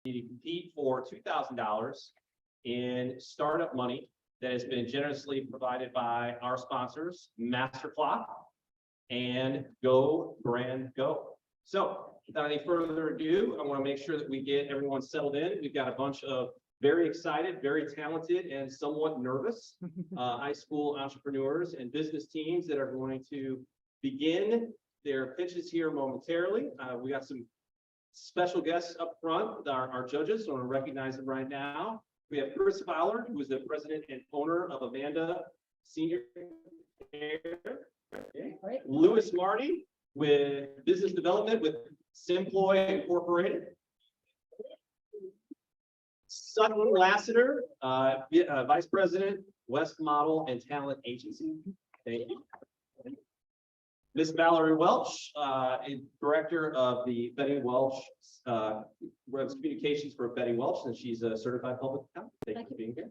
to compete for $2,000 in startup money that has been generously provided by our sponsors, Master Clock and Go Brand Go. So without any further ado, I want to make sure that we get everyone settled in. We've got a bunch of very excited, very talented, and somewhat nervous high school entrepreneurs and business teams that are going to begin their pitches here momentarily. We got some special guests up front, our judges, so I want to recognize them right now. We have Chris Fowler, who is the president and owner of Amanda Senior Care. Okay. Louis Marty with business development with Simploy Incorporated. Sutton Lassiter, vice president, West Model and Talent Agency. Thank you. Miss Valerie Welch, director of the Betty Welch, runs communications for Betty Welch, and she's a certified public accountant. Thank you for being here.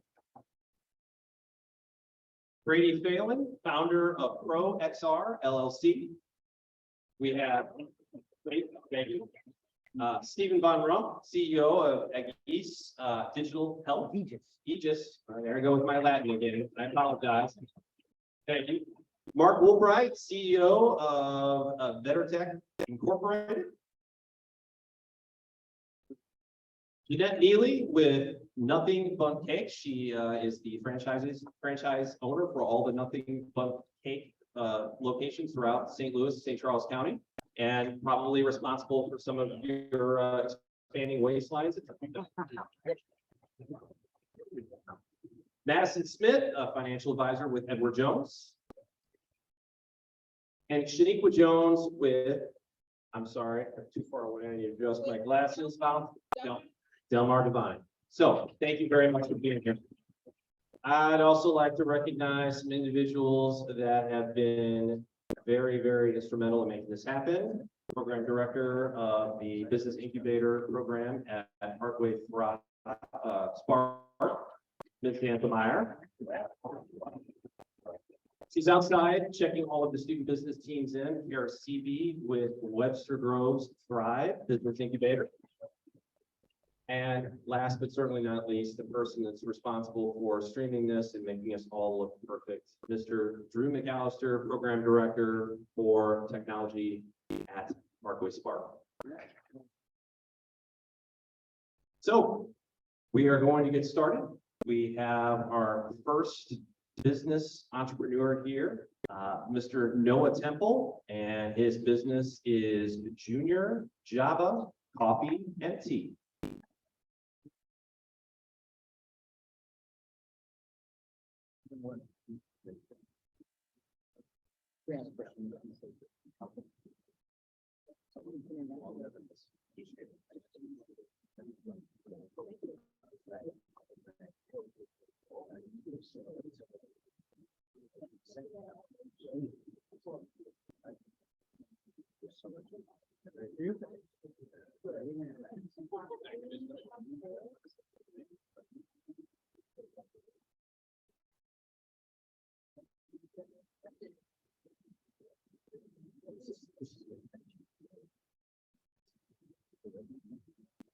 Brady Phelan, founder of Pro XR LLC. We have, thank you. Stephen Von Rump, CEO of Aegis Digital Health. Aegis. There I go with my Latin again. I apologize. Thank you. Mark Woolbright, CEO of VetterTech Incorporated. Jeanette Neely with Nothing But Cake. She is the franchise owner for all the Nothing But Cake locations throughout St. Louis, St. Charles County, and probably responsible for some of your expanding waistlines. Madison Smith, a financial advisor with Edward Jones. And Shaniqua Jones with, I'm sorry, I'm too far away. I need to adjust my glasses. Delmar Devine. So thank you very much for being here. I'd also like to recognize some individuals that have been very, very instrumental in making this happen. Program director of the Business Incubator Program at Parkway Thrive, Spark, Ms. Meyer. She's outside checking all of the student business teams in. Here are CB with Webster Groves Thrive Business Incubator. And last but certainly not least, the person that's responsible for streaming this and making us all look perfect, Mr. Drew McAllister, Program Director for Technology at Parkway Spark. So we are going to get started. We have our first business entrepreneur here, Mr. Noah Temple, and his business is Junior Java Coffee and Tea.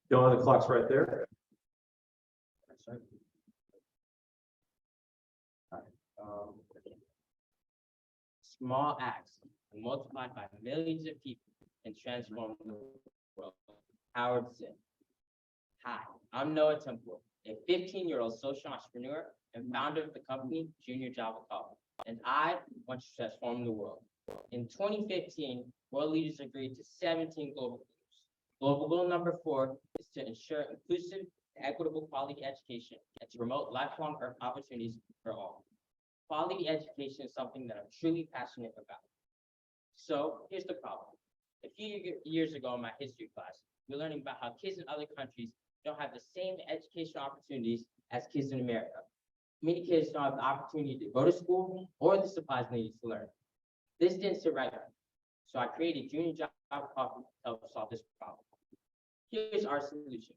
The clock's right there. Small acts multiplied by millions of people and transform the world. Howard Zinn. Hi, I'm Noah Temple, a 15-year-old social entrepreneur and founder of the company Junior Java Coffee, and I want to transform the world. In 2015, world leaders agreed to 17 global goals. Global goal number 4 is to ensure inclusive and equitable quality education and to promote lifelong opportunities for all. Quality education is something that I'm truly passionate about. So here's the problem. A few years ago in my history class, we were learning about how kids in other countries don't have the same educational opportunities as kids in America. Many kids don't have the opportunity to go to school or the supplies they need to learn. This didn't sit right with me. So I created Junior Java Coffee to help solve this problem. Here's our solution.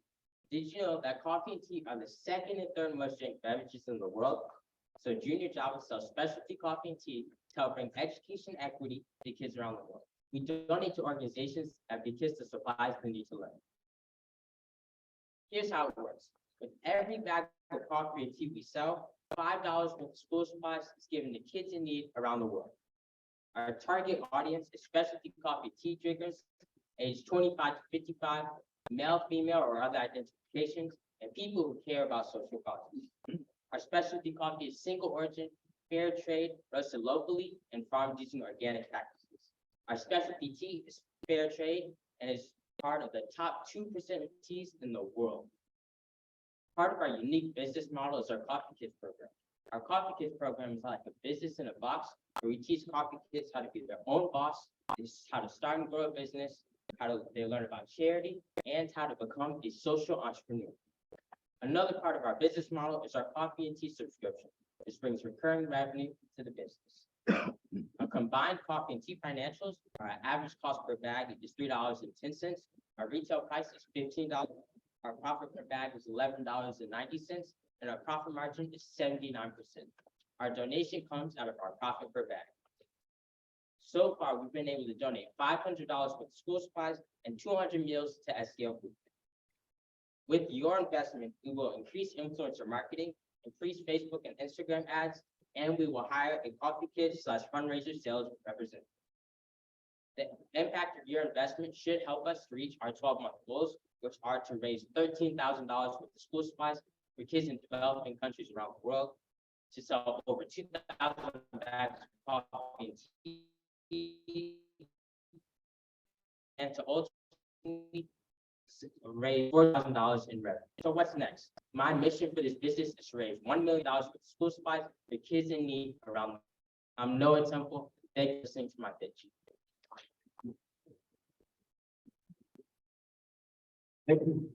Did you know that coffee and tea are the second and third most drank beverages in the world? So Junior Java sells specialty coffee and tea to help bring education equity to kids around the world. We donate to organizations that give kids the supplies they need to learn. Here's how it works. With every bag of coffee and tea we sell, $5 worth of school supplies is given to kids in need around the world. Our target audience is specialty coffee tea drinkers, aged 25 to 55, male, female, or other identifications, and people who care about social causes. Our specialty coffee is single origin, fair trade, roasted locally, and farmed using organic practices. Our specialty tea is fair trade and is part of the top 2% of teas in the world. Part of our unique business model is our Coffee Kids program. Our Coffee Kids program is like a business in a box where we teach coffee kids how to be their own boss, how to start and grow a business, they learn about charity, and how to become a social entrepreneur. Another part of our business model is our coffee and tea subscription, which brings recurring revenue to the business. Our combined coffee and tea financials, our average cost per bag is $3.10. Our retail price is $15. Our profit per bag is $11.90, and our profit margin is 79%. Our donation comes out of our profit per bag. So far, we've been able to donate $500 worth of school supplies and 200 meals to STL Food. With your investment, we will increase influencer marketing, increase Facebook and Instagram ads, and we will hire a Coffee Kids / fundraiser sales representative. The impact of your investment should help us reach our 12-month goals, which are to raise $13,000 worth of school supplies for kids in developing countries around the world, to sell over 2,000 bags of coffee and tea, and to ultimately raise $4,000 in revenue. So what's next? My mission for this business is to raise $1 million for school supplies for kids in need around the world. I'm Noah Temple. Thank you for listening to my pitch. Thank you.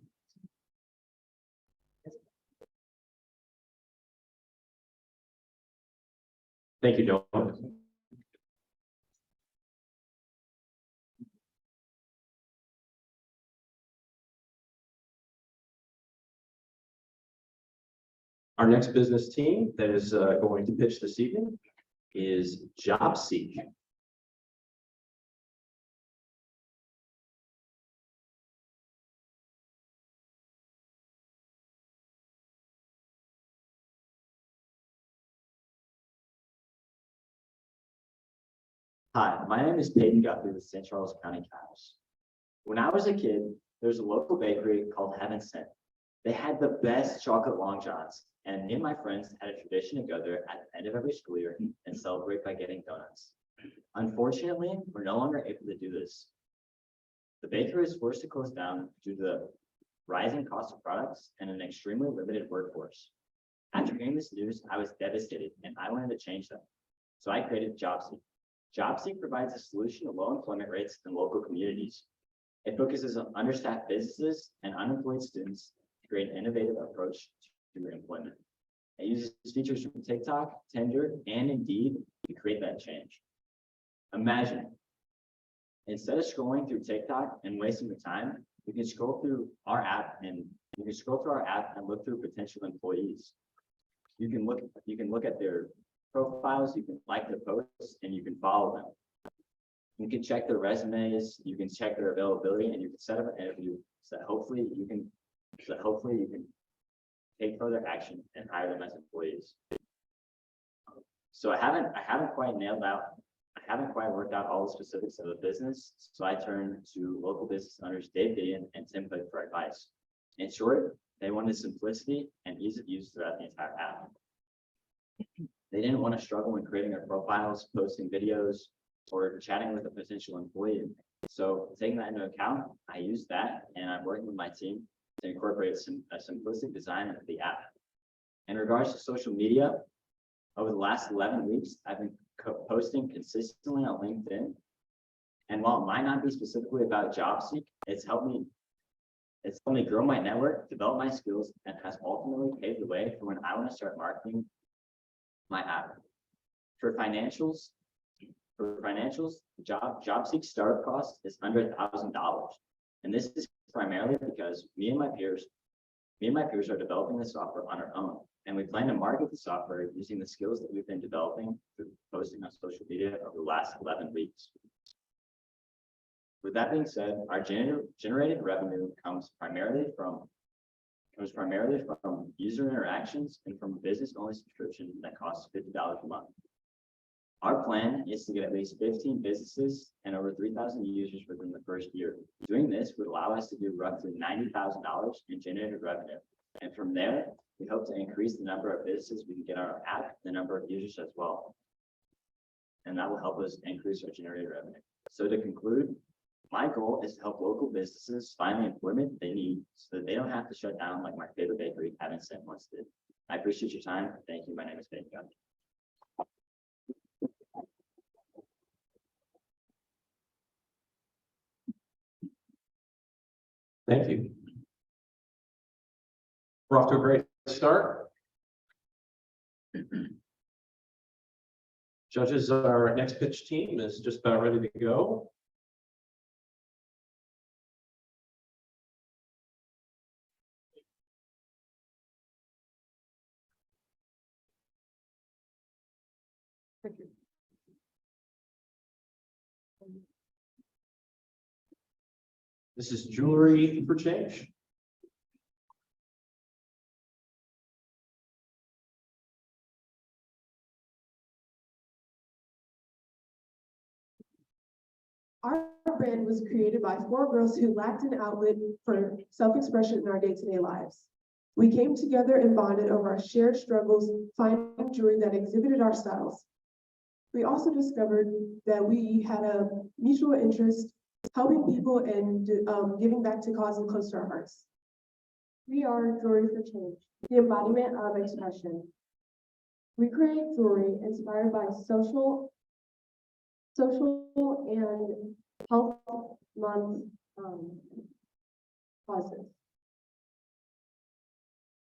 Thank you, Joe. Our next business team that is going to pitch this evening is JobSeek. Hi, my name is Peyton Guthrie with St. Charles County Cows. When I was a kid, there was a local bakery called Heaven Sent. They had the best chocolate long johns, and me and my friends had a tradition to go there at the end of every school year and celebrate by getting donuts. Unfortunately, we're no longer able to do this. The bakery was forced to close down due to the rising cost of products and an extremely limited workforce. After hearing this news, I was devastated and I wanted to change that. So I created JobSeek. JobSeek provides a solution to low employment rates in local communities. It focuses on understaffed businesses and unemployed students to create an innovative approach to employment. It uses features from TikTok, Tinder, and Indeed to create that change. Imagine, instead of scrolling through TikTok and wasting your time, you can scroll through our app and look through potential employees. You can look at their profiles, you can like their posts, and you can follow them. You can check their resumes, you can check their availability, and you can set up an interview so that hopefully you can take further action and hire them as employees. So I haven't quite worked out all the specifics of the business, so I turned to local business owners Dave Gideon and Tim Hood for advice. In short, they wanted simplicity and ease of use throughout the entire app. They didn't want to struggle when creating their profiles, posting videos, or chatting with a potential employee. So taking that into account, I used that, and I'm working with my team to incorporate a simplistic design into the app. In regards to social media, over the last 11 weeks, I've been posting consistently on LinkedIn. And while it might not be specifically about JobSeek, it's helped me grow my network, develop my skills, and has ultimately paved the way for when I want to start marketing my app. For financials, JobSeek startup cost is under $1,000. And this is primarily because me and my peers are developing the software on our own. And we plan to market the software using the skills that we've been developing through posting on social media over the last 11 weeks. With that being said, our generated revenue comes primarily from comes primarily from user interactions and from a business-only subscription that costs $50 a month. Our plan is to get at least 15 businesses and over 3,000 users within the first year. Doing this would allow us to do roughly $90,000 in generated revenue. And from there, we hope to increase the number of businesses we can get on our app, the number of users as well. And that will help us increase our generated revenue. So to conclude, my goal is to help local businesses find the employment they need so that they don't have to shut down like my favorite bakery, Having Sent, once did. I appreciate your time. Thank you. My name is Ben Gunn. Thank you. We're off to a great start. Judges, our next pitch team is just about ready to go. This is Jewelry for Change. Our brand was created by 4 girls who lacked an outlet for self-expression in our day-to-day lives. We came together and bonded over our shared struggles, finding jewelry that exhibited our styles. We also discovered that we had a mutual interest helping people and giving back to causes close to our hearts. We are Jewelry for Change, the embodiment of expression. We create jewelry inspired by social and health month causes.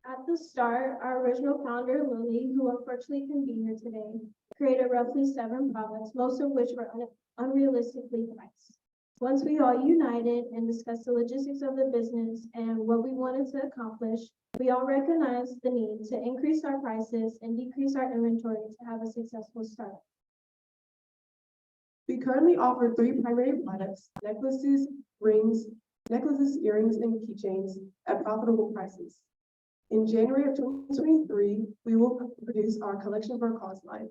At the start, our original founder, Lily, who unfortunately couldn't be here today, created roughly 7 products, most of which were unrealistically priced. Once we all united and discussed the logistics of the business and what we wanted to accomplish, we all recognized the need to increase our prices and decrease our inventory to have a successful startup. We currently offer 3 primary products: necklaces, earrings, and keychains at profitable prices. In January of 2023, we will produce our collection for a cause line.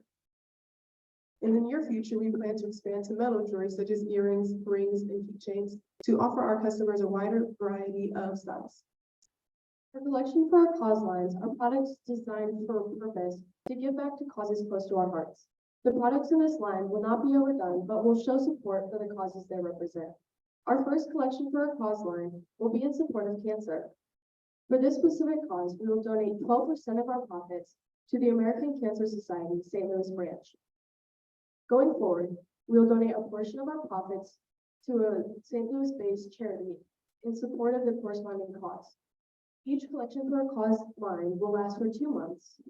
In the near future, we plan to expand to metal jewelry such as earrings, rings, and keychains to offer our customers a wider variety of styles. For collection for our cause lines, our products designed for a purpose to give back to causes close to our hearts. The products in this line will not be overdone, but will show support for the causes they represent. Our first collection for our cause line will be in support of cancer. For this specific cause, we will donate 12% of our profits to the American Cancer Society St. Louis branch. Going forward, we will donate a portion of our profits to a St. Louis-based charity in support of the corresponding cause. Each collection for a cause line will last for 2 months.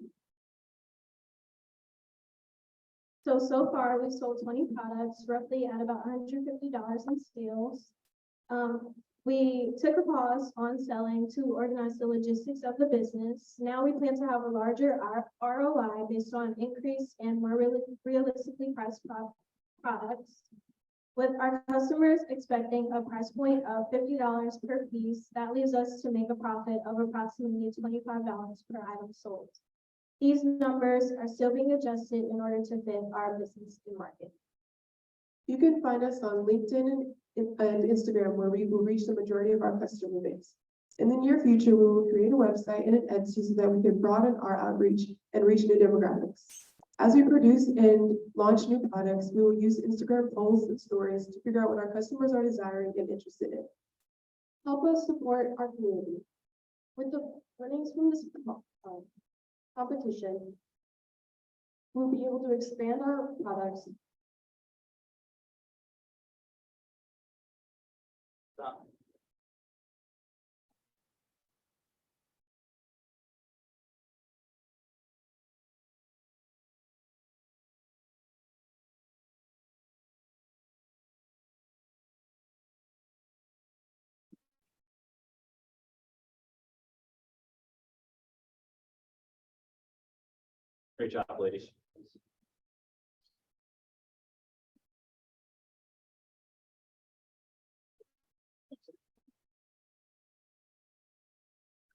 So far, we've sold 20 products, roughly at about $150 in sales. We took a pause on selling to organize the logistics of the business. Now we plan to have a larger ROI based on increase and more realistically priced products. With our customers expecting a price point of $50 per piece, that leaves us to make a profit of approximately $25 per item sold. These numbers are still being adjusted in order to fit our business and market. You can find us on LinkedIn and Instagram, where we will reach the majority of our customer base. In the near future, we will create a website and an Etsy so that we can broaden our outreach and reach new demographics. As we produce and launch new products, we will use Instagram polls and stories to figure out what our customers are desiring and interested in. Help us support our community. With the winnings from this competition, we'll be able to expand our products. Great job, ladies.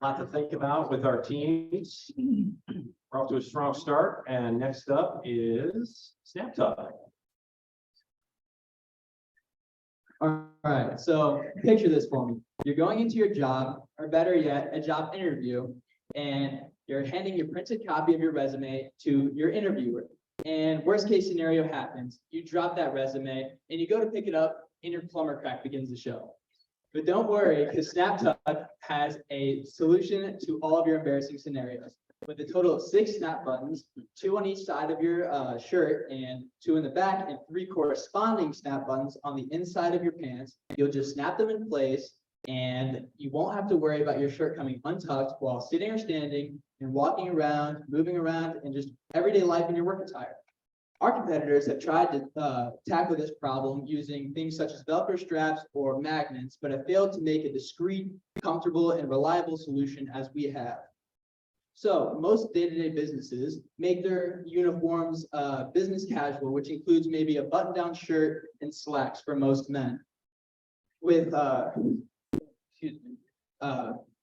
Lot to think about with our teams. We're off to a strong start, and next up is Snaptube. All right, so picture this for me. You're going into your job, or better yet, a job interview, and you're handing your printed copy of your resume to your interviewer. And worst case scenario happens, you drop that resume and you go to pick it up and your plumber crack begins to show. But don't worry, because Snaptube has a solution to all of your embarrassing scenarios. With a total of 6 snap buttons, 2 on each side of your shirt and 2 in the back, and 3 corresponding snap buttons on the inside of your pants, you'll just snap them in place and you won't have to worry about your shirt coming untucked while sitting or standing and walking around, moving around, and just everyday life in your work attire. Our competitors have tried to tackle this problem using things such as Velcro straps or magnets, but have failed to make a discreet, comfortable, and reliable solution as we have. So most day-to-day businesses make their uniforms business casual, which includes maybe a button-down shirt and slacks for most men. With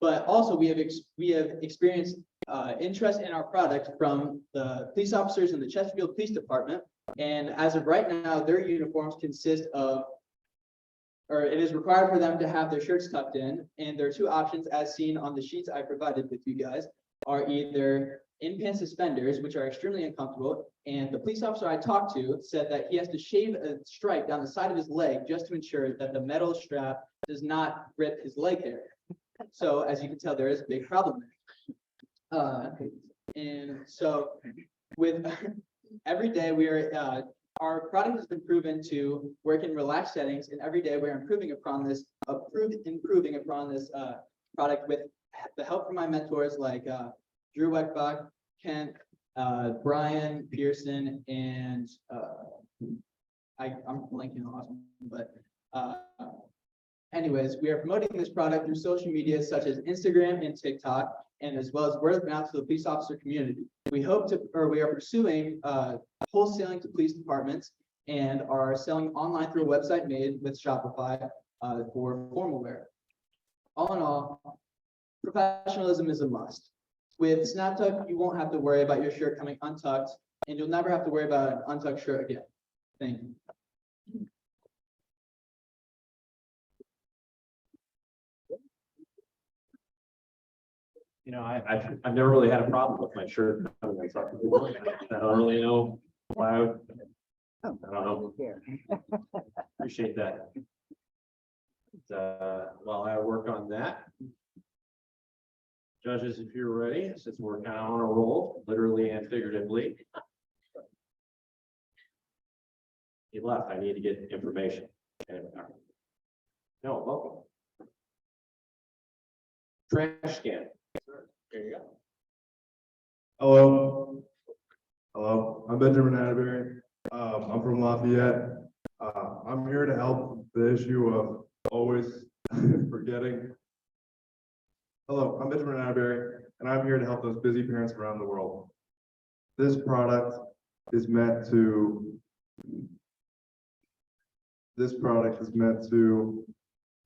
but also we have experienced interest in our product from the police officers in the Chesterfield Police Department. And as of right now, their uniforms consist of, or it is required for them to have their shirts tucked in. And there are 2 options as seen on the sheets I provided with you guys, are either in-pants suspenders, which are extremely uncomfortable. And the police officer I talked to said that he has to shave a stripe down the side of his leg just to ensure that the metal strap does not rip his leg hair. So as you can tell, there is a big problem there. And so with every day we are, our product has been proven to work in relaxed settings, and every day we're improving upon this product with the help from my mentors like Drew Weckbach, Kent, Brian Pearson, and I'm blanking on, but anyways, we are promoting this product through social media such as Instagram and TikTok, and as well as word of mouth to the police officer community. We are pursuing wholesaling to police departments and are selling online through a website made with Shopify for formal wear. All in all, professionalism is a must. With Snaptube, you won't have to worry about your shirt coming untucked, and you'll never have to worry about an untucked shirt again. Thank you. You know, I've never really had a problem with my shirt. I don't really know why. I don't know. Appreciate that. While I work on that, judges, if you're ready, since we're kind of on a roll, literally and figuratively. He left. I need to get information. No, welcome. Trash can. There you go. Hello. Hello, I'm Benjamin Atterbury. I'm from Lafayette. I'm here to help the issue of always forgetting. Hello, I'm Benjamin Atterbury, and I'm here to help those busy parents around the world. This product is meant to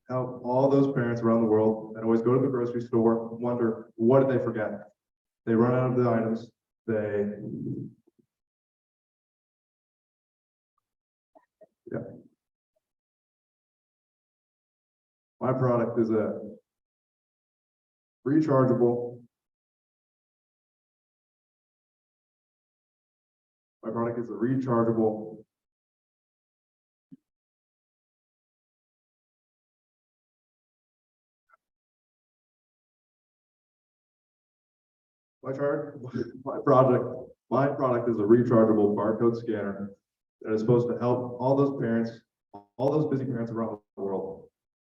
help all those parents around the world that always go to the grocery store, wonder, what did they forget? They run out of the items, My product is a rechargeable. My product is a rechargeable. My product is a rechargeable barcode scanner that is supposed to help all those parents, all those busy parents around the world.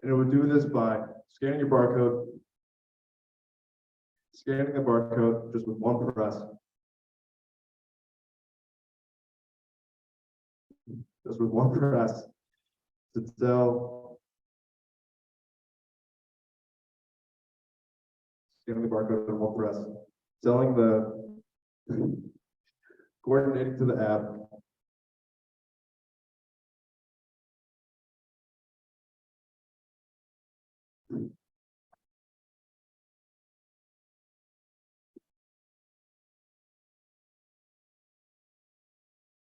And it would do this by scanning the barcode just with one press. Just with one press to tell. Scanning the barcode in one press. Selling coordinating to the app.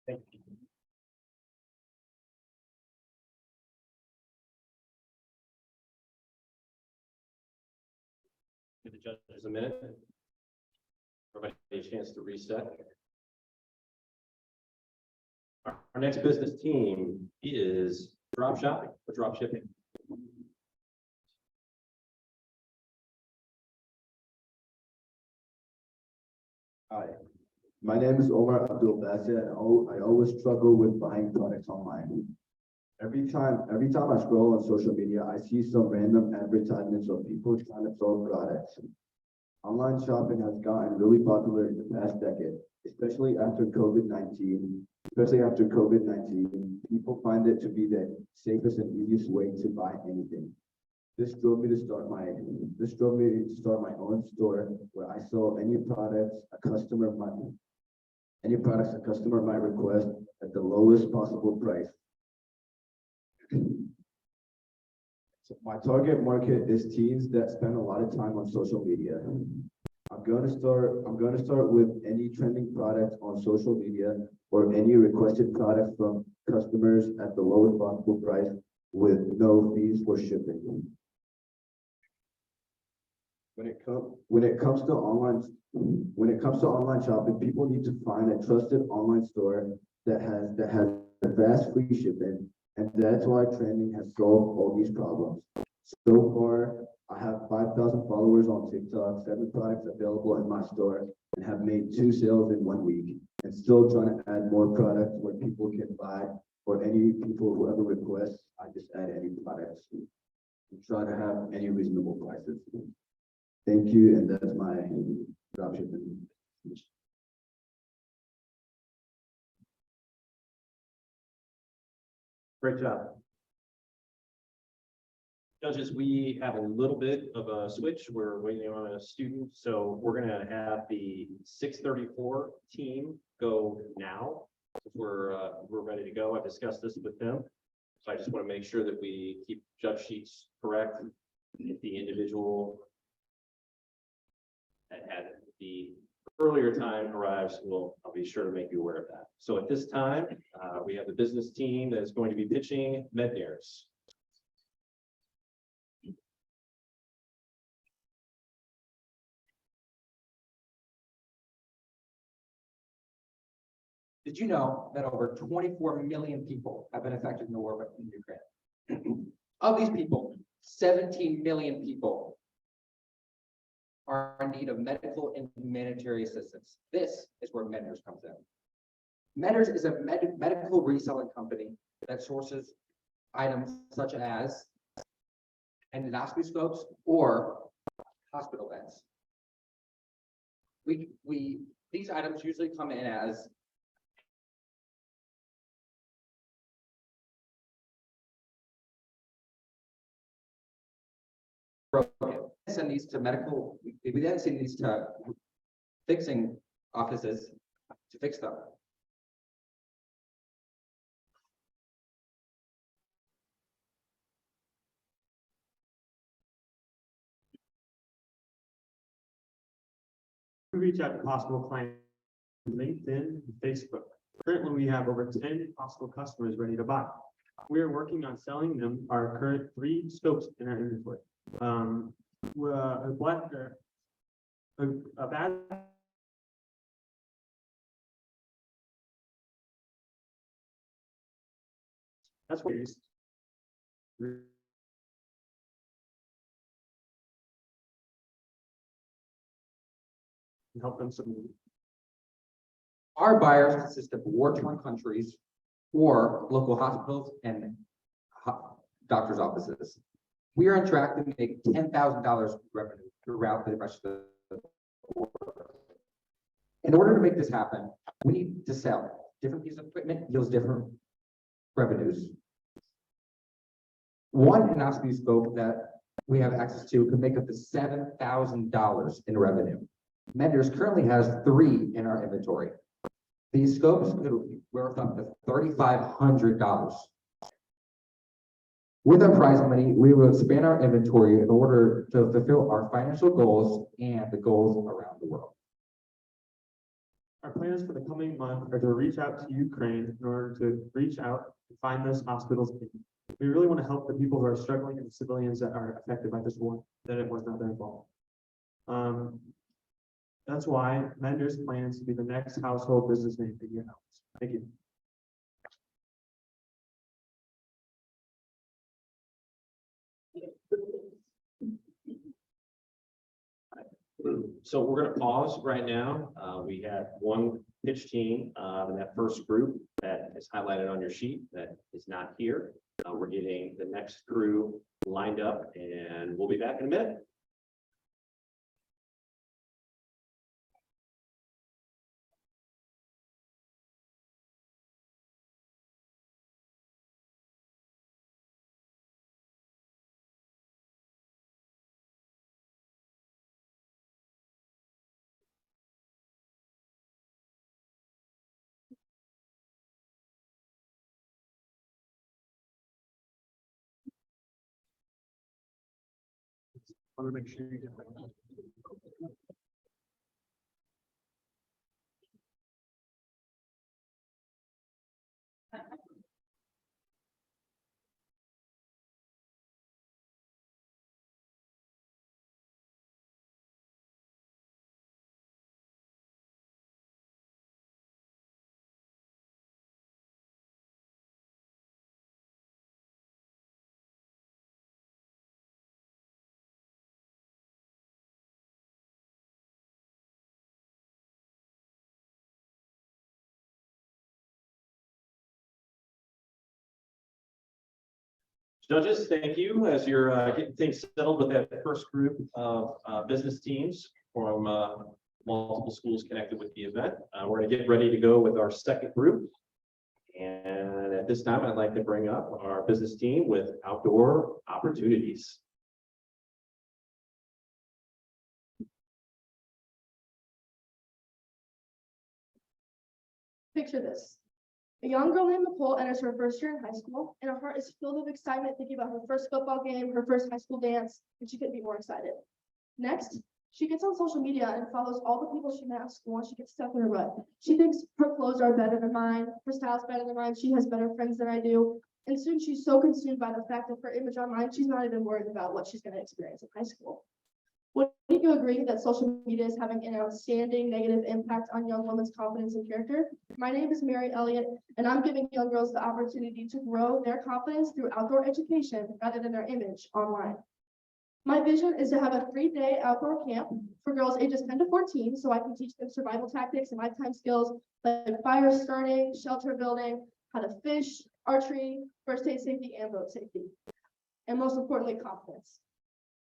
Thank you. Give the judges a minute. Everybody a chance to reset. Our next business team is drop shopping or drop shipping. Hi, my name is Omar Abdul Bassett, and I always struggle with buying products online. Every time I scroll on social media, I see some random advertisements of people trying to sell products. Online shopping has gotten really popular in the past decade, especially after COVID-19. People find it to be the safest and easiest way to buy anything. This drove me to start my own store where I sell any products a customer might request at the lowest possible price. So my target market is teens that spend a lot of time on social media. I'm going to start with any trending product on social media or any requested product from customers at the lowest possible price with no fees for shipping. When it comes to online shopping, people need to find a trusted online store that has fast free shipping, and that's why trending has solved all these problems. So far, I have 5,000 followers on TikTok, 7 products available in my store, and have made 2 sales in 1 week, and still trying to add more products where people can buy, or whoever requests, I just add any products and try to have any reasonable prices. Thank you, and that's my dropshipping. Great job. Judges, we have a little bit of a switch. We're waiting on a student, so we're gonna have the 634 team go now. We're ready to go. I've discussed this with them. So I just want to make sure that we keep judge sheets correct. If the individual that had the earlier time arrives, I'll be sure to make you aware of that. So at this time, we have the business team that is going to be pitching MedNairs. Did you know that over 24 million people have been affected in the war in Ukraine? Of these people, 17 million people are in need of medical and humanitarian assistance. This is where MedNairs comes in. MedNairs is a medical reselling company that sources items such as endoscopy scopes or hospital beds. These items usually come in as broken. Send these to medical. We then send these to fixing offices to fix them. We reach out to possible clients on LinkedIn and Facebook. Currently, we have over 10 possible customers ready to buy. We are working on selling them our current 3 scopes in our inventory. A bad that's what it is. Help them submit. Our buyers consist of war-torn countries or local hospitals and doctors' offices. We are on track to make $10,000 revenue throughout the rest of the world. In order to make this happen, we need to sell different pieces of equipment, yields different revenues. One endoscopy scope that we have access to could make up to $7,000 in revenue. MedNairs currently has 3 in our inventory. These scopes could be worth up to $3,500. With our prize money, we will expand our inventory in order to fulfill our financial goals and the goals around the world. Our plans for the coming month are to reach out to Ukraine in order to reach out and find those hospitals. We really want to help the people who are struggling and the civilians that are affected by this war, that it was not their fault. That's why Menders plans to be the next household business name in your house. Thank you. So we're gonna pause right now. We have one pitch team in that first group that is highlighted on your sheet that is not here. We're getting the next crew lined up and we'll be back in a minute. Want to make sure you get that. Judges, thank you. As you're getting things settled with that first group of business teams from multiple schools connected with the event, we're gonna get ready to go with our second group. And at this time, I'd like to bring up our business team with outdoor opportunities. Picture this. A young girl named Nicole enters her first year in high school, and her heart is filled with excitement thinking about her first football game, her first high school dance, and she couldn't be more excited. Next, she gets on social media and follows all the people she met at school and she gets stuck in a rut. She thinks her clothes are better than mine, her style's better than mine, she has better friends than I do. And soon she's so consumed by the fact of her image online, she's not even worried about what she's going to experience in high school. Wouldn't you agree that social media is having an outstanding negative impact on young women's confidence and character? My name is Mary Elliott, and I'm giving young girls the opportunity to grow their confidence through outdoor education rather than their image online. My vision is to have a 3-day outdoor camp for girls ages 10 to 14, so I can teach them survival tactics and lifetime skills like fire starting, shelter building, how to fish, archery, first aid safety, and boat safety. And most importantly, confidence.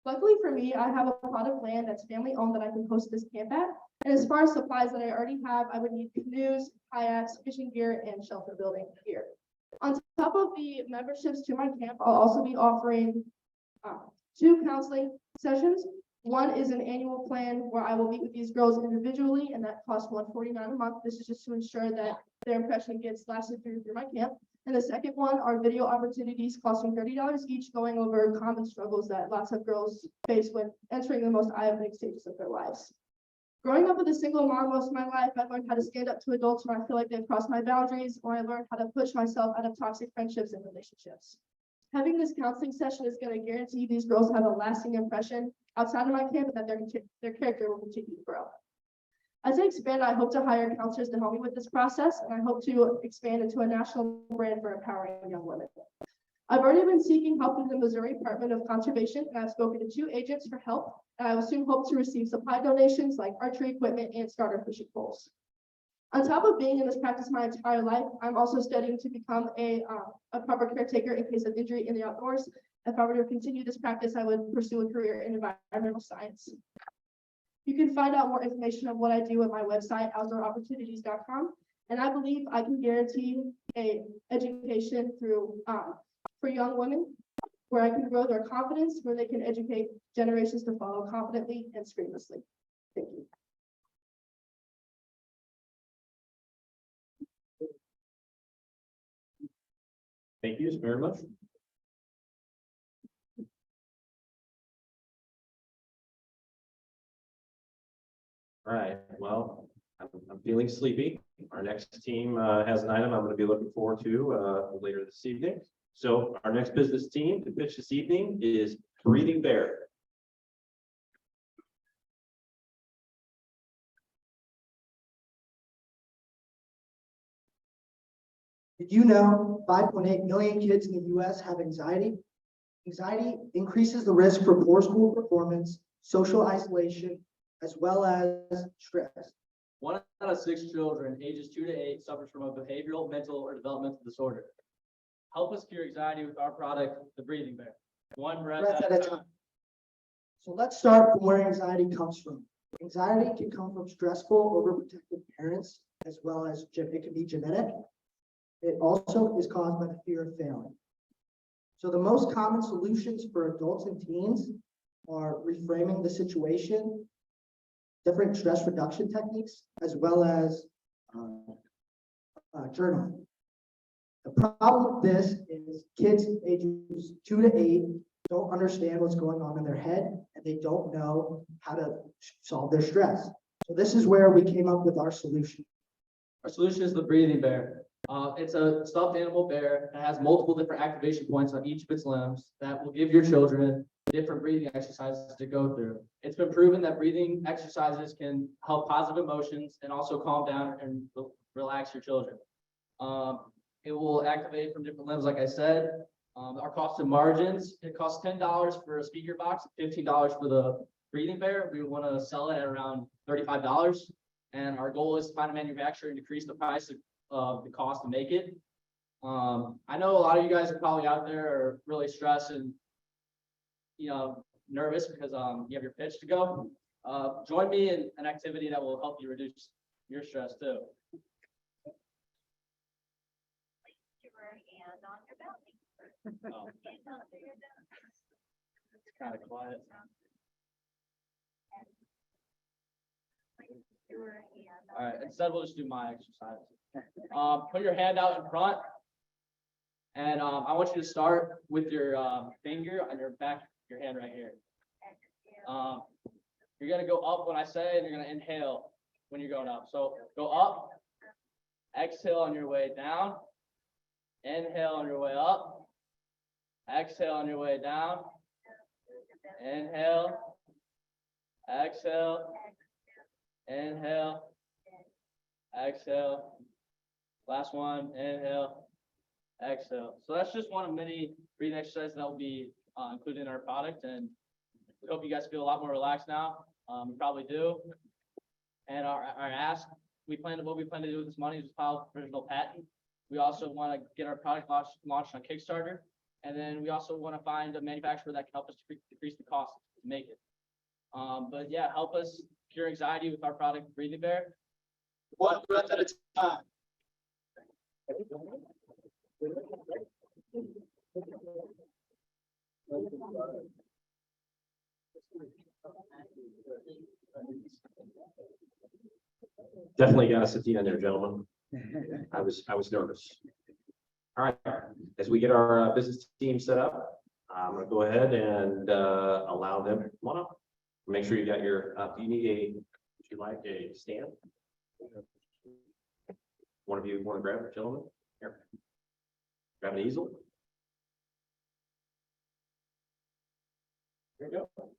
Luckily for me, I have a plot of land that's family owned that I can host this camp at. And as far as supplies that I already have, I would need canoes, kayaks, fishing gear, and shelter building gear. On top of the memberships to my camp, I'll also be offering 2 counseling sessions. One is an annual plan where I will meet with these girls individually, and that costs $149 a month. This is just to ensure that their impression gets lasted through my camp. And the second one are video opportunities costing $30 each, going over common struggles that lots of girls face when entering the most eye-opening stages of their lives. Growing up with a single mom most of my life, I've learned how to stand up to adults when I feel like they've crossed my boundaries, or I learned how to push myself out of toxic friendships and relationships. Having this counseling session is going to guarantee these girls have a lasting impression outside of my camp and that their character will continue to grow. As I expand, I hope to hire counselors to help me with this process, and I hope to expand into a national brand for empowering young women. I've already been seeking help through the Missouri Department of Conservation, and I've spoken to 2 agents for help, and I will soon hope to receive supply donations like archery equipment and starter fishing poles. On top of being in this practice my entire life, I'm also studying to become a proper caretaker in case of injury in the outdoors. If I were to continue this practice, I would pursue a career in environmental science. You can find out more information of what I do at my website, outdooropportunities.com. And I believe I can guarantee a education through for young women where I can grow their confidence, where they can educate generations to follow confidently and screenlessly. Thank you. Thank you very much. All right, well, I'm feeling sleepy. Our next team has an item I'm going to be looking forward to later this evening. So our next business team to pitch this evening is Breathing Bear. Did you know 5.8 million kids in the US have anxiety? Anxiety increases the risk for poor school performance, social isolation, as well as stress. 1 out of 6 children ages 2 to 8 suffers from a behavioral, mental, or developmental disorder. Help us cure anxiety with our product, the Breathing Bear. One breath Breath at a time. So let's start from where anxiety comes from. Anxiety can come from stressful, overprotective parents, as well as it can be genetic. It also is caused by the fear of failing. So the most common solutions for adults and teens are reframing the situation, different stress reduction techniques, as well as journaling. The problem with this is kids ages 2 to 8 don't understand what's going on in their head, and they don't know how to solve their stress. So this is where we came up with our solution. Our solution is the Breathing Bear. It's a stuffed animal bear that has multiple different activation points on each of its limbs that will give your children different breathing exercises to go through. It's been proven that breathing exercises can help positive emotions and also calm down and relax your children. It will activate from different limbs, like I said. Our cost of margins, it costs $10 for a speaker box, $15 for the Breathing Bear. We want to sell it at around $35. And our goal is to find a manufacturer and decrease the price of the cost to make it. I know a lot of you guys are probably out there are really stressed and nervous because you have your pitch to go. Join me in an activity that will help you reduce your stress too. Oh. It's kind of quiet. All right, instead we'll just do my exercise. Put your hand out in front, and I want you to start with your finger on your back, your hand right here. You're gonna go up when I say, and you're gonna inhale when you're going up. So go up, exhale on your way down, inhale on your way up, exhale on your way down, inhale, exhale, inhale, exhale. Last one, inhale, exhale. So that's just one of many breathing exercises that will be included in our product, and we hope you guys feel a lot more relaxed now. You probably do. And our ask, what we plan to do with this money is file original patent. We also want to get our product launched on Kickstarter, and then we also want to find a manufacturer that can help us decrease the cost to make it. But yeah, help us cure anxiety with our product, Breathing Bear. One breath at a time. Definitely got us at the end there, gentlemen. I was nervous. All right, as we get our business team set up, I'm gonna go ahead and allow them to come on up. Make sure you got your, do you need would you like a stand? One of you want to grab it, gentlemen? Here. Grab an easel. There you go.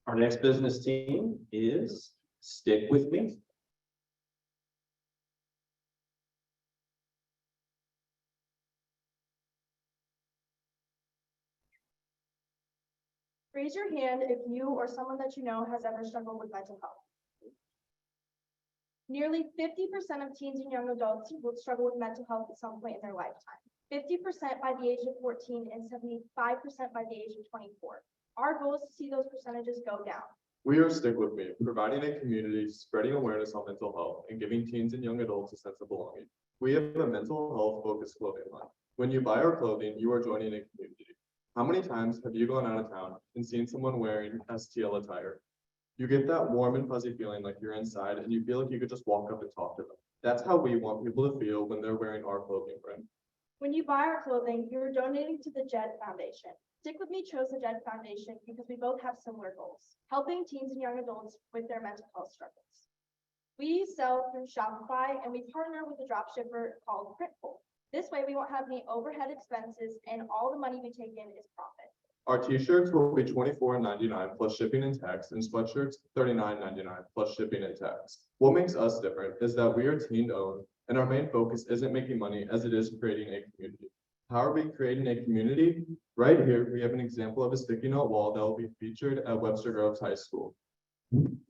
Our next business team is Stick With Me. Raise your hand if you or someone that you know has ever struggled with mental health. Nearly 50% of teens and young adults will struggle with mental health at some point in their lifetime. 50% by the age of 14 and 75% by the age of 24. Our goal is to see those percentages go down. We are Stick With Me, providing a community, spreading awareness on mental health, and giving teens and young adults a sense of belonging. We have a mental health focused clothing line. When you buy our clothing, you are joining a community. How many times have you gone out of town and seen someone wearing STL attire? You get that warm and fuzzy feeling like you're inside, and you feel like you could just walk up and talk to them. That's how we want people to feel when they're wearing our clothing brand. When you buy our clothing, you're donating to the JED Foundation. Stick With Me chose the JED Foundation because we both have similar goals, helping teens and young adults with their mental health struggles. We sell through Shopify and we partner with a dropshipper called Printful. This way we won't have any overhead expenses and all the money we take in is profit. Our t-shirts will be $24.99 plus shipping and tax, and sweatshirts $39.99 plus shipping and tax. What makes us different is that we are teen-owned, and our main focus isn't making money as it is creating a community. How are we creating a community? Right here, we have an example of a sticky note wall that will be featured at Webster Groves High School.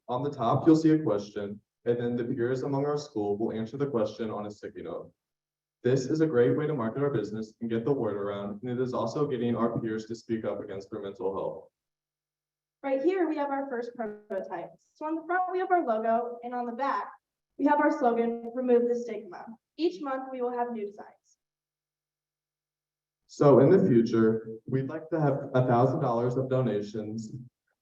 On the top, you'll see a question, and then the peers among our school will answer the question on a sticky note. This is a great way to market our business and get the word around, and it is also getting our peers to speak up against their mental health. Right here, we have our first prototype. So on the front, we have our logo, and on the back, we have our slogan, Remove the Stigma. Each month, we will have new designs. So in the future, we'd like to have $1,000 of donations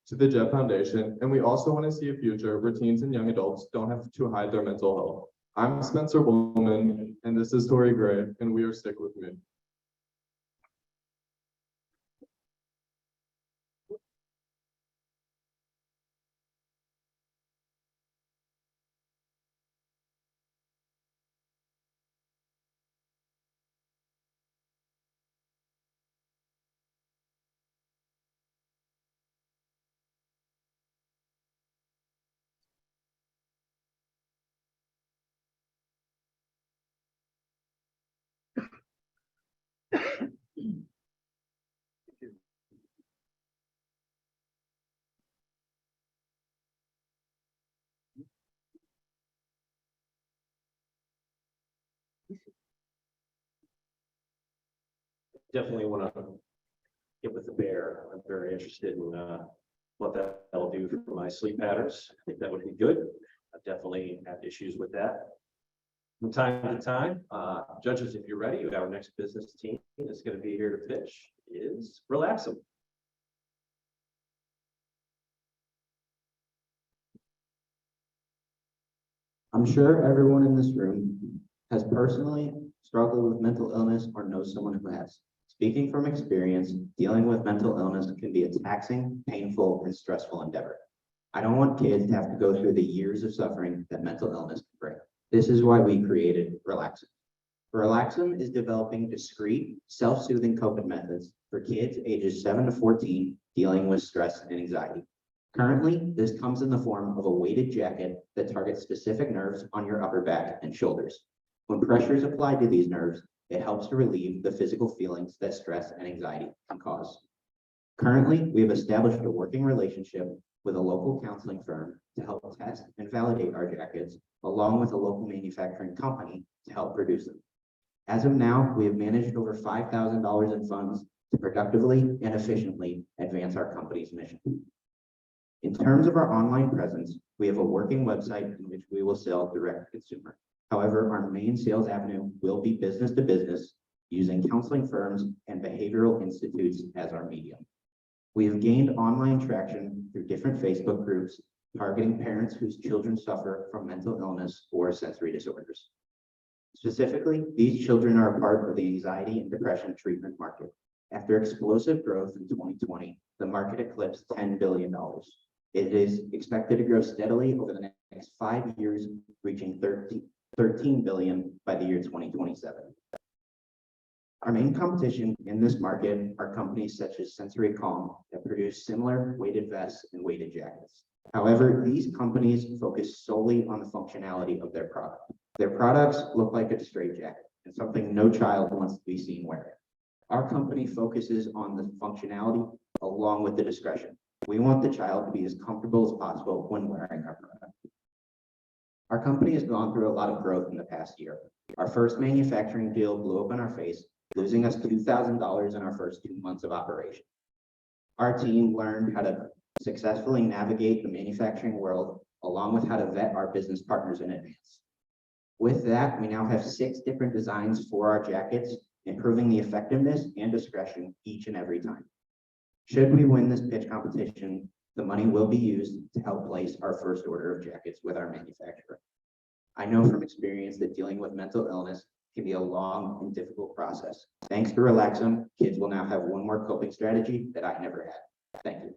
to the JED Foundation, and we also want to see a future where teens and young adults don't have to hide their mental health. I'm Spencer Woolman, and this is Tori Gray, and we are Stick With Me. Definitely want to get with the bear. I'm very interested in what that'll do for my sleep patterns. I think that would be good. I definitely have issues with that. From time to time, judges, if you're ready, our next business team that's going to be here to pitch is Relaxum. I'm sure everyone in this room has personally struggled with mental illness or knows someone who has. Speaking from experience, dealing with mental illness can be a taxing, painful, and stressful endeavor. I don't want kids to have to go through the years of suffering that mental illness can bring. This is why we created Relaxum. Relaxum is developing discreet, self-soothing coping methods for kids ages 7 to 14 dealing with stress and anxiety. Currently, this comes in the form of a weighted jacket that targets specific nerves on your upper back and shoulders. When pressure is applied to these nerves, it helps to relieve the physical feelings that stress and anxiety can cause. Currently, we have established a working relationship with a local counseling firm to help test and validate our jackets, along with a local manufacturing company to help produce them. As of now, we have managed over $5,000 in funds to productively and efficiently advance our company's mission. In terms of our online presence, we have a working website in which we will sell direct to consumer. However, our main sales avenue will be business to business, using counseling firms and behavioral institutes as our medium. We have gained online traction through different Facebook groups targeting parents whose children suffer from mental illness or sensory disorders. Specifically, these children are a part of the anxiety and depression treatment market. After explosive growth in 2020, the market eclipsed $10 billion. It is expected to grow steadily over the next 5 years, reaching 13 billion by the year 2027. Our main competition in this market are companies such as Sensory Calm that produce similar weighted vests and weighted jackets. However, these companies focus solely on the functionality of their product. Their products look like a straitjacket and something no child wants to be seen wearing. Our company focuses on the functionality along with the discretion. We want the child to be as comfortable as possible when wearing our product. Our company has gone through a lot of growth in the past year. Our first manufacturing deal blew up in our face, losing us $2,000 in our first 2 months of operation. Our team learned how to successfully navigate the manufacturing world, along with how to vet our business partners in advance. With that, we now have 6 different designs for our jackets, improving the effectiveness and discretion each and every time. Should we win this pitch competition, the money will be used to help place our first order of jackets with our manufacturer. I know from experience that dealing with mental illness can be a long and difficult process. Thanks to Relaxum, kids will now have one more coping strategy that I never had. Thank you.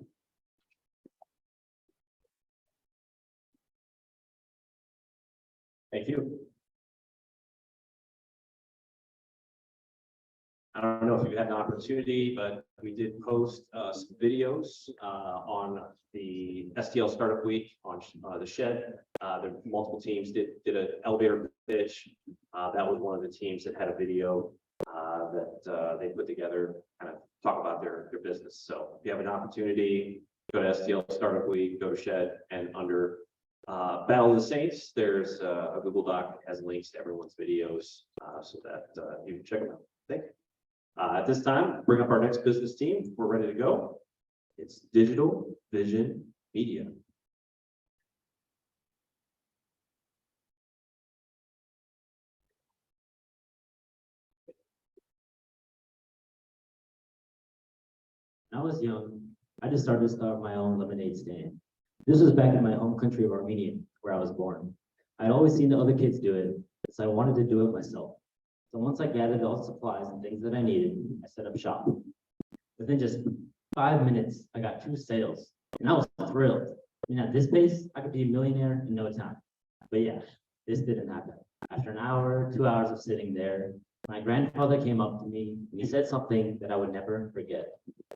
Thank you. I don't know if you had an opportunity, but we did post some videos on the STL Startup Week on the shed. There multiple teams did an elevator pitch. That was one of the teams that had a video that they put together, kind of talk about their business. So if you have an opportunity, go to STL Startup Week, go to shed, and under Battle of the Saints, there's a Google Doc that has links to everyone's videos so that you can check them out. Thank you. At this time, bring up our next business team. We're ready to go. It's Digital Vision Media. When I was young, I decided to start my own lemonade stand. This was back in my home country of Armenia, where I was born. I'd always seen the other kids do it, so I wanted to do it myself. So once I gathered all the supplies and things that I needed, I set up shop. Within just 5 minutes, I got 2 sales, and I was thrilled. I mean, at this pace, I could be a millionaire in no time. But yeah, this didn't happen. After an hour, 2 hours of sitting there, my grandfather came up to me and he said something that I would never forget.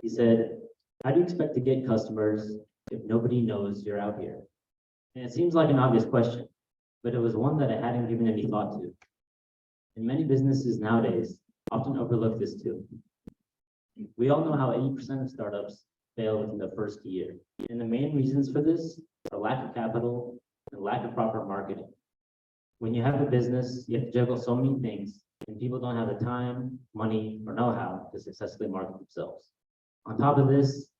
He said, "How do you expect to get customers if nobody knows you're out here?" And it seems like an obvious question, but it was one that I hadn't given any thought to. And many businesses nowadays often overlook this too. We all know how 80% of startups fail within the first year. And the main reasons for this are lack of capital and lack of proper marketing. When you have a business, you have to juggle so many things, and people don't have the time, money, or know-how to successfully market themselves. On top of this,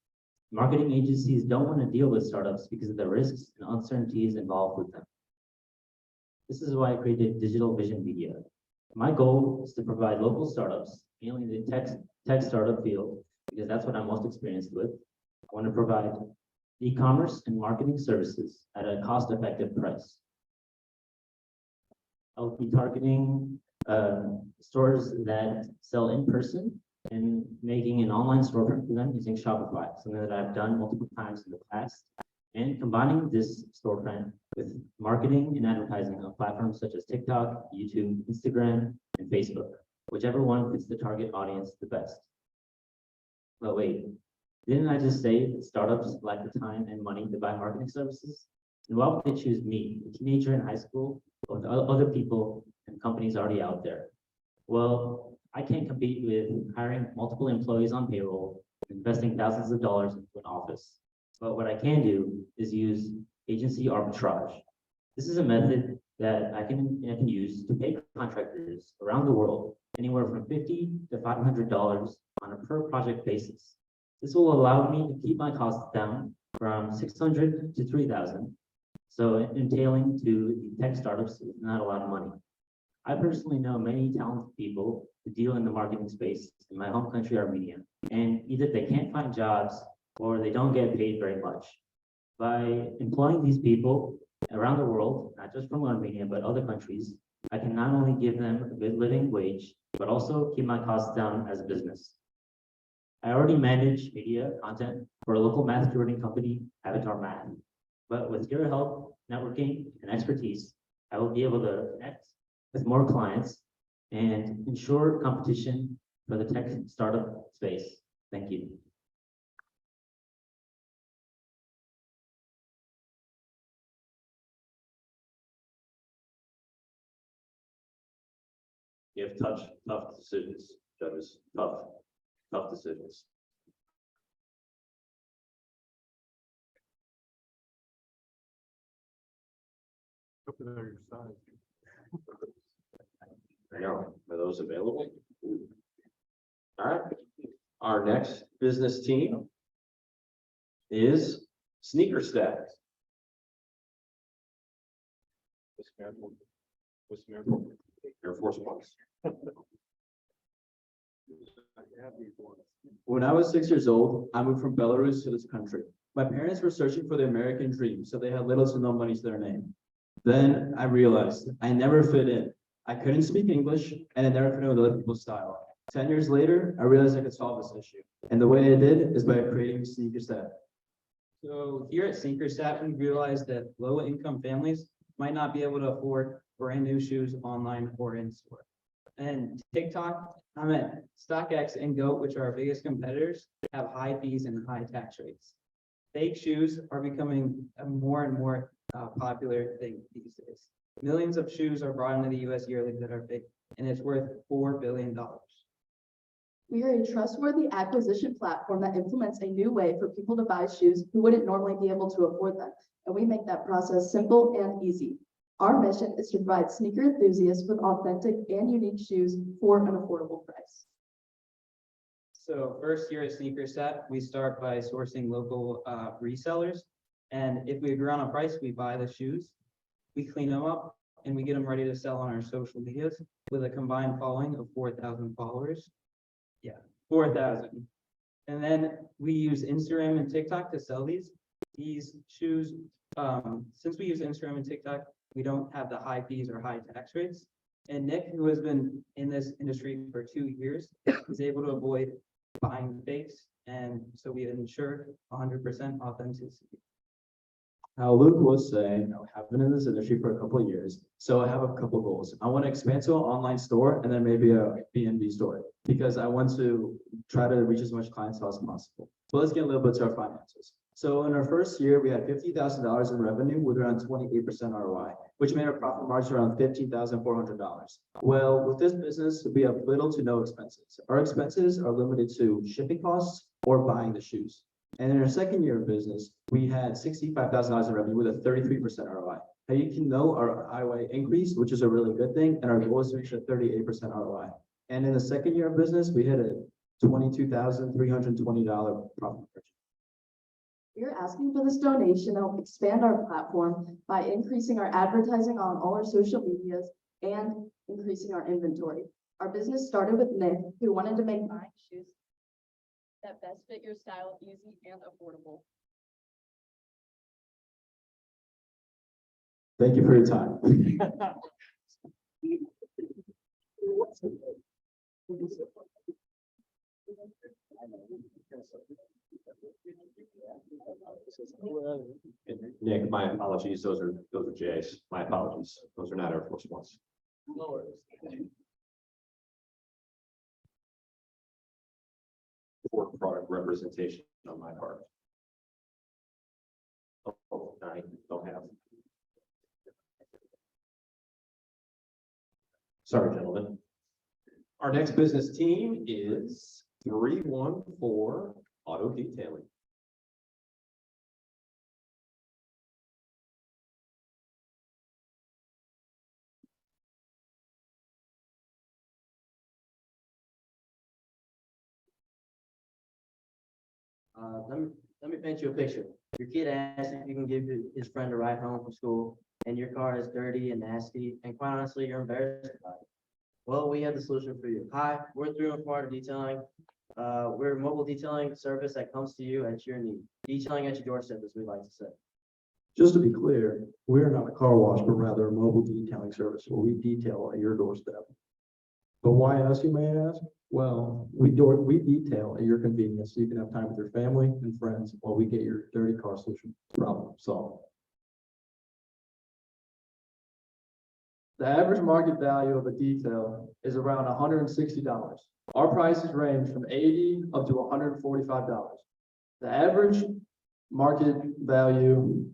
marketing agencies don't want to deal with startups because of the risks and uncertainties involved with them. This is why I created Digital Vision Media. My goal is to provide local startups, mainly in the tech startup field, because that's what I'm most experienced with. I want to provide e-commerce and marketing services at a cost-effective price. I'll be targeting stores that sell in person and making an online storefront for them using Shopify, something that I've done multiple times in the past, and combining this storefront with marketing and advertising on platforms such as TikTok, YouTube, Instagram, and Facebook, whichever one fits the target audience the best. But wait, didn't I just say that startups lack the time and money to buy marketing services? And why would they choose me, a teenager in high school, with other people and companies already out there? Well, I can't compete with hiring multiple employees on payroll, investing thousands of dollars into an office. But what I can do is use agency arbitrage. This is a method that I can use to pay contractors around the world anywhere from $50 to $500 on a per project basis. This will allow me to keep my costs down from $600 to $3,000. So entailing to tech startups is not a lot of money. I personally know many talented people who deal in the marketing space in my home country, Armenia, and either they can't find jobs or they don't get paid very much. By employing these people around the world, not just from Armenia, but other countries, I can not only give them a good living wage, but also keep my costs down as a business. I already manage media content for a local math tutoring company, Avatar Math. But with your help, networking, and expertise, I will be able to connect with more clients and ensure competition for the tech startup space. Thank you. You have tough decisions, judges, tough decisions. Hoping they're your size. There you go. Are those available? All right. Our next business team is Sneaker Stack. Air Force Ones. When I was 6 years old, I moved from Belarus to this country. My parents were searching for the American dream, so they had little to no money to their name. Then I realized I never fit in. I couldn't speak English and I never knew other people's style. 10 years later, I realized I could solve this issue. And the way I did is by creating SneakerStat. So here at SneakerStat, we realized that low-income families might not be able to afford brand new shoes online or in store. And TikTok, StockX and Goat, which are our biggest competitors, have high fees and high tax rates. Fake shoes are becoming a more and more popular thing these days. Millions of shoes are brought into the US yearly that are fake, and it's worth $4 billion. We are a trustworthy acquisition platform that implements a new way for people to buy shoes who wouldn't normally be able to afford them, and we make that process simple and easy. Our mission is to provide sneaker enthusiasts with authentic and unique shoes for an affordable price. So first here at SneakerStat, we start by sourcing local resellers. And if we agree on a price, we buy the shoes, we clean them up, and we get them ready to sell on our social medias with a combined following of 4,000 followers. Yeah, 4,000. And then we use Instagram and TikTok to sell these shoes. Since we use Instagram and TikTok, we don't have the high fees or high tax rates. And Nick, who has been in this industry for 2 years, is able to avoid buying fakes. And so we ensure 100% authenticity. Now, Luke was saying, I've been in this industry for a couple of years, so I have a couple of goals. I want to expand to an online store and then maybe a B&B store because I want to try to reach as much clientele as possible. So let's get a little bit to our finances. So in our first year, we had $50,000 in revenue with around 28% ROI, which made our profit margin around $15,400. Well, with this business, we have little to no expenses. Our expenses are limited to shipping costs or buying the shoes. And in our second year of business, we had $65,000 in revenue with a 33% ROI. Now you can know our ROI increased, which is a really good thing, and our goal is to reach a 38% ROI. And in the second year of business, we hit a $22,320 profit margin. We are asking for this donation to help expand our platform by increasing our advertising on all our social medias and increasing our inventory. Our business started with Nick, who wanted to make buying shoes that best fit your style, easy and affordable. Thank you for your time. Nick, my apologies. Those are Jay's. My apologies. Those are not Air Force Ones. Poor product representation on my part. Oh, I don't have. Sorry, gentlemen. Our next business team is 314 Auto Detailing. Let me paint you a picture. Your kid asks if you can give his friend a ride home from school, and your car is dirty and nasty, and quite honestly, you're embarrassed about it. Well, we have the solution for you. Hi, we're 314 Auto Detailing. We're a mobile detailing service that comes to you at your need. Detailing at your doorstep, as we like to say. Just to be clear, we're not a car wash, but rather a mobile detailing service where we detail at your doorstep. But why us, you may ask? Well, we detail at your convenience so you can have time with your family and friends while we get your dirty car solution problem solved. The average market value of a detail is around $160. Our prices range from $80 up to $145. The average market value.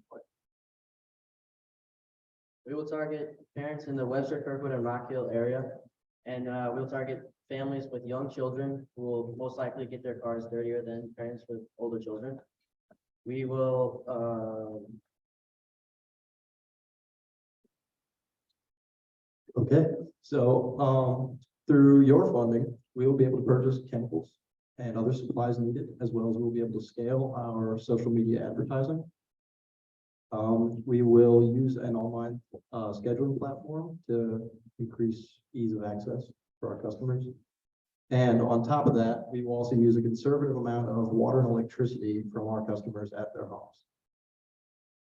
We will target parents in the Webster, Kirkwood, and Rock Hill area, and we'll target families with young children who will most likely get their cars dirtier than parents with older children. We will Okay, so through your funding, we will be able to purchase chemicals and other supplies needed, as well as we'll be able to scale our social media advertising. We will use an online scheduling platform to increase ease of access for our customers. And on top of that, we will also use a conservative amount of water and electricity from our customers at their homes.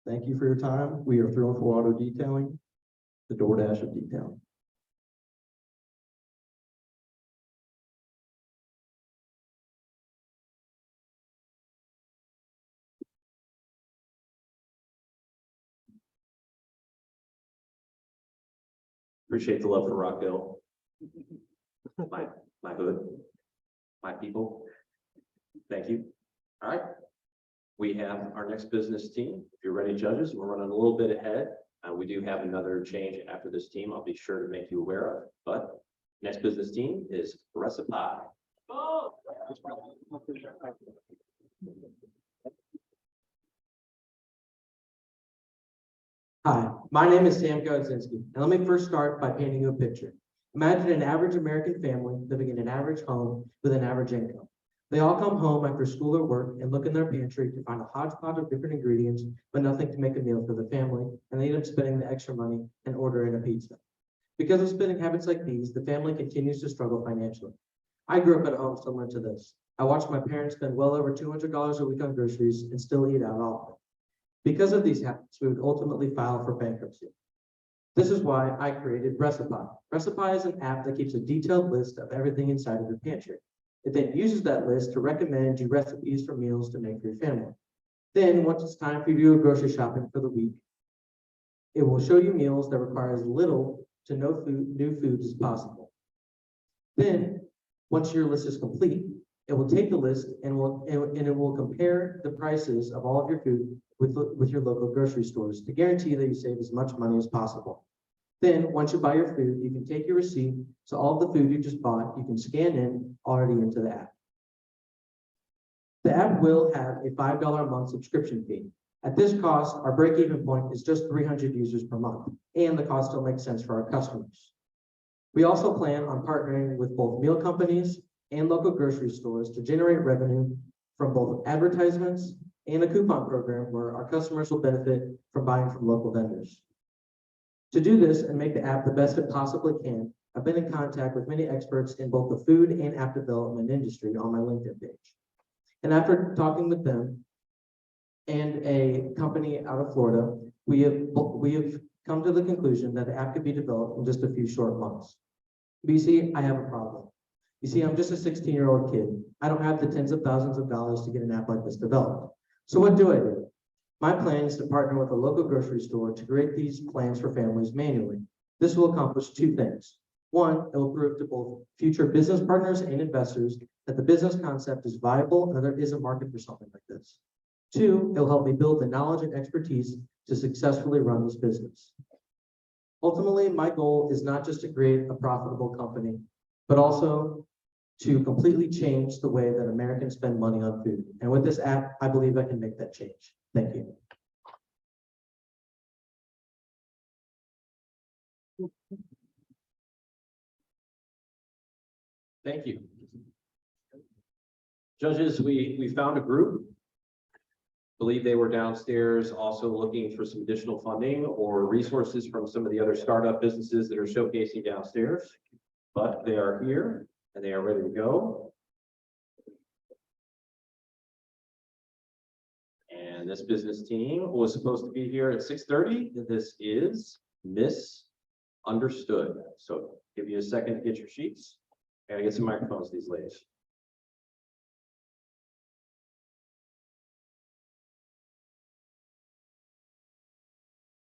Thank you for your time. We are 314 Auto Detailing, the DoorDash of detailing. Appreciate the love for Rockville. My hood, my people. Thank you. All right. We have our next business team. If you're ready, judges, we're running a little bit ahead. We do have another change after this team I'll be sure to make you aware of, but next business team is Recipe. Hi, my name is Sam Godzinski, and let me first start by painting you a picture. Imagine an average American family living in an average home with an average income. They all come home after school or work and look in their pantry to find a hodgepodge of different ingredients, but nothing to make a meal for the family, and they end up spending the extra money and ordering a pizza. Because of spending habits like these, the family continues to struggle financially. I grew up at a home similar to this. I watched my parents spend well over $200 a week on groceries and still eat out often. Because of these habits, we would ultimately file for bankruptcy. This is why I created Recipe. Recipe is an app that keeps a detailed list of everything inside of your pantry. It then uses that list to recommend you recipes for meals to make for your family. Then, once it's time for you to go grocery shopping for the week, it will show you meals that require as little to no new foods as possible. Then, once your list is complete, it will take the list and it will compare the prices of all of your food with your local grocery stores to guarantee that you save as much money as possible. Then, once you buy your food, you can take your receipt, so all of the food you just bought, you can scan in already into the app. The app will have a $5 a month subscription fee. At this cost, our break-even point is just 300 users per month, and the cost still makes sense for our customers. We also plan on partnering with both meal companies and local grocery stores to generate revenue from both advertisements and a coupon program where our customers will benefit from buying from local vendors. To do this and make the app the best it possibly can, I've been in contact with many experts in both the food and app development industry on my LinkedIn page. And after talking with them and a company out of Florida, we have come to the conclusion that the app could be developed in just a few short months. But you see, I have a problem. You see, I'm just a 16-year-old kid. I don't have the tens of thousands of dollars to get an app like this developed. So what do I do? My plan is to partner with a local grocery store to create these plans for families manually. This will accomplish two things. One, it will prove to both future business partners and investors that the business concept is viable and there is a market for something like this. Two, it will help me build the knowledge and expertise to successfully run this business. Ultimately, my goal is not just to create a profitable company, but also to completely change the way that Americans spend money on food. And with this app, I believe I can make that change. Thank you. Thank you. Judges, we found a group. Believe they were downstairs also looking for some additional funding or resources from some of the other startup businesses that are showcasing downstairs, but they are here and they are ready to go. And this business team was supposed to be here at 6:30. This is misunderstood. So give you a second to get your sheets. Gotta get some microphones to these ladies.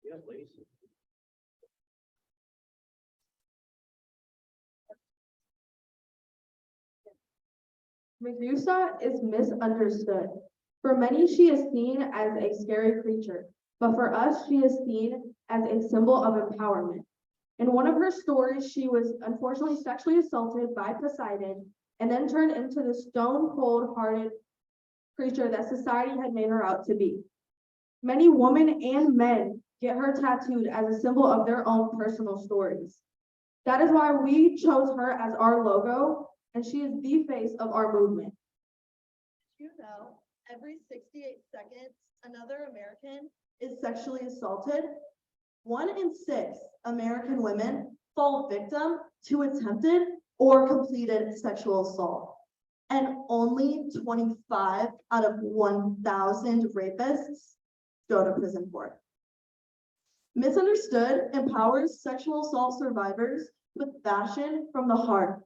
Yeah, please. Medusa is misunderstood. For many, she is seen as a scary creature, but for us, she is seen as a symbol of empowerment. In one of her stories, she was unfortunately sexually assaulted by Poseidon and then turned into the stone cold-hearted creature that society had made her out to be. Many women and men get her tattooed as a symbol of their own personal stories. That is why we chose her as our logo, and she is the face of our movement. You know, every 68 seconds, another American is sexually assaulted. 1 in 6 American women fall victim to attempted or completed sexual assault. And only 25 out of 1,000 rapists go to prison for it. Misunderstood empowers sexual assault survivors with fashion from the heart.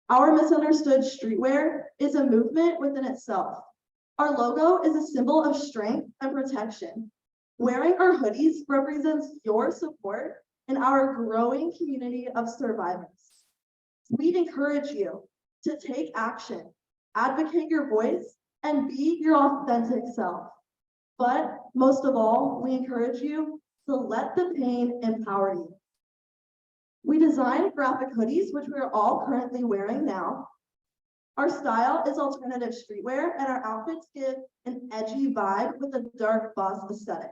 Our misunderstood streetwear is a movement within itself. Our logo is a symbol of strength and protection. Wearing our hoodies represents your support in our growing community of survivors. We encourage you to take action, advocate your voice, and be your authentic self. But most of all, we encourage you to let the pain empower you. We designed graphic hoodies, which we are all currently wearing now. Our style is alternative streetwear, and our outfits give an edgy vibe with a dark boss aesthetic.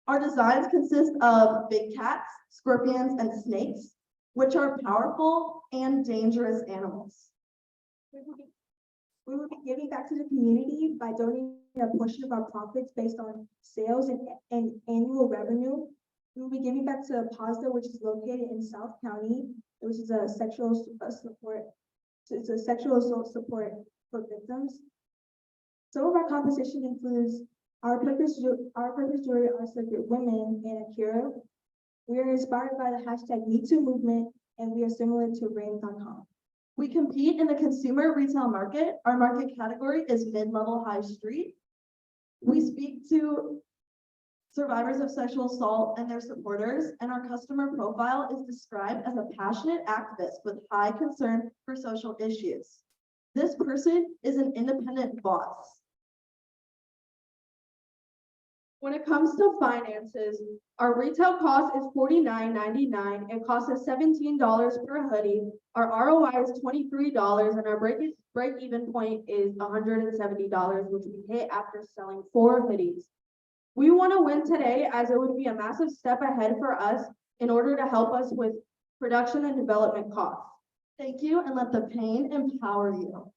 Our designs consist of big cats, scorpions, and snakes, which are powerful and dangerous animals. We will be giving back to the community by donating a portion of our profits based on sales and annual revenue. We will be giving back to PASDA, which is located in South County, which is a sexual support. It's a sexual assault support for victims. Some of our composition includes our purpose jewelry are Sacred Women and Akira. We are inspired by the hashtag #MeToo movement, and we are similar to Rain.com. We compete in the consumer retail market. Our market category is mid-level high street. We speak to survivors of sexual assault and their supporters, and our customer profile is described as a passionate activist with high concern for social issues. This person is an independent boss. When it comes to finances, our retail cost is $49.99 and costs us $17 per hoodie. Our ROI is $23 and our break-even point is $170, which we hit after selling 4 hoodies. We want to win today as it would be a massive step ahead for us in order to help us with production and development costs. Thank you, and let the pain empower you.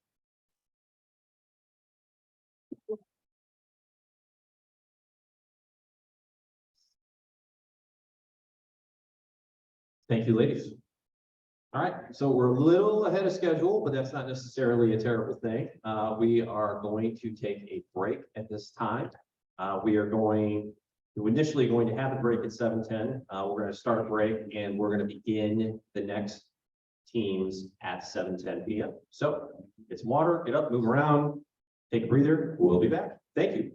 Thank you, ladies. All right, so we're a little ahead of schedule, but that's not necessarily a terrible thing. We are going to take a break at this time. We're initially going to have a break at 7:10. We're going to start a break and we're going to begin the next teams at 7:10 p.m. So get some water, get up, move around, take a breather. We'll be back. Thank you.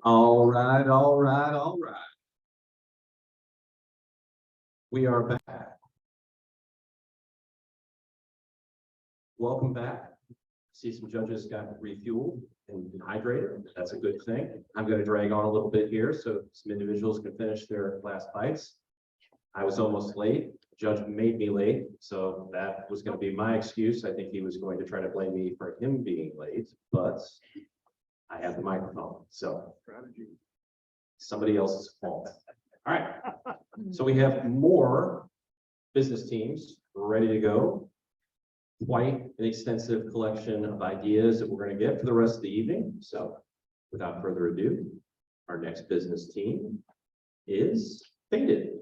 All right, all right, all right. We are back. Welcome back. See some judges got refueled and hydrated. That's a good thing. I'm going to drag on a little bit here so some individuals can finish their last bites. I was almost late. Judge made me late, so that was going to be my excuse. I think he was going to try to blame me for him being late, but I have the microphone, so somebody else's fault. All right, so we have more business teams ready to go. Quite an extensive collection of ideas that we're going to get for the rest of the evening. So without further ado, our next business team is Faded.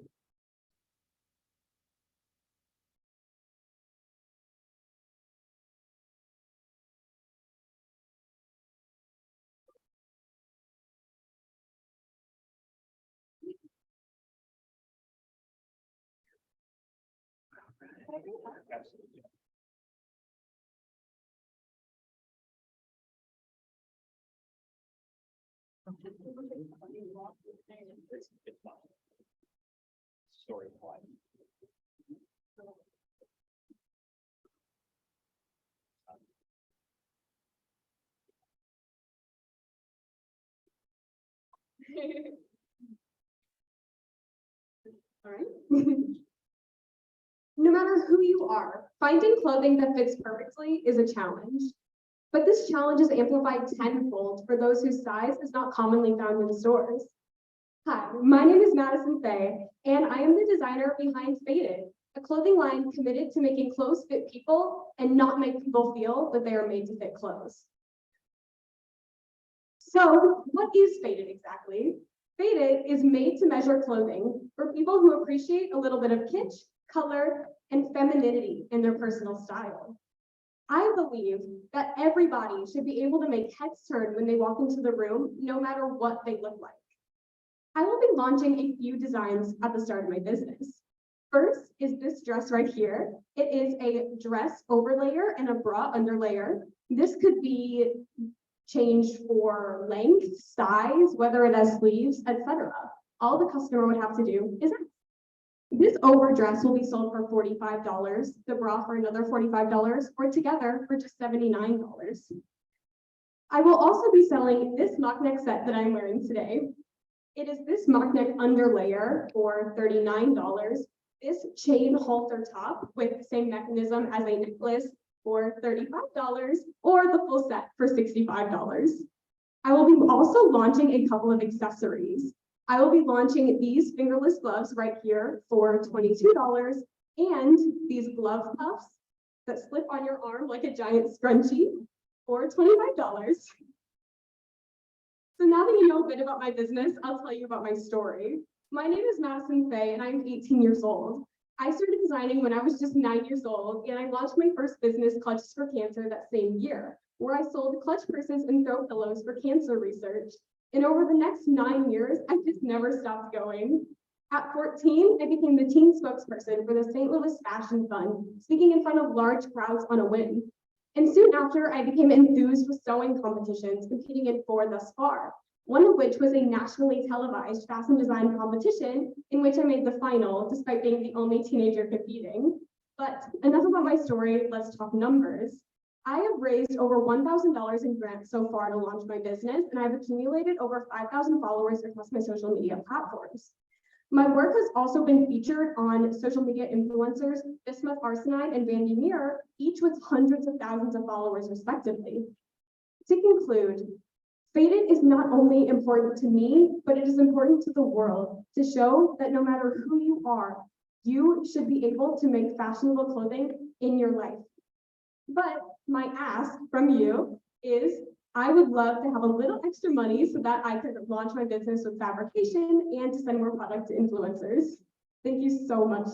Story of life. All right. No matter who you are, finding clothing that fits perfectly is a challenge. But this challenge is amplified tenfold for those whose size is not commonly found in stores. Hi, my name is Madison Fay, and I am the designer behind Faded, a clothing line committed to making clothes fit people and not make people feel that they are made to fit clothes. So, what is Faded exactly? Faded is made to measure clothing for people who appreciate a little bit of kitsch, color, and femininity in their personal style. I believe that everybody should be able to make heads turn when they walk into the room, no matter what they look like. I will be launching a few designs at the start of my business. First is this dress right here. It is a dress overlayer and a bra underlayer. This could be changed for length, size, whether it has sleeves, etc. All the customer would have to do is ask. This overdress will be sold for $45, the bra for another $45, or together for just $79. I will also be selling this mock neck set that I'm wearing today. It is this mock neck underlayer for $39, this chain halter top with the same mechanism as a necklace for $35, or the full set for $65. I will be also launching a couple of accessories. I will be launching these fingerless gloves right here for $22 and these glove puffs that slip on your arm like a giant scrunchie for $25. So now that you know a bit about my business, I'll tell you about my story. My name is Madison Fay and I'm 18 years old. I started designing when I was just 9 years old and I launched my first business, Clutches for Cancer, that same year, where I sold clutch purses and throw pillows for cancer research. And over the next 9 years, I just never stopped going. At 14, I became the teen spokesperson for the St. Louis Fashion Fund, speaking in front of large crowds on a whim. And soon after, I became enthused with sewing competitions, competing in 4 thus far, one of which was a nationally televised fashion design competition in which I made the final, despite being the only teenager competing. But enough about my story, let's talk numbers. I have raised over $1,000 in grants so far to launch my business, and I've accumulated over 5,000 followers across my social media platforms. My work has also been featured on social media influencers, Bismuth Arsenide and Vandy Mirror, each with hundreds of thousands of followers respectively. To conclude, Faded is not only important to me, but it is important to the world to show that no matter who you are, you should be able to make fashionable clothing in your life. But my ask from you is I would love to have a little extra money so that I could launch my business with fabrication and to send more product to influencers. Thank you so much.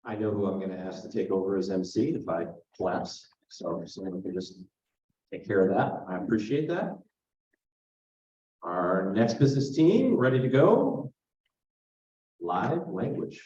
I know who I'm going to ask to take over as MC if I collapse. So someone can just Take care of that. I appreciate that. Our next business team, ready to go? Live language.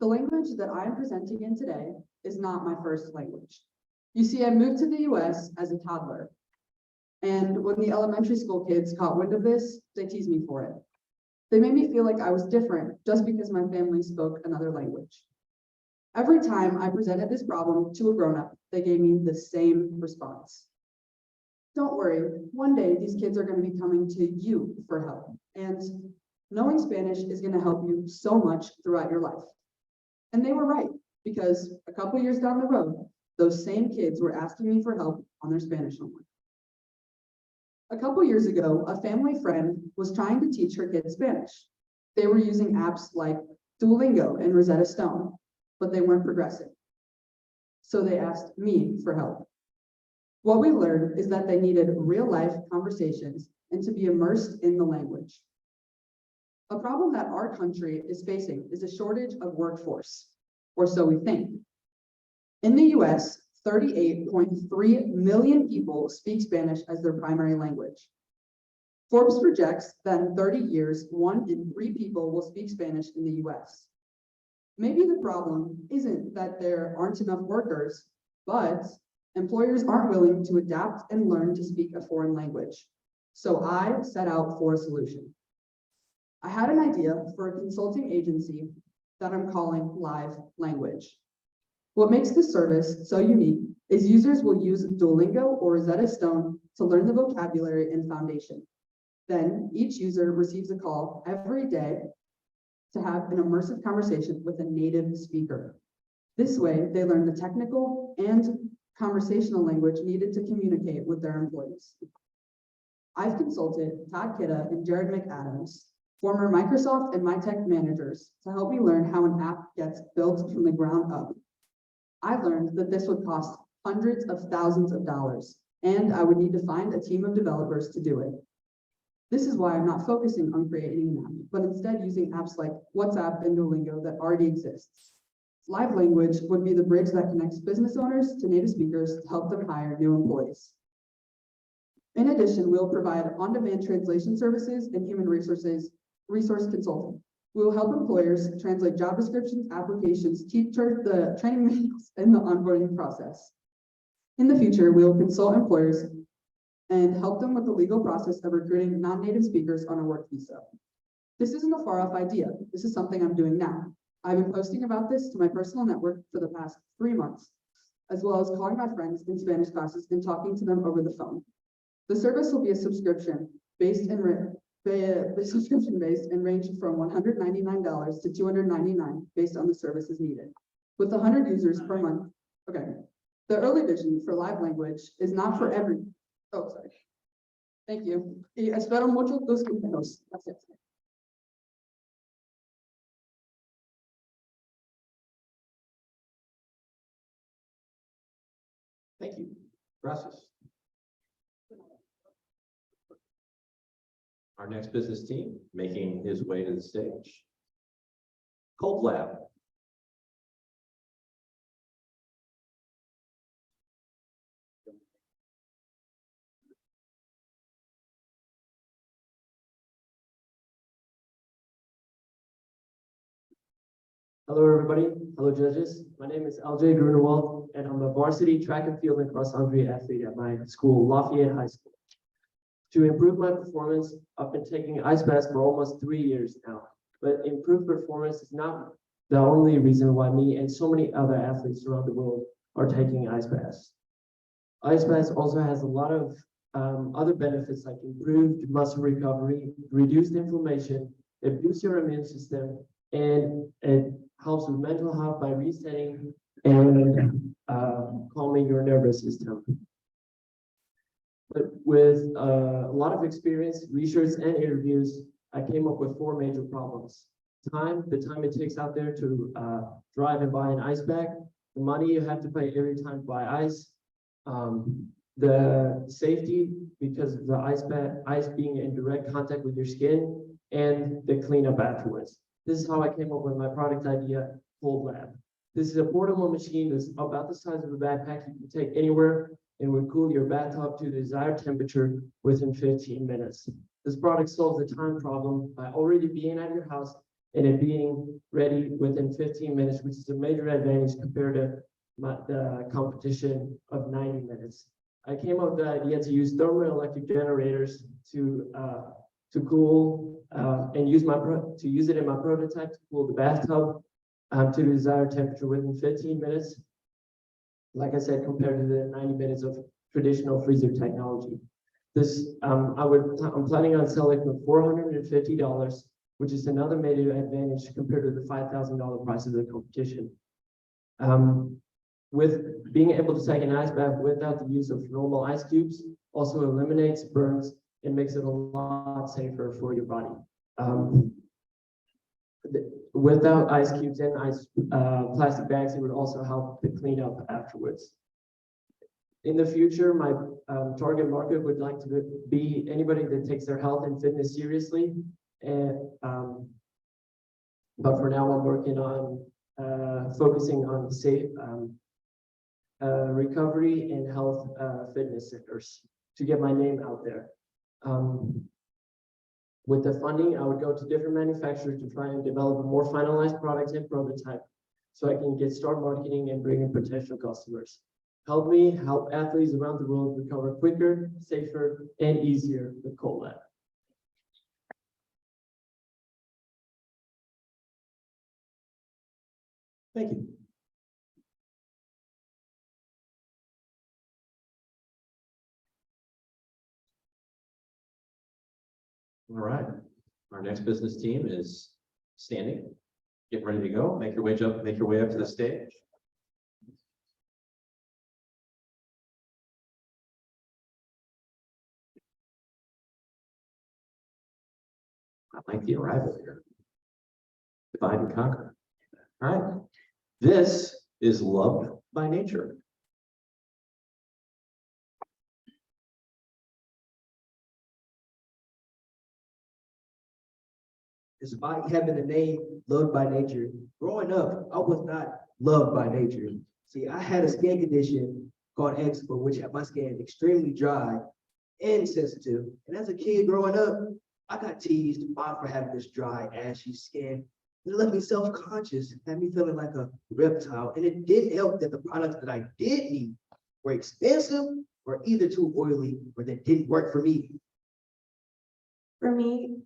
The language that I am presenting in today is not my first language. You see, I moved to the US as a toddler. And when the elementary school kids caught wind of this, they teased me for it. They made me feel like I was different just because my family spoke another language. Every time I presented this problem to a grown-up, they gave me the same response. Don't worry, one day these kids are going to be coming to you for help. And knowing Spanish is going to help you so much throughout your life. And they were right, because a couple years down the road, those same kids were asking me for help on their Spanish homework. A couple years ago, a family friend was trying to teach her kids Spanish. They were using apps like Duolingo and Rosetta Stone, but they weren't progressing. So they asked me for help. What we learned is that they needed real-life conversations and to be immersed in the language. A problem that our country is facing is a shortage of workforce, or so we think. In the US, 38.3 million people speak Spanish as their primary language. Forbes projects that in 30 years, 1 in 3 people will speak Spanish in the US. Maybe the problem isn't that there aren't enough workers, but employers aren't willing to adapt and learn to speak a foreign language. So I set out for a solution. I had an idea for a consulting agency that I'm calling Live Language. What makes this service so unique is users will use Duolingo or Rosetta Stone to learn the vocabulary and foundation. Then each user receives a call every day to have an immersive conversation with a native speaker. This way, they learn the technical and conversational language needed to communicate with their employees. I've consulted Todd Kidda and Jared McAdams, former Microsoft and MyTech managers, to help me learn how an app gets built from the ground up. I learned that this would cost hundreds of thousands of dollars, and I would need to find a team of developers to do it. This is why I'm not focusing on creating an app, but instead using apps like WhatsApp and Duolingo that already exists. Live Language would be the bridge that connects business owners to native speakers to help them hire new employees. In addition, we'll provide on-demand translation services and human resource consulting. We will help employers translate job descriptions, applications, teach the training manuals, and the onboarding process. In the future, we will consult employers and help them with the legal process of recruiting non-native speakers on a work visa. This isn't a far-off idea. This is something I'm doing now. I've been posting about this to my personal network for the past 3 months, as well as calling my friends in Spanish classes and talking to them over the phone. The service will be a subscription-based and range from $199 to $299 based on the services needed, with 100 users per month. Okay. The early vision for Live Language is not for every. Oh, sorry. Thank you. Y espero mucho tus comentarios. Gracias. Thank you. Gracias. Our next business team making his way to the stage. Cold Lab. Hello, everybody. Hello, judges. My name is LJ Grunewald, and I'm a varsity track and field and cross-country athlete at my school, Lafayette High School. To improve my performance, I've been taking ice baths for almost 3 years now. But improved performance is not the only reason why me and so many other athletes around the world are taking ice baths. Ice baths also has a lot of other benefits like improved muscle recovery, reduced inflammation, it boosts your immune system, and it helps with mental health by resetting and calming your nervous system. But with a lot of experience, research, and interviews, I came up with 4 major problems. the time it takes out there to drive and buy an ice bag, the money you have to pay every time to buy ice, the safety because of the ice being in direct contact with your skin, and the cleanup afterwards. This is how I came up with my product idea, Cold Lab. This is a portable machine that's about the size of a backpack you can take anywhere and would cool your bathtub to the desired temperature within 15 minutes. This product solves the time problem by already being at your house and it being ready within 15 minutes, which is a major advantage compared to the competition of 90 minutes. I came up with the idea to use thermoelectric generators to cool and use it in my prototype to cool the bathtub to the desired temperature within 15 minutes. Like I said, compared to the 90 minutes of traditional freezer technology. This I'm planning on selling for $450, which is another major advantage compared to the $5,000 price of the competition. With being able to take an ice bath without the use of normal ice cubes also eliminates burns and makes it a lot safer for your body. Without ice cubes and plastic bags, it would also help the cleanup afterwards. In the future, my target market would like to be anybody that takes their health and fitness seriously. And but for now, I'm working on focusing on safe recovery and health fitness centers to get my name out there. With the funding, I would go to different manufacturers to try and develop a more finalized product and prototype so I can start marketing and bring in potential customers. Help me help athletes around the world recover quicker, safer, and easier with Cold Lab. Thank you. All right, our next business team is standing. Get ready to go. Make your way up to the stage. I like the arrival here. Divide and conquer. All right. This is Loved by Nature. Despite having the name Loved by Nature, growing up, I was not loved by nature. See, I had a skin condition called eczema, which had my skin extremely dry and sensitive. And as a kid growing up, I got teased for having this dry, ashy skin. It left me self-conscious, had me feeling like a reptile. And it didn't help that the products that I did need were expensive or either too oily or that didn't work for me. For me,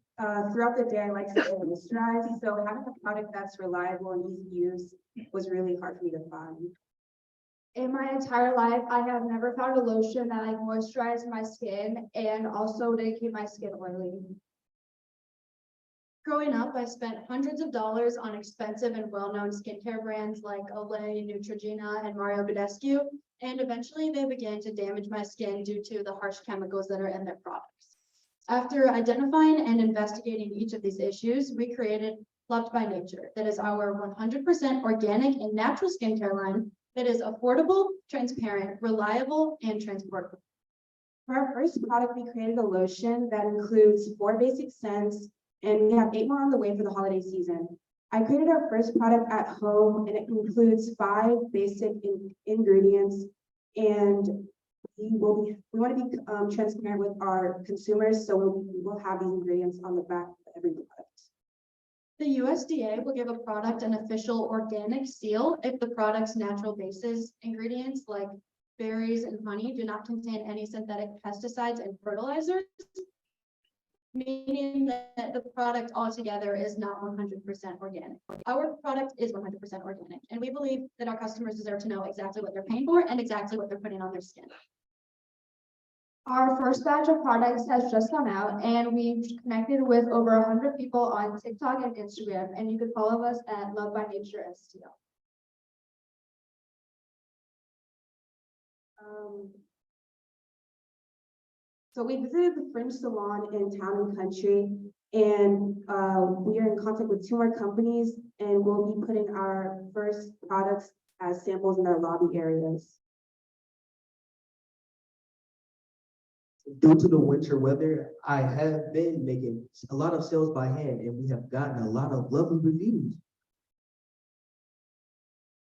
throughout the day, I like to stay moisturized, so having a product that's reliable and easy to use was really hard for me to find. In my entire life, I have never found a lotion that like moisturized my skin and also didn't keep my skin oily. Growing up, I spent hundreds of dollars on expensive and well-known skincare brands like Olay, Neutrogena, and Mario Badescu, and eventually they began to damage my skin due to the harsh chemicals that are in their products. After identifying and investigating each of these issues, we created Loved by Nature. That is our 100% organic and natural skincare line that is affordable, transparent, reliable, and transportable. For our first product, we created a lotion that includes 4 basic scents, and we have 8 more on the way for the holiday season. I created our first product at home, and it includes 5 basic ingredients, and we want to be transparent with our consumers, so we will have these ingredients on the back of every product. The USDA will give a product an official organic seal if the product's natural basis ingredients like berries and honey do not contain any synthetic pesticides and fertilizers, meaning that the product altogether is not 100% organic. Our product is 100% organic, and we believe that our customers deserve to know exactly what they're paying for and exactly what they're putting on their skin. Our first batch of products has just come out, and we've connected with over 100 people on TikTok and Instagram, and you can follow us at Loved by Nature STL. So we visited the Fringe Salon in Town and Country, And we are in contact with 2 more companies, and we'll be putting our first products as samples in our lobby areas. Due to the winter weather, I have been making a lot of sales by hand, and we have gotten a lot of lovely reviews.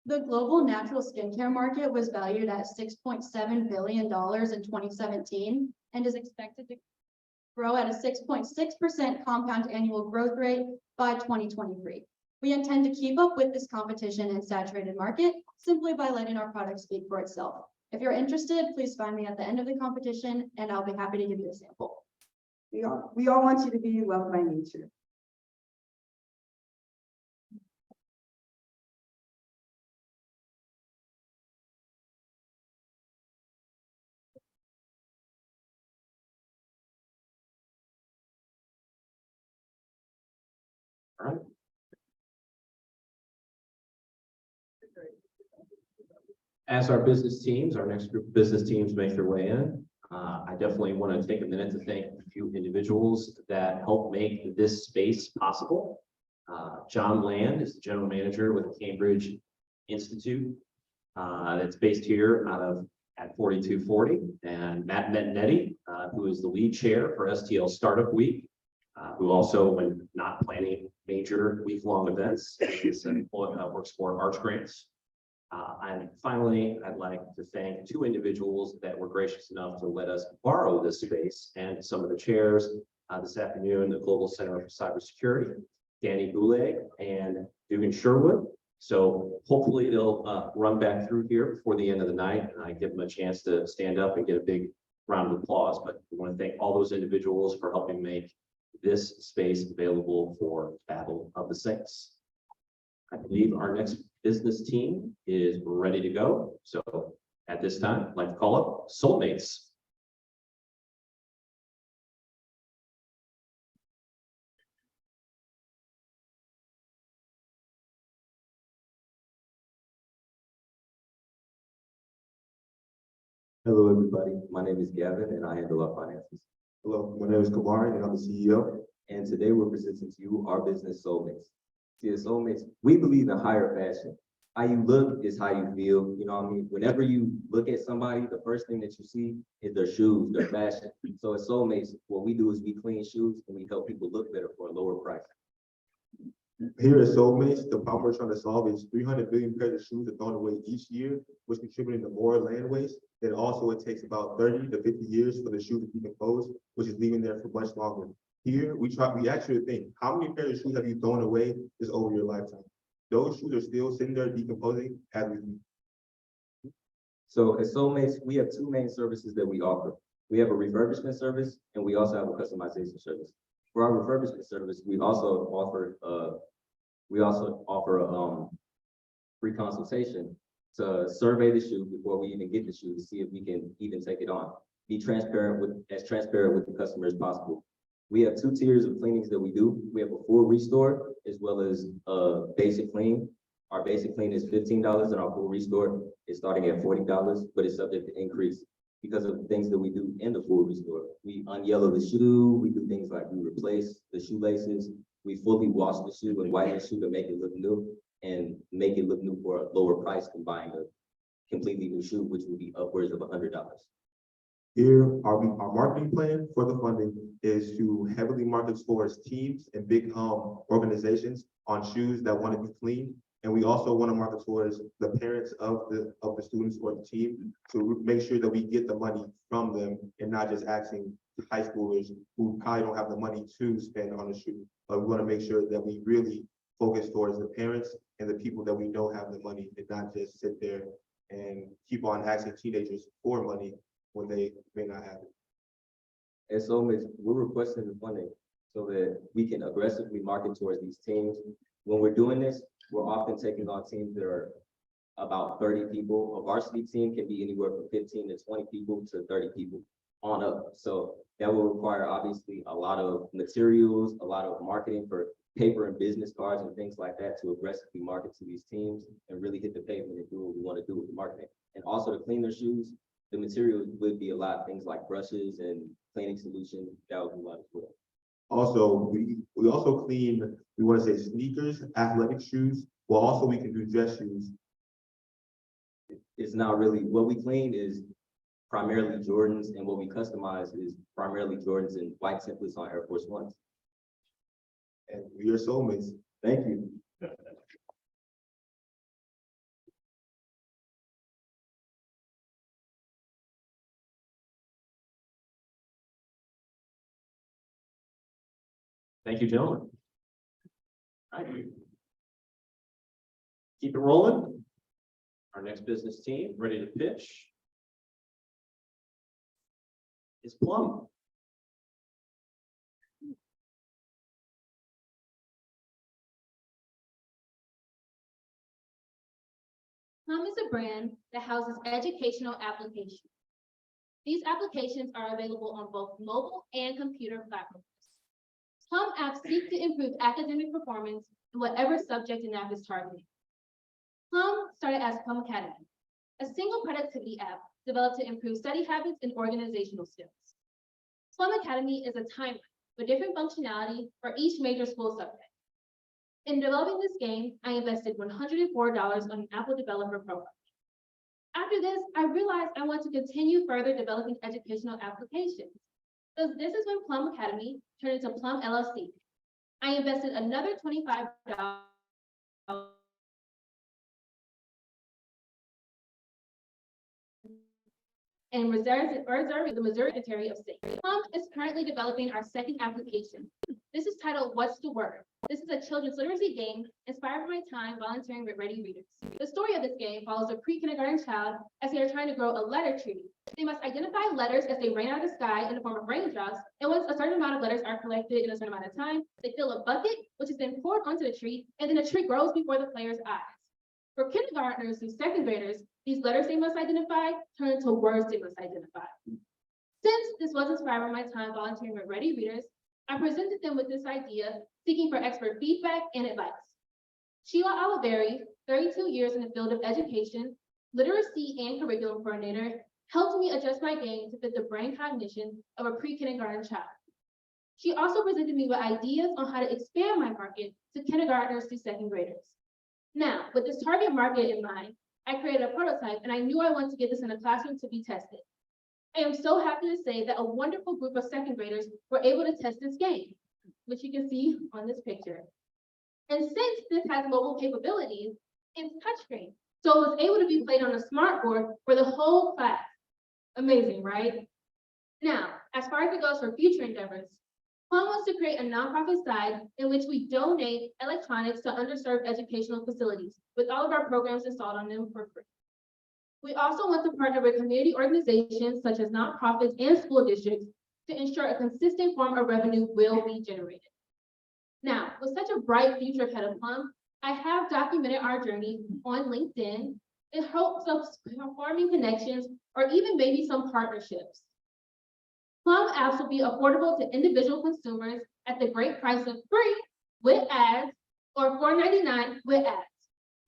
The global natural skincare market was valued at $6.7 billion in 2017 and is expected to grow at a 6.6% compound annual growth rate by 2023. We intend to keep up with this competition and saturated market simply by letting our product speak for itself. If you're interested, please find me at the end of the competition and I'll be happy to give you a sample. We all want you to be loved by nature. All right. As our business teams, our next group of business teams make their way in, I definitely want to take a minute to thank a few individuals that helped make this space possible. John Land is the general manager with the Cambridge Institute that's based here at 4240, and Matt Mettinetti, who is the lead chair for STL Startup Week, who also, when not planning major week-long events, works for Arch Grants. And finally, I'd like to thank 2 individuals that were gracious enough to let us borrow this space and some of the chairs this afternoon, the Global Center for Cybersecurity, Danny Goulet and Dugan Sherwood. So hopefully they'll run back through here before the end of the night, and I give them a chance to stand up and get a big round of applause. But we want to thank all those individuals for helping make this space available for Battle of the Saints. I believe our next business team is ready to go. So at this time, I'd like to call up Soulmates. Hello, everybody. My name is Gavin, and I handle our finances. Hello, my name is Kamari, and I'm the CEO. And today we're presenting to you our business Soulmates. See, as Soulmates, we believe in higher fashion. How you look is how you feel. You know what I mean? Whenever you look at somebody, the first thing that you see is their shoes, their fashion. So as Soulmates, what we do is we clean shoes and we help people look better for a lower price. Here at Soulmates, the problem we're trying to solve is 300 billion pairs of shoes are thrown away each year, which contributing to more land waste. Then also it takes about 30 to 50 years for the shoe to decompose, which is leaving there for much longer. Here, we actually think, how many pairs of shoes have you thrown away just over your lifetime? Those shoes are still sitting there decomposing as we speak. So at Soulmates, we have 2 main services that we offer. We have a refurbishment service and we also have a customization service. For our refurbishment service, we also offer free consultation to survey the shoe before we even get the shoe to see if we can even take it on. Be as transparent with the customer as possible. We have 2 tiers of cleanings that we do. We have a full restore as well as a basic clean. Our basic clean is $15 and our full restore is starting at $40, but it's subject to increase because of the things that we do in the full restore. We unyellow the shoe, we do things like we replace the shoelaces, we fully wash the shoe and whiten the shoe to make it look new and make it look new for a lower price than buying a completely new shoe, which would be upwards of $100. Here, our marketing plan for the funding is to heavily market towards teams and big organizations on shoes that want to be clean. And we also want to market towards the parents of the students or the team to make sure that we get the money from them and not just asking high schoolers who probably don't have the money to spend on a shoe. But we want to make sure that we really focus towards the parents and the people that we know have the money and not just sit there and keep on asking teenagers for money when they may not have it. And so we're requesting the funding so that we can aggressively market towards these teams. When we're doing this, we're often taking on teams that are about 30 people. A varsity team can be anywhere from 15 to 20 people to 30 people on up. So that will require obviously a lot of materials, a lot of marketing for paper and business cards and things like that to aggressively market to these teams and really hit the pavement and do what we want to do with the marketing. And also to clean their shoes, the materials would be a lot, things like brushes and cleaning solutions, that would be a lot as well. Also, we also clean, we want to say sneakers, athletic shoes, well, also we can do dress shoes. It's not really, what we clean is primarily Jordans, and what we customize is primarily Jordans and white templates on Air Force Ones. And we are soulmates. Thank you. Thank you, gentlemen. All right. Keep it rolling. Our next business team, ready to pitch, is Plum. Plum is a brand that houses educational applications. These applications are available on both mobile and computer platforms. Plum apps seek to improve academic performance in whatever subject an app is targeting. Plum started as Plum Academy, a single productivity app developed to improve study habits and organizational skills. Plum Academy is a timeline with different functionality for each major school subject. In developing this game, I invested $104 on an Apple developer program. After this, I realized I want to continue further developing educational applications. So this is when Plum Academy turned into Plum LLC. I invested another $25 and reserving the Missouri Secretary of State. Plum is currently developing our second application. This is titled What's the Word? This is a children's literacy game inspired by my time volunteering with Ready Readers. The story of this game follows a pre-kindergarten child as they are trying to grow a letter tree. They must identify letters as they rain out of the sky in the form of raindrops, and once a certain amount of letters are collected in a certain amount of time, they fill a bucket, which is then poured onto the tree, and then the tree grows before the player's eyes. For kindergartners and second graders, these letters they must identify turn into words they must identify. Since this was inspired by my time volunteering with Ready Readers, I presented them with this idea, seeking for expert feedback and advice. Sheila Oliveri, 32 years in the field of education, literacy, and curriculum coordinator, helped me adjust my game to fit the brain cognition of a pre-kindergarten child. She also presented me with ideas on how to expand my market to kindergartners to second graders. Now, with this target market in mind, I created a prototype, and I knew I wanted to get this in a classroom to be tested. I am so happy to say that a wonderful group of second graders were able to test this game, which you can see on this picture. And since this has mobile capabilities, it's touchscreen, so it was able to be played on a smart board for the whole class. Amazing, right? Now, as far as it goes for future endeavors, Plum wants to create a nonprofit side in which we donate electronics to underserved educational facilities, with all of our programs installed on them for free. We also want to partner with community organizations such as nonprofits and school districts to ensure a consistent form of revenue will be generated. Now, with such a bright future ahead of Plum, I have documented our journey on LinkedIn in hopes of forming connections or even maybe some partnerships. Plum apps will be affordable to individual consumers at the great price of free with ads or $4.99 with ads.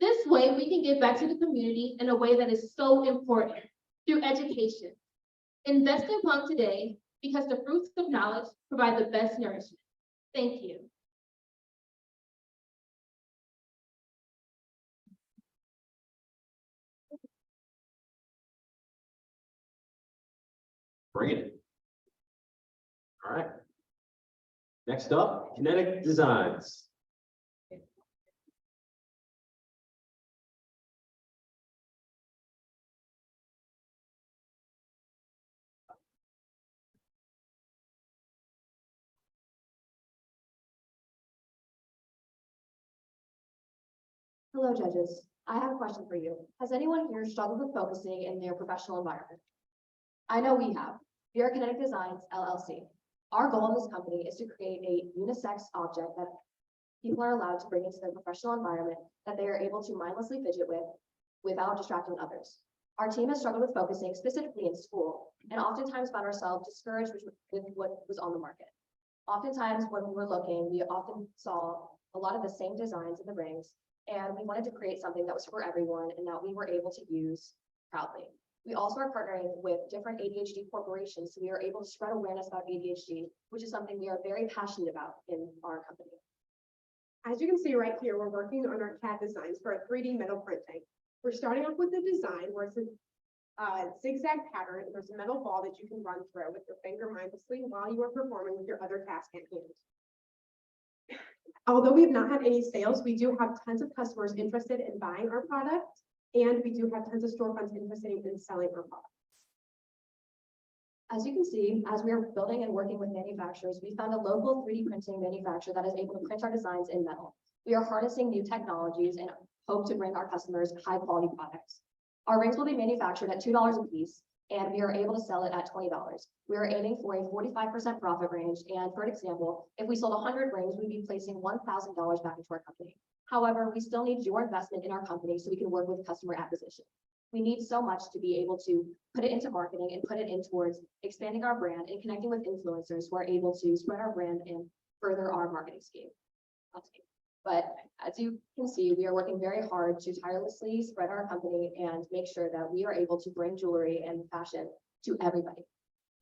This way, we can give back to the community in a way that is so important through education. Invest in Plum today because the fruits of knowledge provide the best nourishment. Thank you. Bring it. All right. Next up, Kinetic Designs. Hello, judges. I have a question for you. Has anyone here struggled with focusing in their professional environment? I know we have. We are Kinetic Designs, LLC. Our goal in this company is to create a unisex object that people are allowed to bring into their professional environment that they are able to mindlessly fidget with without distracting others. Our team has struggled with focusing specifically in school and oftentimes found ourselves discouraged with what was on the market. Oftentimes when we were looking, we often saw a lot of the same designs in the rings, and we wanted to create something that was for everyone and that we were able to use proudly. We also are partnering with different ADHD corporations, so we are able to spread awareness about ADHD, which is something we are very passionate about in our company. As you can see right here, we're working on our CAD designs for a 3D metal printing. We're starting off with the design where it's a zigzag pattern. There's a metal ball that you can run through with your finger mindlessly while you are performing with your other task at hand. Although we have not had any sales, we do have tons of customers interested in buying our product, and we do have tons of storefronts interested in selling our product. As you can see, as we are building and working with manufacturers, we found a local 3D printing manufacturer that is able to print our designs in metal. We are harnessing new technologies and hope to bring our customers high quality products. Our rings will be manufactured at $2 a piece, and we are able to sell it at $20. We are aiming for a 45% profit range, and for example, if we sold 100 rings, we'd be placing $1,000 back into our company. However, we still need your investment in our company so we can work with customer acquisition. We need so much to be able to put it into marketing and put it in towards expanding our brand and connecting with influencers who are able to spread our brand and further our marketing scheme. But as you can see, we are working very hard to tirelessly spread our company and make sure that we are able to bring jewelry and fashion to everybody.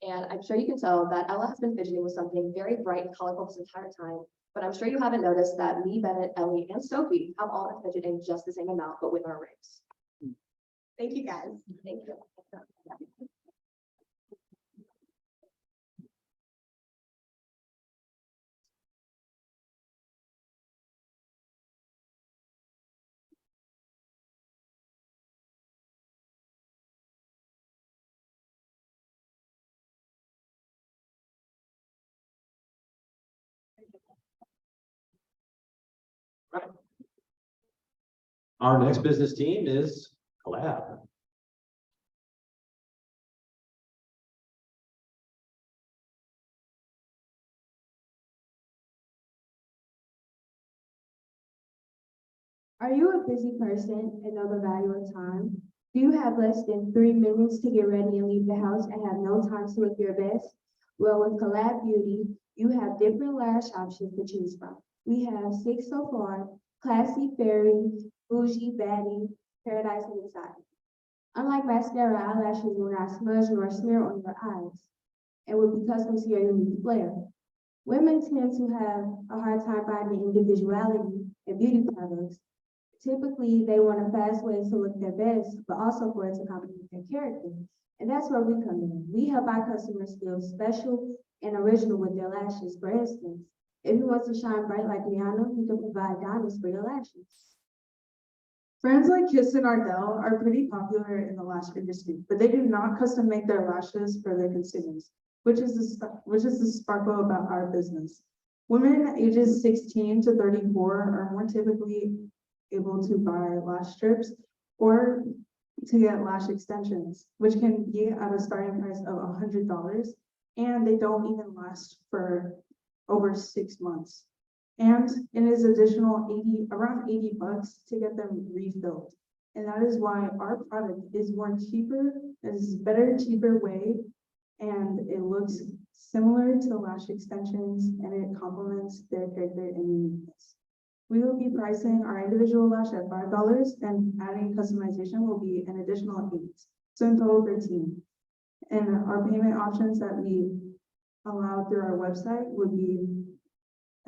And I'm sure you can tell that Ella has been fidgeting with something very bright and colorful this entire time, but I'm sure you haven't noticed that me, Bennett, Ellie, and Sophie have all been fidgeting just the same amount, but with our rings. Thank you, guys. Thank you. Our next business team is Collab. Are you a busy person and know the value of time? Do you have less than 3 minutes to get ready and leave the house and have no time to look your best? Well, with Collab Beauty, you have different lash options to choose from. We have 6 so far: Classy, Fairy, Bougie, Baddie, Paradise, and Exotic. Unlike mascara, eyelashes will not smudge nor smear on your eyes and will be custom to your unique flair. Women tend to have a hard time finding individuality in beauty products. Typically, they want a fast way to look their best, but also for it to complement their character. And that's where we come in. We help our customers feel special and original with their lashes. For instance, if you want to shine bright like Rihanna, we can provide diamonds for your lashes. Brands like Kiss and Ardell are pretty popular in the lash industry, but they do not custom make their lashes for their consumers, which is the sparkle about our business. Women ages 16 to 34 are more typically able to buy lash strips or to get lash extensions, which can be at a starting price of $100, and they don't even last for over 6 months. And it is additional around 80 bucks to get them refilled. And that is why our product is more cheaper, is better, cheaper way, and it looks similar to lash extensions, and it complements their character and uniqueness. We will be pricing our individual lash at $5, and adding customization will be an additional 8. So in total, 13. And our payment options that we allow through our website would be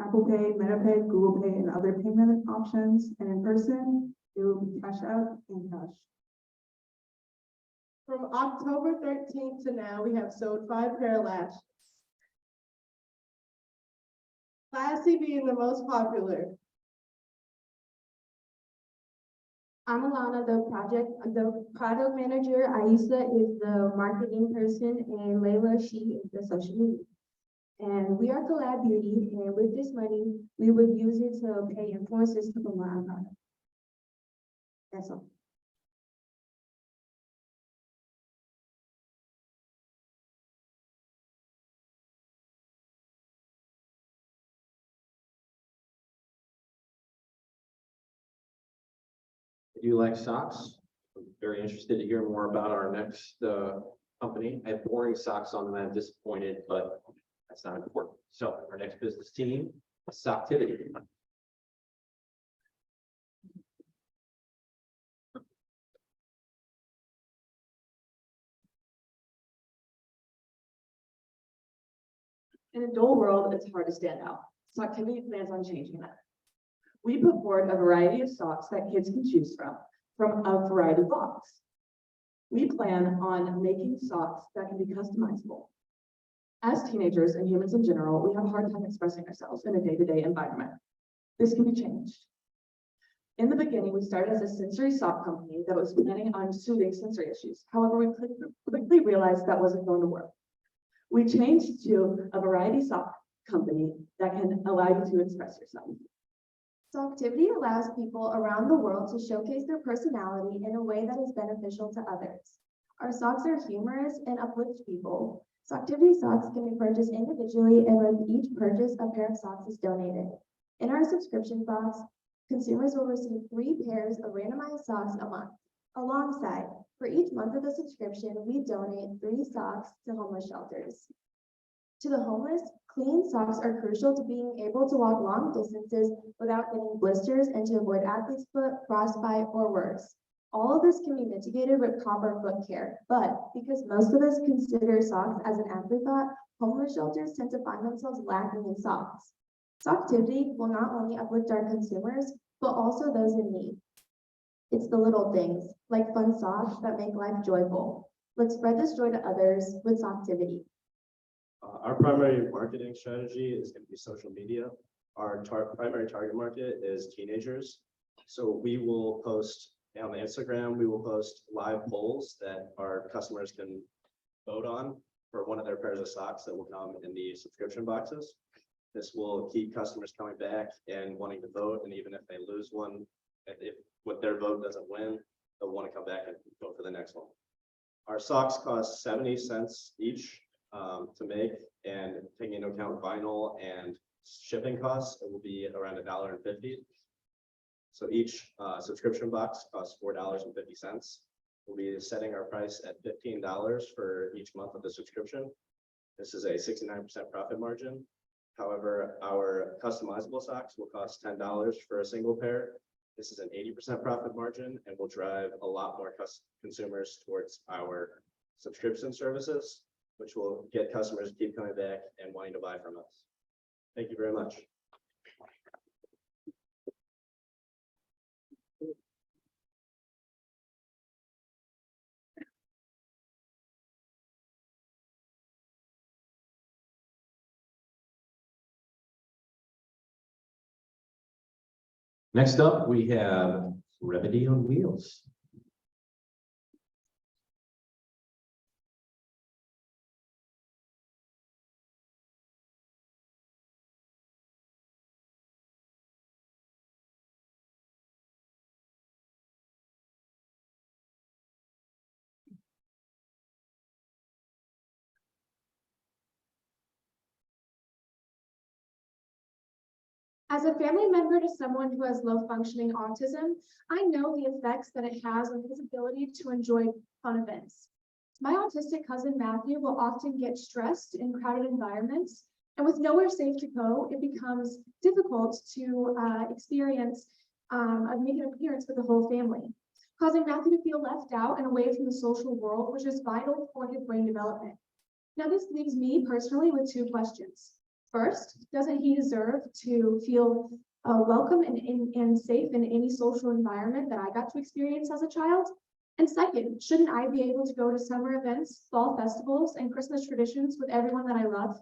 Apple Pay, MetaPay, Google Pay, and other payment options. And in person, it will be cash out and cash. From October 13th to now, we have sold 5 pair of lashes. Classy being the most popular. I'm Alana, the product manager. Aisa is the marketing person, and Layla, she is the social media. And we are Collab Beauty, and with this money, we would use it to pay influencers to promote our product. That's all. Do you like socks? I'm very interested to hear more about our next company. I have boring socks on them. I'm disappointed, but that's not important. So our next business team, Socktivity. In a dull world, it's hard to stand out. Socktivity plans on changing that. We put forward a variety of socks that kids can choose from a variety box. We plan on making socks that can be customizable. As teenagers and humans in general, we have a hard time expressing ourselves in a day-to-day environment. This can be changed. In the beginning, we started as a sensory sock company that was planning on soothing sensory issues. However, we quickly realized that wasn't going to work. We changed to a variety sock company that can allow you to express yourself. Socktivity allows people around the world to showcase their personality in a way that is beneficial to others. Our socks are humorous and uplift people. Socktivity socks can be purchased individually, and with each purchase, a pair of socks is donated. In our subscription box, consumers will receive 3 pairs of randomized socks a month. Alongside, for each month of the subscription, we donate 3 socks to homeless shelters. To the homeless, clean socks are crucial to being able to walk long distances without getting blisters and to avoid athlete's foot, frostbite, or worse. All of this can be mitigated with proper foot care, but because most of us consider socks as an afterthought, homeless shelters tend to find themselves lacking in socks. Socktivity will not only uplift our consumers, but also those in need. It's the little things, like fun socks, that make life joyful. Let's spread this joy to others with Socktivity. Our primary marketing strategy is going to be social media. Our primary target market is teenagers. So we will post on Instagram, we will post live polls that our customers can vote on for one of their pairs of socks that will come in the subscription boxes. This will keep customers coming back and wanting to vote. And even if they lose one, if what their vote doesn't win, they'll want to come back and vote for the next one. Our socks cost 70 cents each to make, and taking into account vinyl and shipping costs, it will be around $1.50. So each subscription box costs $4.50. We'll be setting our price at $15 for each month of the subscription. This is a 69% profit margin. However, our customizable socks will cost $10 for a single pair. This is an 80% profit margin and will drive a lot more consumers towards our subscription services, which will get customers to keep coming back and wanting to buy from us. Thank you very much. Next up, we have Remedy on Wheels. As a family member to someone who has low functioning autism, I know the effects that it has on his ability to enjoy fun events. My autistic cousin Matthew will often get stressed in crowded environments, and with nowhere safe to go, it becomes difficult to make an appearance with the whole family, causing Matthew to feel left out and away from the social world, which is vital for his brain development. Now, this leaves me personally with 2 questions. First, doesn't he deserve to feel welcome and safe in any social environment that I got to experience as a child? And second, shouldn't I be able to go to summer events, fall festivals, and Christmas traditions with everyone that I love?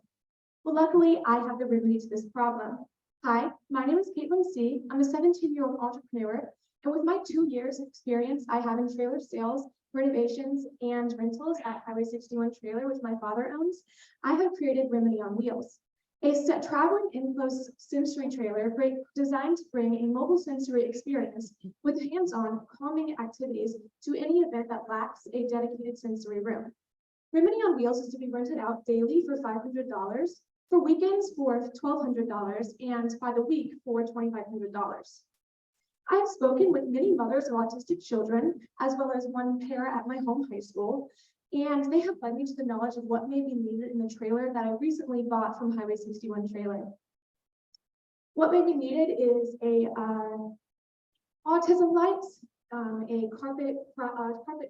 Well, luckily, I have the remedy to this problem. Hi, my name is Caitlin C. I'm a 17-year-old entrepreneur, and with my 2 years of experience I have in trailer sales, renovations, and rentals at Highway 61 trailer, which my father owns, I have created Remedy on Wheels. A traveling enclosed sensory trailer designed to bring a mobile sensory experience with hands-on calming activities to any event that lacks a dedicated sensory room. Remedy on Wheels is to be rented out daily for $500, for weekends for $1,200, and by the week for $2,500. I have spoken with many mothers of autistic children, as well as one pair at my home high school, and they have led me to the knowledge of what may be needed in the trailer that I recently bought from Highway 61 trailer. What may be needed is a autism lights, a carpet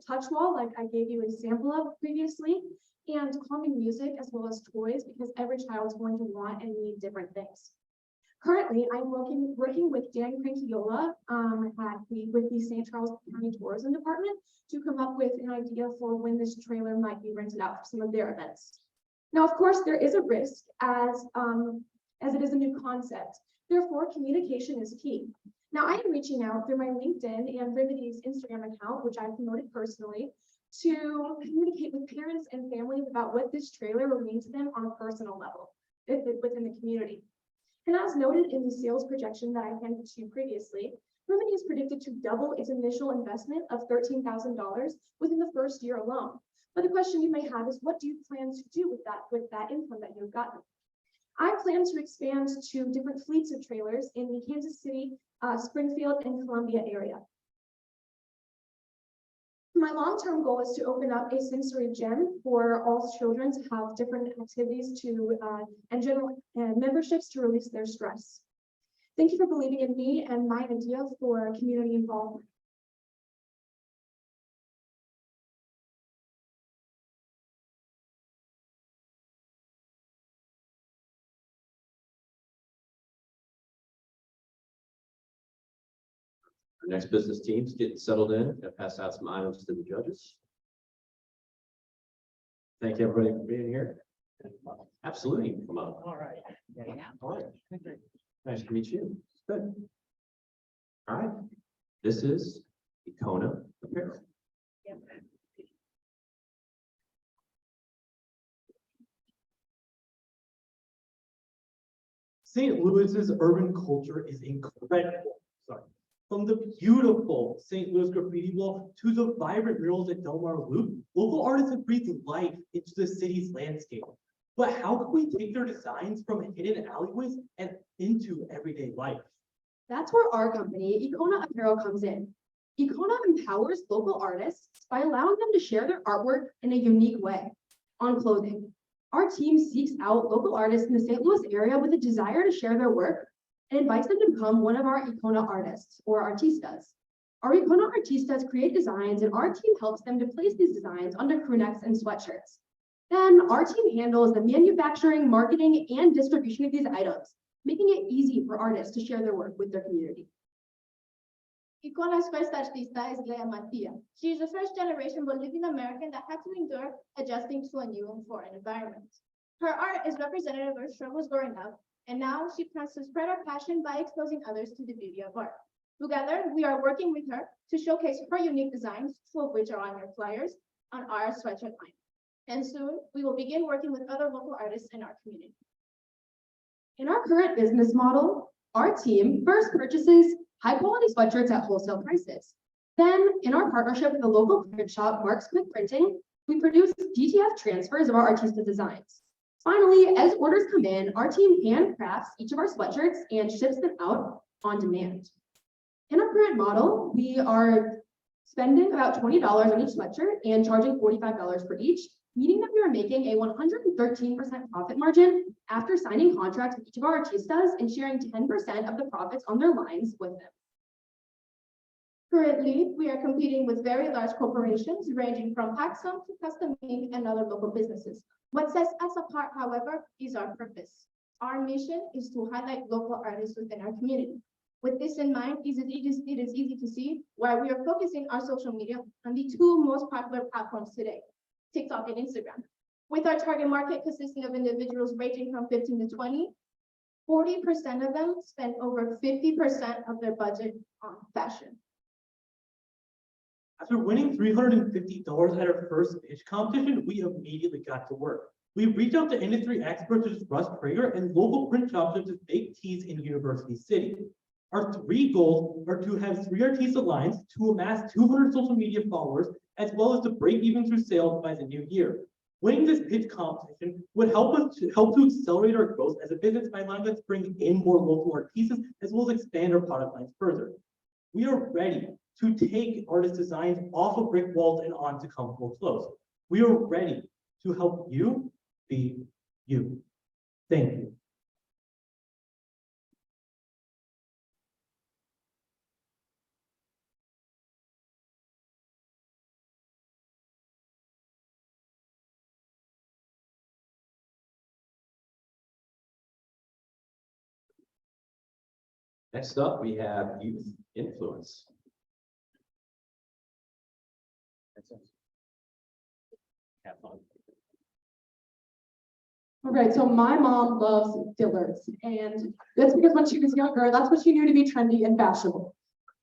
touch wall, like I gave you a sample of previously, and calming music as well as toys, because every child is going to want and need different things. Currently, I'm working with Dan Crankiola with the St. Charles County Tourism Department to come up with an idea for when this trailer might be rented out for some of their events. Now, of course, there is a risk as it is a new concept. Therefore, communication is key. Now, I am reaching out through my LinkedIn and Remedy's Instagram account, which I promoted personally, to communicate with parents and families about what this trailer will mean to them on a personal level within the community. And as noted in the sales projection that I handed to you previously, Remedy is predicted to double its initial investment of $13,000 within the first year alone. But the question you may have is, what do you plan to do with that income that you've gotten? I plan to expand to different fleets of trailers in the Kansas City, Springfield, and Columbia area. My long-term goal is to open up a sensory gym for all children to have different activities and general memberships to release their stress. Thank you for believing in me and my idea for community involvement. Our next business team's getting settled in. Gonna pass out some items to the judges. Thank you, everybody, for being here. Absolutely, come on. All right. All right. Nice to meet you. Good. All right. This is Icona Apparel. St. Louis's urban culture is incredible. Sorry. From the beautiful St. Louis graffiti wall to the vibrant murals at Delmar Loop, local artists have breathed life into the city's landscape. But how can we take their designs from hidden alleyways and into everyday life? That's where our company, Icona Apparel, comes in. Icona empowers local artists by allowing them to share their artwork in a unique way on clothing. Our team seeks out local artists in the St. Louis area with a desire to share their work and invites them to become one of our Icona artists or artistas. Our Icona artistas create designs, and our team helps them to place these designs under crew necks and sweatshirts. Then our team handles the manufacturing, marketing, and distribution of these items, making it easy for artists to share their work with their community. Icona's first artista is Lea Matia. She is a first-generation Bolivian American that had to endure adjusting to a new and foreign environment. Her art is representative of her struggles growing up, and now she plans to spread our passion by exposing others to the beauty of art. Together, we are working with her to showcase her unique designs, two of which are on your flyers, on our sweatshirt line. And soon, we will begin working with other local artists in our community. In our current business model, our team first purchases high-quality sweatshirts at wholesale prices. Then, in our partnership with the local print shop, Mark's Quick Printing, we produce DTF transfers of our artista designs. Finally, as orders come in, our team handcrafts each of our sweatshirts and ships them out on demand. In our current model, we are spending about $20 on each sweatshirt and charging $45 for each, meaning that we are making a 113% profit margin after signing contracts with each of our artistas and sharing 10% of the profits on their lines with them. Currently, we are competing with very large corporations ranging from Paxson to Custom Ink and other local businesses. What sets us apart, however, is our purpose. Our mission is to highlight local artists within our community. With this in mind, it is easy to see why we are focusing our social media on the two most popular platforms today, TikTok and Instagram. With our target market consisting of individuals ranging from 15 to 20, 40% of them spend over 50% of their budget on fashion. After winning $350 at our first pitch competition, we immediately got to work. We reached out to industry experts such as Russ Prager and local print shops such as Big T's in University City. Our three goals are to have 3 artista lines, to amass 200 social media followers, as well as to break even through sales by the new year. Winning this pitch competition would help to accelerate our growth as a business by allowing us to bring in more local artistas, as well as expand our product lines further. We are ready to take artist designs off of brick walls and onto comfortable clothes. We are ready to help you be you. Thank you. Next up, we have youth influence. Have fun. All right, so my mom loves Dillard's, and that's because when she was younger, that's what she knew to be trendy and fashionable.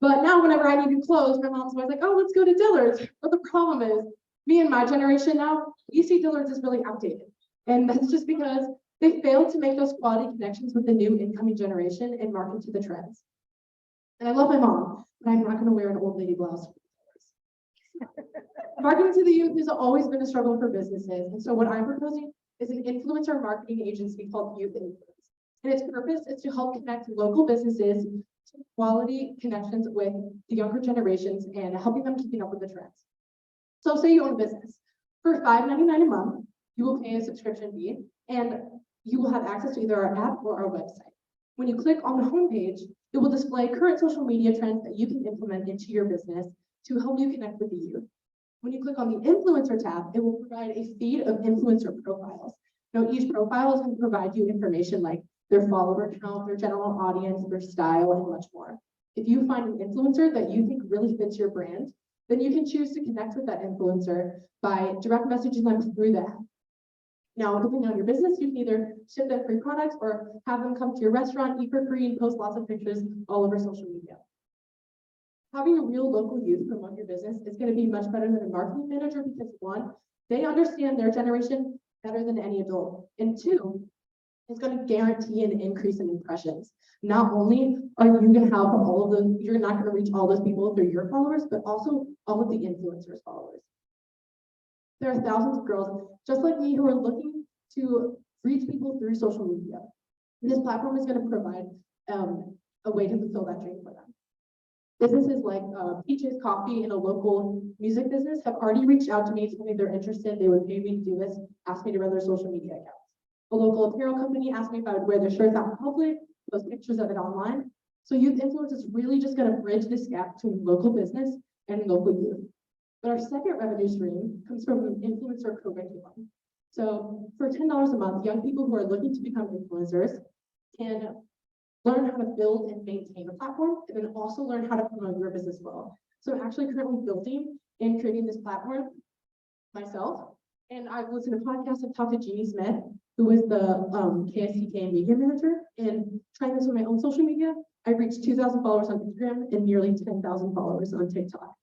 But now whenever I need new clothes, my mom's always like, oh, let's go to Dillard's. But the problem is, me and my generation now, we see Dillard's is really outdated. And that's just because they failed to make those quality connections with the new incoming generation and market to the trends. And I love my mom, but I'm not gonna wear an old lady blouse. Marketing to the youth has always been a struggle for businesses. And so what I'm proposing is an influencer marketing agency called Youth Influence. And its purpose is to help connect local businesses to quality connections with the younger generations and helping them keeping up with the trends. So say you own a business. For $5.99 a month, you will pay a subscription fee and you will have access to either our app or our website. When you click on the homepage, it will display current social media trends that you can implement into your business to help you connect with the youth. When you click on the influencer tab, it will provide a feed of influencer profiles. Now, each profile is going to provide you information like their follower count, their general audience, their style, and much more. If you find an influencer that you think really fits your brand, then you can choose to connect with that influencer by direct messaging them through the app. Now, depending on your business, you can either ship them free products or have them come to your restaurant, eat for free, and post lots of pictures all over social media. Having a real local youth promote your business is going to be much better than a marketing manager because one, they understand their generation better than any adult. And two, it's going to guarantee an increase in impressions. Not only are you going to have all of those, you're not going to reach all those people through your followers, but also all of the influencers' followers. There are thousands of girls just like me who are looking to reach people through social media. This platform is going to provide a way to fulfill that dream for them. Businesses like Peaches Coffee and a local music business have already reached out to me, told me they're interested, they would pay me to do this, asked me to run their social media accounts. A local apparel company asked me if I would wear their shirts out in public, post pictures of it online. So youth influence is really just going to bridge this gap between local business and local youth. But our second revenue stream comes from an influencer curriculum. So for $10 a month, young people who are looking to become influencers can learn how to build and maintain a platform, and then also learn how to promote your business well. So I'm actually currently building and creating this platform myself. And I've listened to podcasts. I've talked to Jeannie Smith, who is the KSTK media manager, and trying this with my own social media. I've reached 2,000 followers on Instagram and nearly 10,000 followers on TikTok.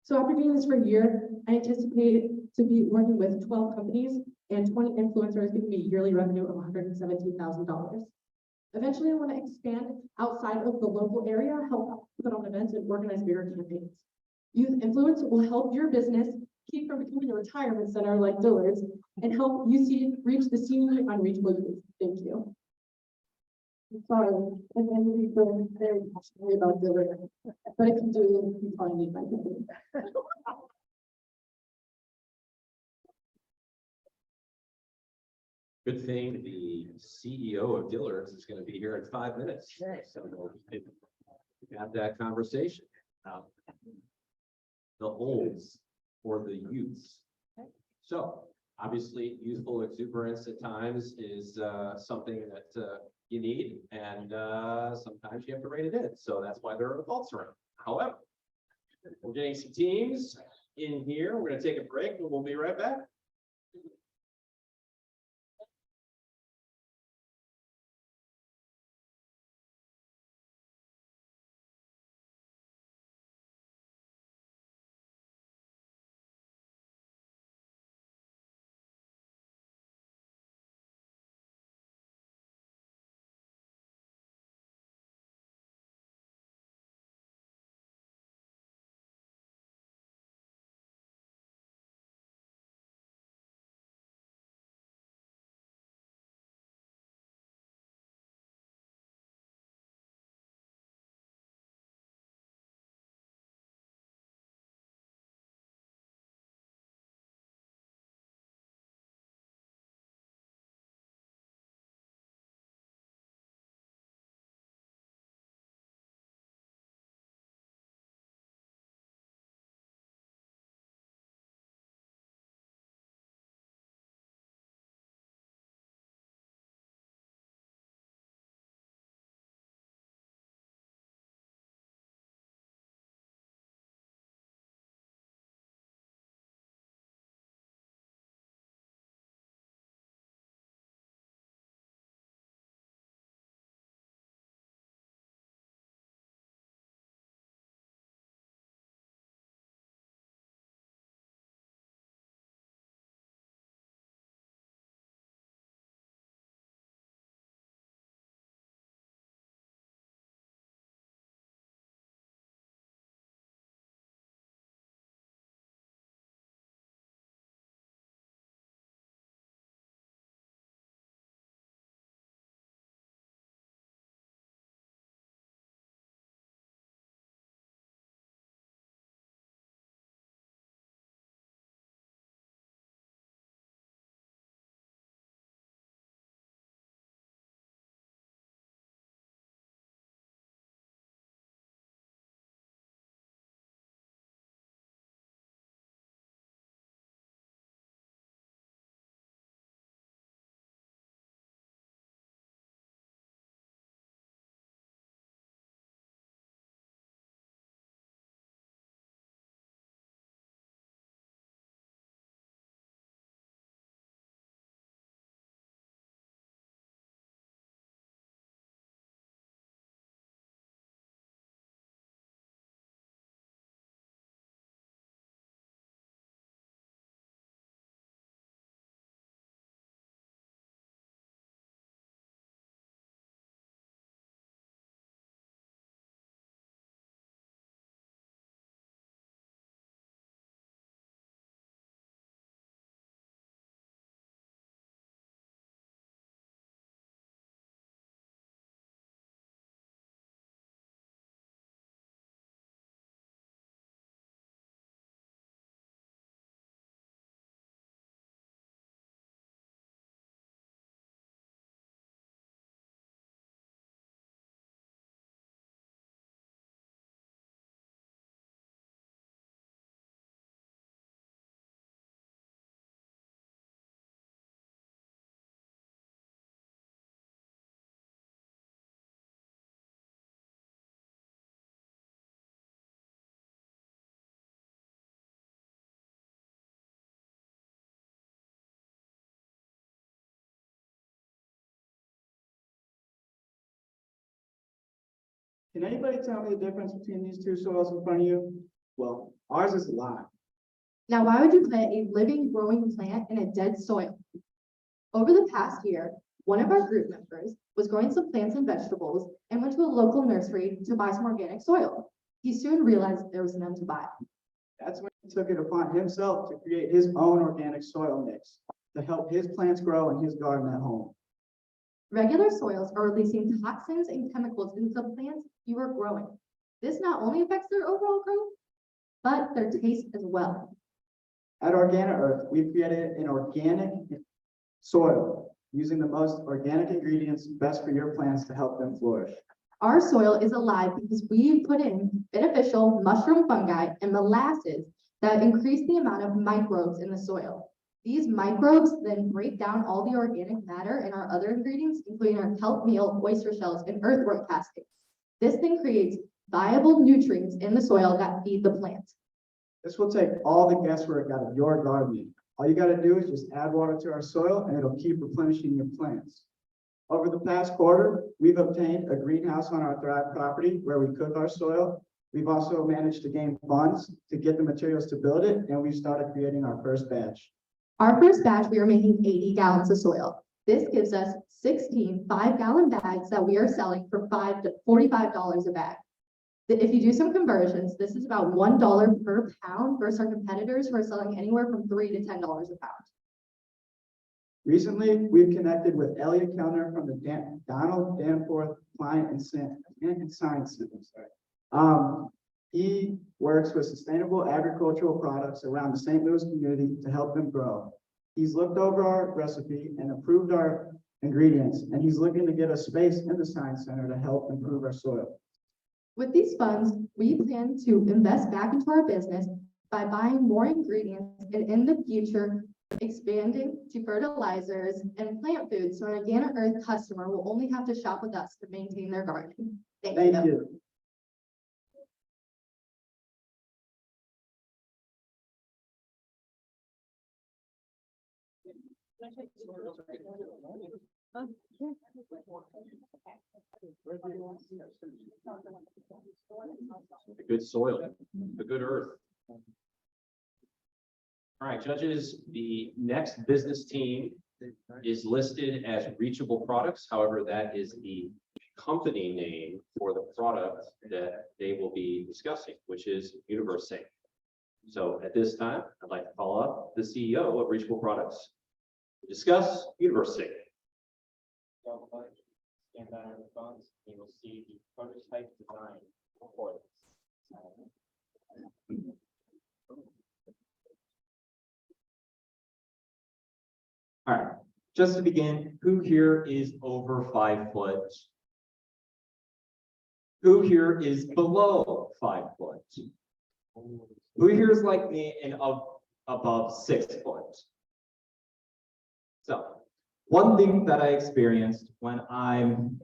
So after doing this for a year, I anticipate to be working with 12 companies and 20 influencers, giving me a yearly revenue of $117,000. Eventually, I want to expand outside of the local area, help put on events and organize bigger campaigns. Youth influence will help your business keep from becoming a retirement center like Dillard's and help you reach the seemingly unreachable youth. Thank you. I'm sorry, I'm really very passionate about Dillard's, but if you do, you probably need my company. Good thing the CEO of Dillard's is going to be here in 5 minutes. So we'll have that conversation. The olds or the youths. So obviously youthful exuberance at times is something that you need, and sometimes you have to rein it in. So that's why there are adults around. However, we're getting some teams in here. We're going to take a break and we'll be right back. Can anybody tell me the difference between these two soils in front of you? Well, ours is live. Now, why would you plant a living, growing plant in a dead soil? Over the past year, one of our group members was growing some plants and vegetables and went to a local nursery to buy some organic soil. He soon realized there was none to buy. That's when he took it upon himself to create his own organic soil mix to help his plants grow in his garden at home. Regular soils are releasing toxins and chemicals into the plants you are growing. This not only affects their overall growth, but their taste as well. At Organic Earth, we've created an organic soil using the most organic ingredients best for your plants to help them flourish. Our soil is alive because we put in beneficial mushroom fungi and molasses that increase the amount of microbes in the soil. These microbes then break down all the organic matter in our other ingredients, including our kelp meal, oyster shells, and earthworm castings. This then creates viable nutrients in the soil that feed the plant. This will take all the guesswork out of your gardening. All you gotta do is just add water to our soil and it'll keep replenishing your plants. Over the past quarter, we've obtained a greenhouse on our Thrive property where we cook our soil. We've also managed to gain funds to get the materials to build it, and we've started creating our first batch. Our first batch, we are making 80 gallons of soil. This gives us 16 5-gallon bags that we are selling for $5 to $45 a bag. If you do some conversions, this is about $1 per pound versus our competitors who are selling anywhere from $3 to $10 a pound. Recently, we've connected with Elliot Kellner from the Donald Danforth Client and Science Center. He works with sustainable agricultural products around the St. Louis community to help them grow. He's looked over our recipe and approved our ingredients, and he's looking to get a space in the Science Center to help improve our soil. With these funds, we plan to invest back into our business by buying more ingredients and in the future, expanding to fertilizers and plant foods so an Organic Earth customer will only have to shop with us to maintain their garden. Thank you. The good soil, the good earth. All right, judges, the next business team is listed as Reachable Products. However, that is the company name for the product that they will be discussing, which is Universe Sync. So at this time, I'd like to call up the CEO of Reachable Products to discuss Universe Sync. Stand by on the phones, you will see the prototype design for this. All right, just to begin, who here is over 5 foot? Who here is below 5 foot? Who here is like me and above 6 foot? So, one thing that I experienced when I'm,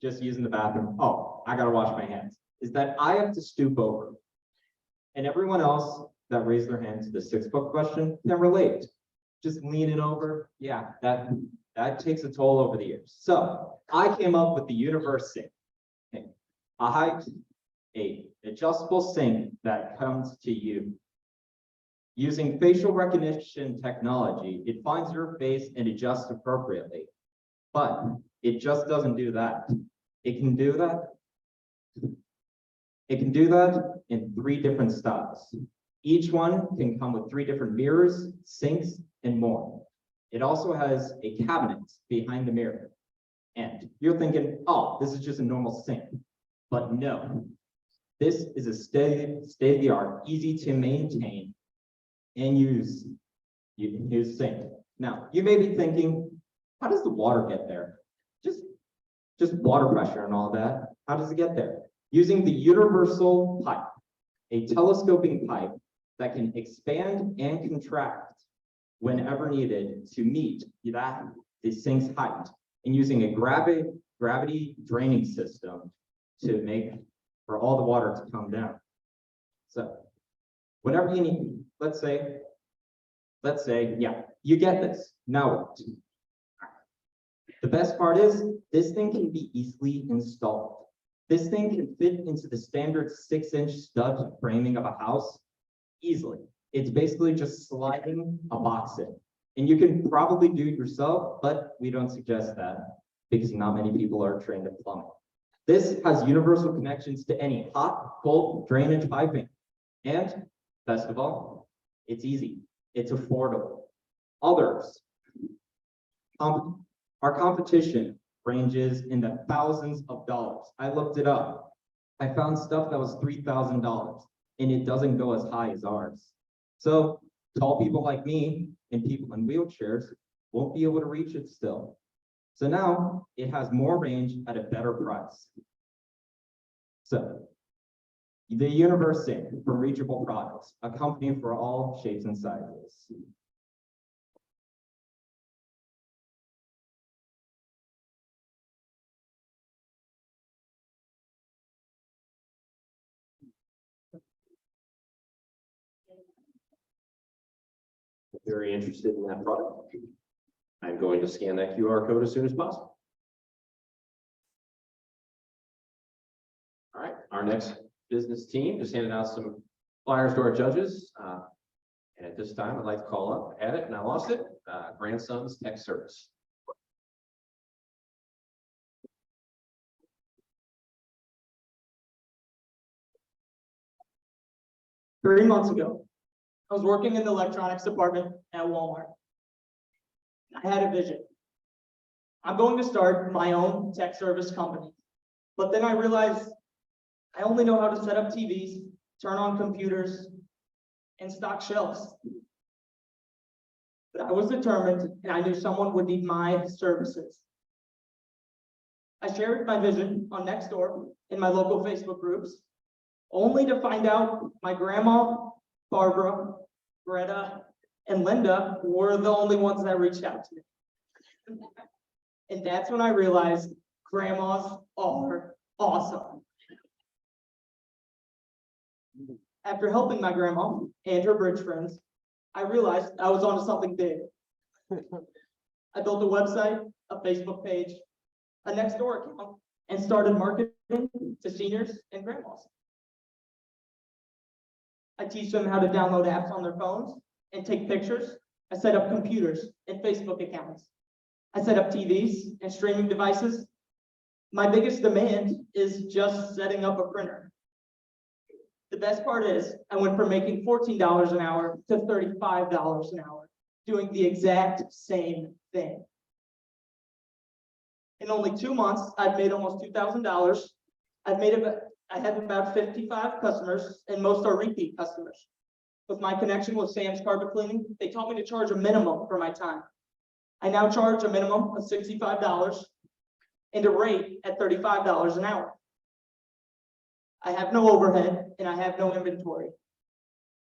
just using the bathroom, oh, I gotta wash my hands, is that I have to stoop over. And everyone else that raised their hand to the 6 foot question can relate. Just leaning over, yeah, that takes a toll over the years. So I came up with the Universe Sync. Okay. A adjustable sink that comes to you. Using facial recognition technology, it finds your face and adjusts appropriately. But it just doesn't do that. It can do that. It can do that in 3 different styles. Each one can come with 3 different mirrors, sinks, and more. It also has a cabinet behind the mirror. And you're thinking, oh, this is just a normal sink. But no, this is a state-of-the-art, easy to maintain and use sink. Now, you may be thinking, how does the water get there? Just water pressure and all that. How does it get there? Using the universal pipe, a telescoping pipe that can expand and contract whenever needed to meet the sink's height, and using a gravity draining system to make for all the water to come down. So whenever you need, let's say, yeah, you get this. Now what? The best part is this thing can be easily installed. This thing can fit into the standard 6-inch stud framing of a house easily. It's basically just sliding a box in. And you can probably do it yourself, but we don't suggest that because not many people are trained in plumbing. This has universal connections to any hot, cold drainage piping. And best of all, it's easy. It's affordable. Others, our competition ranges in the thousands of dollars. I looked it up. I found stuff that was $3,000 and it doesn't go as high as ours. So tall people like me and people in wheelchairs won't be able to reach it still. So now it has more range at a better price. So the Universe Sync from Reachable Products, a company for all shapes and sizes. Very interested in that product. I'm going to scan that QR code as soon as possible. All right, our next business team just handed out some flyers to our judges. And at this time, I'd like to call up, add it, and I lost it, Grandson's Tech Service. Three months ago, I was working in the electronics department at Walmart. I had a vision. I'm going to start my own tech service company. But then I realized I only know how to set up TVs, turn on computers, and stock shelves. But I was determined and I knew someone would need my services. I shared my vision on Nextdoor in my local Facebook groups, only to find out my grandma, Barbara, Greta, and Linda were the only ones that reached out to me. And that's when I realized grandmas are awesome. After helping my grandma and her bridge friends, I realized I was onto something big. I built a website, a Facebook page, a Nextdoor account, and started marketing to seniors and grandmas. I teach them how to download apps on their phones and take pictures. I set up computers and Facebook accounts. I set up TVs and streaming devices. My biggest demand is just setting up a printer. The best part is I went from making $14 an hour to $35 an hour, doing the exact same thing. In only 2 months, I've made almost $2,000. I have about 55 customers, and most are repeat customers. With my connection with Sam's Carpet Cleaning, they taught me to charge a minimum for my time. I now charge a minimum of $65 and a rate at $35 an hour. I have no overhead and I have no inventory.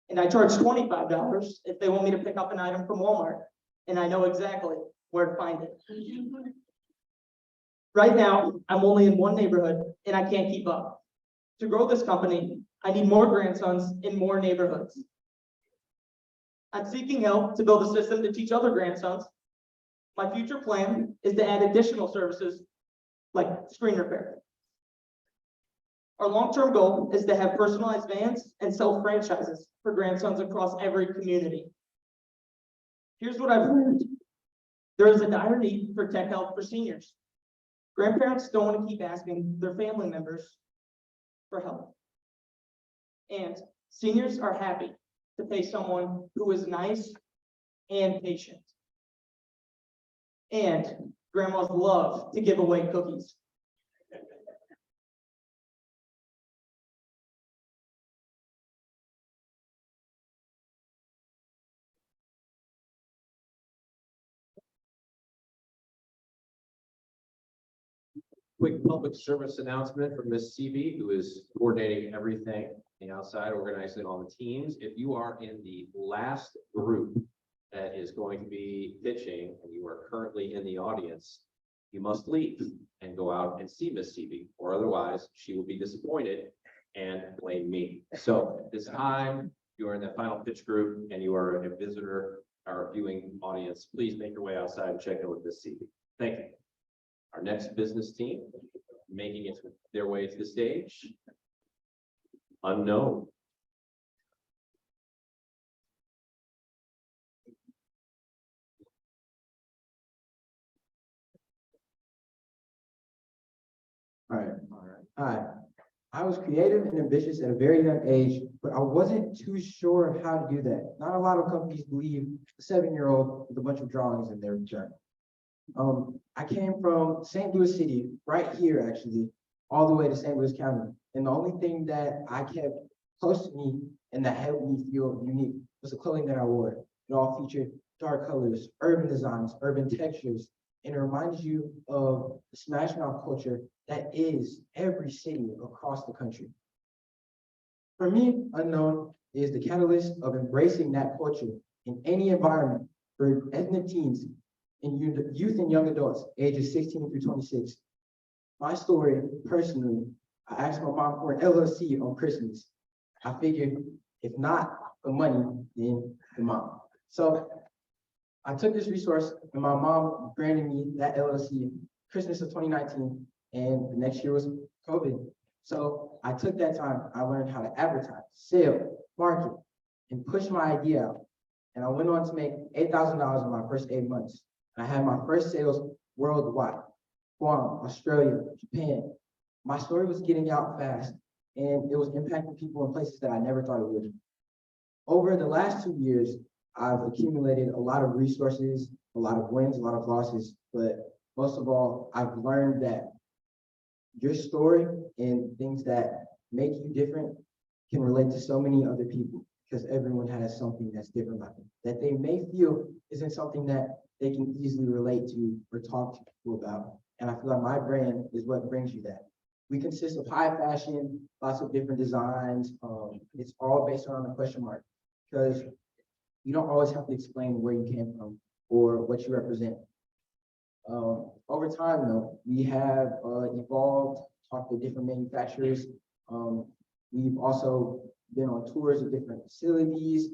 And I charge $25 if they want me to pick up an item from Walmart, and I know exactly where to find it. Right now, I'm only in one neighborhood and I can't keep up. To grow this company, I need more grandsons in more neighborhoods. I'm seeking help to build a system to teach other grandsons. My future plan is to add additional services like screen repair. Our long-term goal is to have personalized vans and sell franchises for grandsons across every community. Here's what I've learned. There is a dire need for tech help for seniors. Grandparents don't want to keep asking their family members for help. And seniors are happy to pay someone who is nice and patient. And grandmas love to give away cookies. Quick public service announcement from Ms. CB, who is coordinating everything on the outside, organizing all the teams. If you are in the last group that is going to be pitching and you are currently in the audience, you must leave and go out and see Ms. CB, or otherwise she will be disappointed and blame me. So at this time, you are in the final pitch group and you are a visitor or viewing audience, please make your way outside and check in with Ms. CB. Thank you. Our next business team, making their way to the stage. Unknown. All right. Hi. I was creative and ambitious at a very young age, but I wasn't too sure how to do that. Not a lot of companies believe a 7-year-old with a bunch of drawings in their journal. I came from St. Louis City, right here actually, all the way to St. Louis County. And the only thing that I kept close to me and that helped me feel unique was the clothing that I wore. It all featured dark colors, urban designs, urban textures, and it reminds you of the smash mouth culture that is every city across the country. For me, unknown is the catalyst of embracing that culture in any environment for ethnic teens and youth and young adults, ages 16 through 26. My story, personally, I asked my mom for an LLC on Christmas. I figured if not the money, then the mom. So I took this resource and my mom granted me that LLC Christmas of 2019, and the next year was COVID. So I took that time, I learned how to advertise, sell, market, and push my idea out. And I went on to make $8,000 in my first 8 months. I had my first sales worldwide, Guam, Australia, Japan. My story was getting out fast, and it was impacting people in places that I never thought it would. Over the last 2 years, I've accumulated a lot of resources, a lot of wins, a lot of losses, but most of all, I've learned that your story and things that make you different can relate to so many other people because everyone has something that's different about them that they may feel isn't something that they can easily relate to or talk to people about. And I feel like my brand is what brings you that. We consist of high fashion, lots of different designs. It's all based around the question mark because you don't always have to explain where you came from or what you represent. Over time, though, we have evolved, talked to different manufacturers. We've also been on tours of different facilities,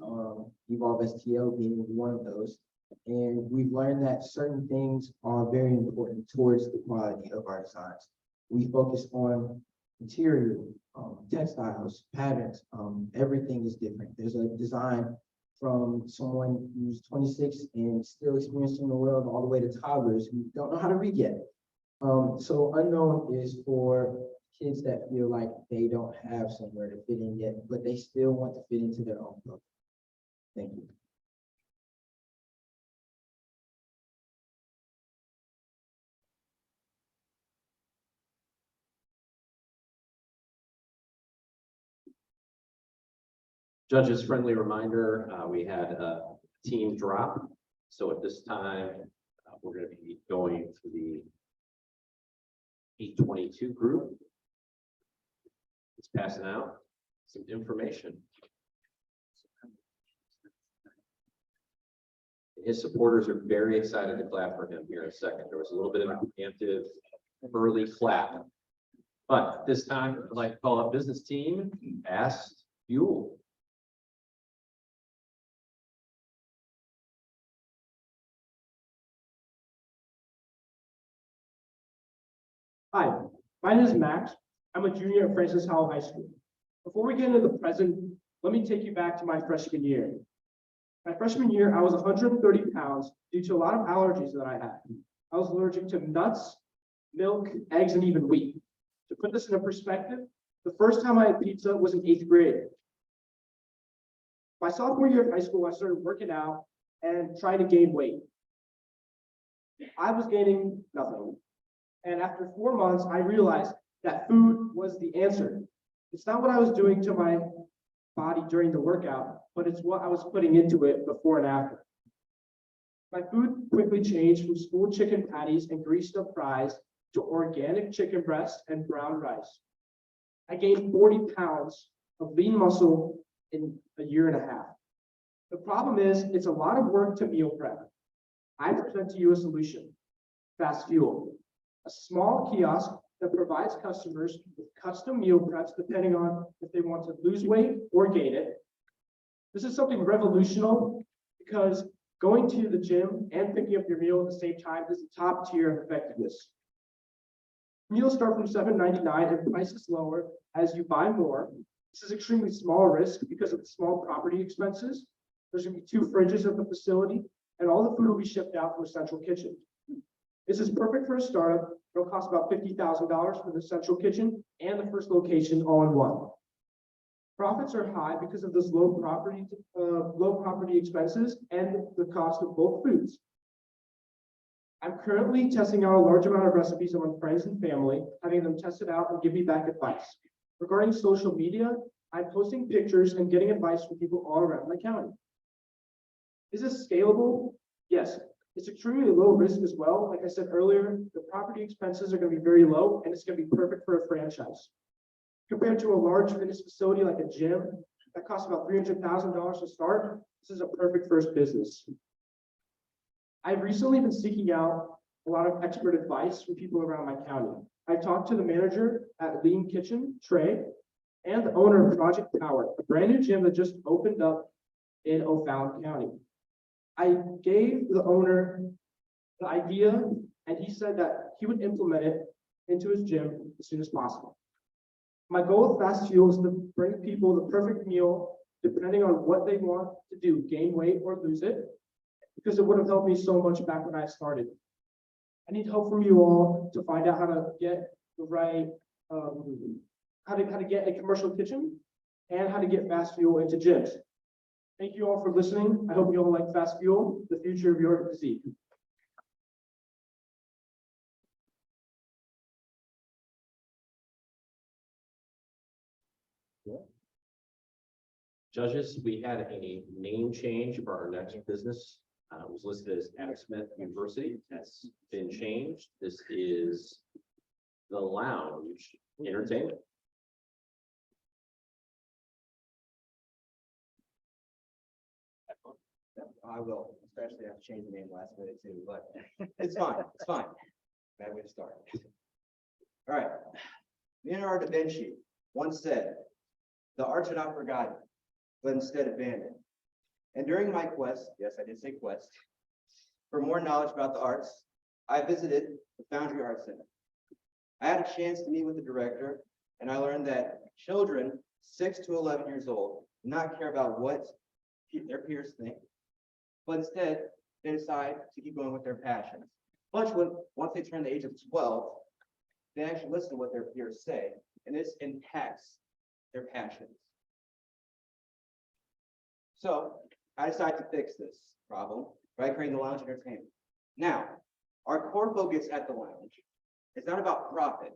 Evolve STL being one of those. And we've learned that certain things are very important towards the quality of our designs. We focus on material, textiles, patterns, everything is different. There's a design from someone who's 26 and still experiencing the world all the way to toddlers who don't know how to read yet. So unknown is for kids that feel like they don't have somewhere to fit in yet, but they still want to fit into their own book. Thank you. Judges, friendly reminder, we had a team drop. So at this time, we're going to be going to the 822 group. It's passing out some information. His supporters are very excited to clap for him here in a second. There was a little bit of a preemptive early clap. But this time, I'd like to call up business team, Ask Fuel. Hi, my name is Max. I'm a junior at Francis Howell High School. Before we get into the present, let me take you back to my freshman year. My freshman year, I was 130 pounds due to a lot of allergies that I had. I was allergic to nuts, milk, eggs, and even wheat. To put this into perspective, the first time I had pizza was in 8th grade. My sophomore year of high school, I started working out and trying to gain weight. I was gaining nothing. And after 4 months, I realized that food was the answer. It's not what I was doing to my body during the workout, but it's what I was putting into it before and after. My food quickly changed from school chicken patties and greased up fries to organic chicken breast and brown rice. I gained 40 pounds of lean muscle in a year and a half. The problem is, it's a lot of work to meal prep. I present to you a solution, Fast Fuel, a small kiosk that provides customers with custom meal preps depending on if they want to lose weight or gain it. This is something revolutionary because going to the gym and picking up your meal at the same time is the top tier of effectiveness. Meals start from $7.99 and prices lower as you buy more. This is extremely small risk because of the small property expenses. There's gonna be 2 fridges at the facility, and all the food will be shipped out from a central kitchen. This is perfect for a startup. It'll cost about $50,000 for the central kitchen and the first location all in one. Profits are high because of those low property expenses and the cost of bulk foods. I'm currently testing out a large amount of recipes among friends and family, having them test it out and give me back advice. Regarding social media, I'm posting pictures and getting advice from people all around my county. Is this scalable? Yes. It's extremely low risk as well. Like I said earlier, the property expenses are going to be very low and it's going to be perfect for a franchise. Compared to a large fitness facility like a gym that costs about $300,000 to start, this is a perfect first business. I've recently been seeking out a lot of expert advice from people around my county. I talked to the manager at Lean Kitchen, Trey, and the owner of Project Power, a brand new gym that just opened up in O'Fallon County. I gave the owner the idea, and he said that he would implement it into his gym as soon as possible. My goal with Fast Fuel is to bring people the perfect meal, depending on what they want to do, gain weight or lose it, because it would have helped me so much back when I started. I need help from you all to find out how to get the right, how to get a commercial kitchen and how to get Fast Fuel into gyms. Thank you all for listening. I hope you all like Fast Fuel, the future of your physique. Judges, we had a name change for our next business. It was listed as Adam Smith University. That's been changed. This is the Lounge Entertainment. I will, especially have to change the name last minute too, but it's fine, it's fine. Bad way to start. All right. Leonardo da Vinci once said, "The arts are not forgotten, but instead abandoned." And during my quest, yes, I did say quest, for more knowledge about the arts, I visited the Foundry Arts Center. I had a chance to meet with the director, and I learned that children 6 to 11 years old do not care about what their peers think, but instead they decide to keep going with their passions. But once they turn the age of 12, they actually listen to what their peers say, and this impacts their passions. So I decided to fix this problem by creating the Lounge Entertainment. Now, our core focus at the Lounge is not about profit,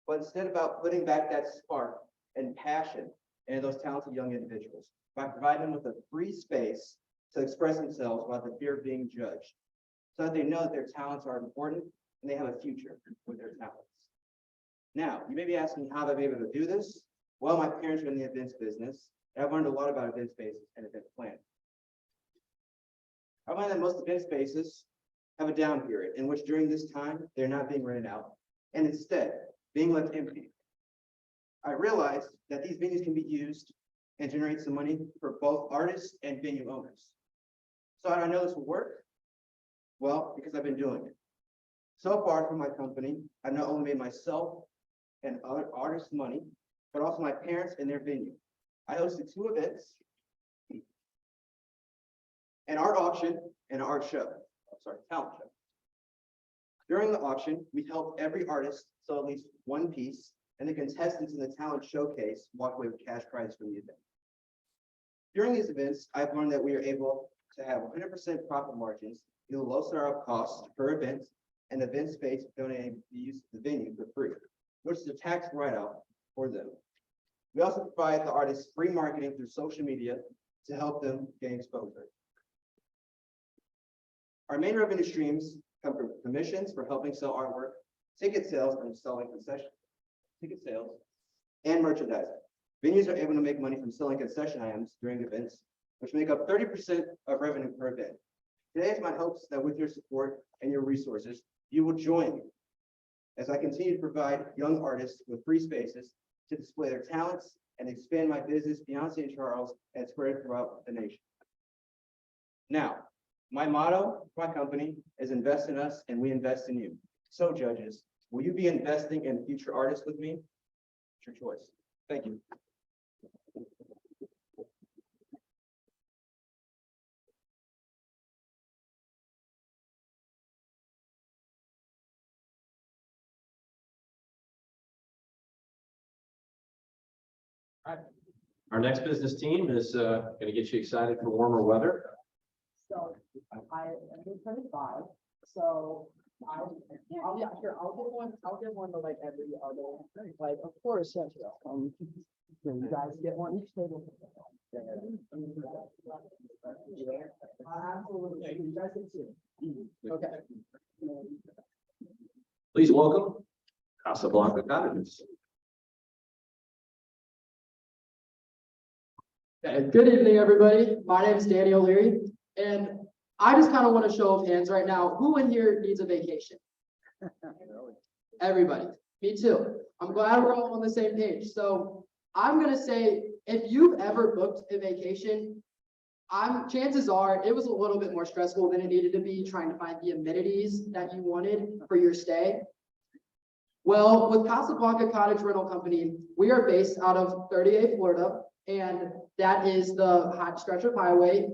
but instead about putting back that spark and passion in those talented young individuals by providing them with a free space to express themselves without the fear of being judged, so that they know that their talents are important and they have a future with their talents. Now, you may be asking how they've been able to do this. Well, my parents are in the events business, and I've learned a lot about event spaces and event planning. I find that most event spaces have a down period in which during this time, they're not being rented out and instead being left empty. I realized that these venues can be used and generate some money for both artists and venue owners. So how do I know this will work? Well, because I've been doing it. So far from my company, I've not only made myself and other artists money, but also my parents and their venue. I hosted 2 events, an art auction and an art show. Talent show. During the auction, we helped every artist sell at least 1 piece, and the contestants in the talent showcase walked away with cash prizes from the event. During these events, I've learned that we are able to have 100% profit margins due to low startup costs per event, and the event space donating the use of the venue for free, which is a tax write-off for them. We also provide the artists free marketing through social media to help them gain exposure. Our main revenue streams come from commissions for helping sell artwork, ticket sales from selling concession, ticket sales, and merchandising. Venues are able to make money from selling concession items during events, which make up 30% of revenue per event. Today, it's my hopes that with your support and your resources, you will join me as I continue to provide young artists with free spaces to display their talents and expand my business beyond St. Charles and spread it throughout the nation. Now, my motto for my company is invest in us and we invest in you. So judges, will Will you be investing in future artists with me? It's your choice. Thank you. Our next business team is going to get you excited for warmer weather. So I am in 25, so I'll give one to like every other, like, of course, yes, you guys get one each table. Absolutely, you guys can see. Okay. Please welcome Casablanca Cottages. Good evening, everybody. My name is Danny O'Leary, and I just kind of want to show of hands right now. Who in here needs a vacation? Everybody. Me too. I'm glad we're all on the same page. So I'm gonna say, if you've ever booked a vacation, chances are it was a little bit more stressful than it needed to be trying to find the amenities that you wanted for your stay. Well, with Casablanca Cottage Rental Company, we are based out of 38, Florida. And that is the hot stretch of highway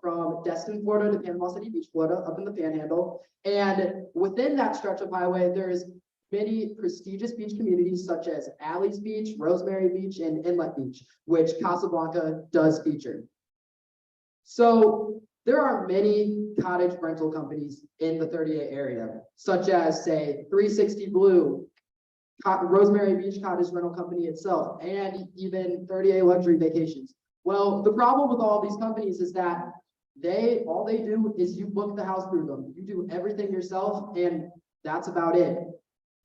from Destin, Florida to Panama City Beach, Florida, up in the Panhandle. And within that stretch of highway, there's many prestigious beach communities such as Alley's Beach, Rosemary Beach, and Inlet Beach, which Casablanca does feature. So there are many cottage rental companies in the 38 area, such as, say, 360 Blue, Rosemary Beach Cottage Rental Company itself, and even 38 Luxury Vacations. Well, the problem with all these companies is that all they do is you book the house through them. You do everything yourself, and that's about it.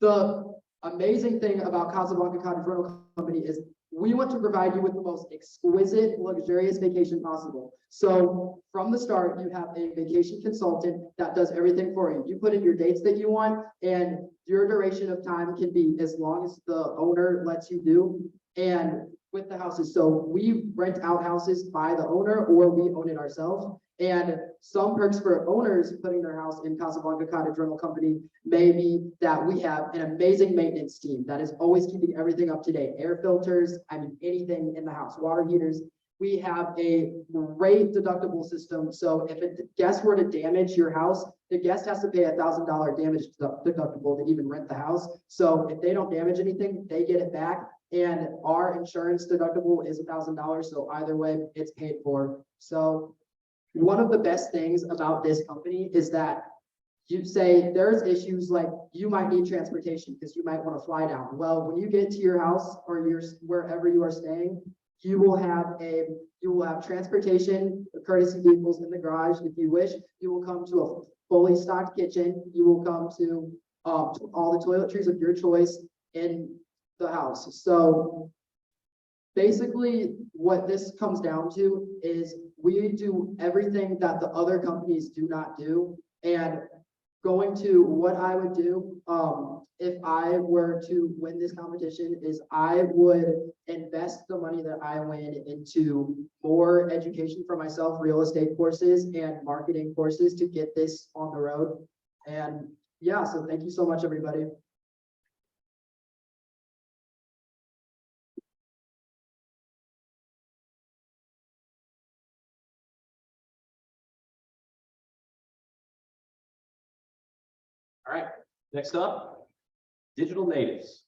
The amazing thing about Casablanca Cottage Rental Company is we want to provide you with the most exquisite, luxurious vacation possible. So from the start, you have a vacation consultant that does everything for you. You put in your dates that you want, and your duration of time can be as long as the owner lets you do. And with the houses, so we rent out houses by the owner or we own it ourselves. And some perks for owners putting their house in Casablanca Cottage Rental Company may be that we have an amazing maintenance team that is always keeping everything up to date. Air filters, anything in the house, water heaters. We have a great deductible system. So if a guest were to damage your house, the guest has to pay $1,000 damage deductible to even rent the house. So if they don't damage anything, they get it back. And our insurance deductible is $1,000. So either way, it's paid for. So one of the best things about this company is that you say there's issues like you might need transportation because you might want to fly down. Well, when you get to your house or wherever you are staying, you will have transportation, courtesy vehicles in the garage if you wish. You will come to a fully stocked kitchen. You will come to all the toiletries of your choice in the house. So basically what this comes down to is we do everything that the other companies do not do. And going to what I would do if I were to win this competition is I would invest the money that I win into more education for myself, real estate courses and marketing courses to get this on the road. And yeah, so thank you so much, everybody. All right, next up, digital natives.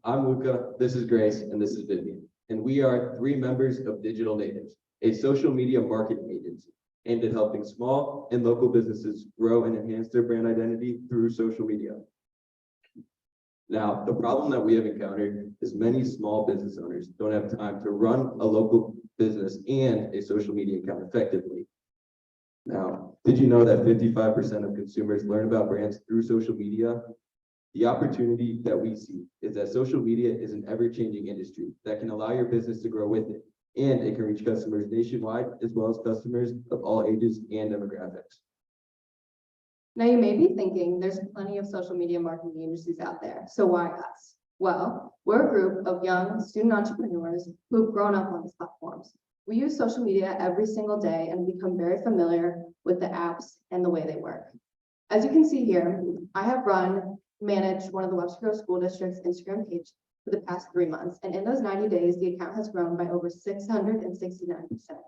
I'm Luca, this is Grace, and this is Vivian. And we are 3 members of Digital Natives, a social media marketing agency aimed at helping small and local businesses grow and enhance their brand identity through social media. Now, the problem that we have encountered is many small business owners don't have time to run a local business and a social media account effectively. Now, did you know that 55% of consumers learn about brands through social media? The opportunity that we see is that social media is an ever-changing industry that can allow your business to grow with it, and it can reach customers nationwide as well as customers of all ages and demographics. Now you may be thinking there's plenty of social media marketing agencies out there, so why us? Well, we're a group of young student entrepreneurs who've grown up on these platforms. We use social media every single day and become very familiar with the apps and the way they work. As you can see here, I have managed one of the Webster Groves School District's Instagram page for the past 3 months, and in those 90 days, the account has grown by over 669%.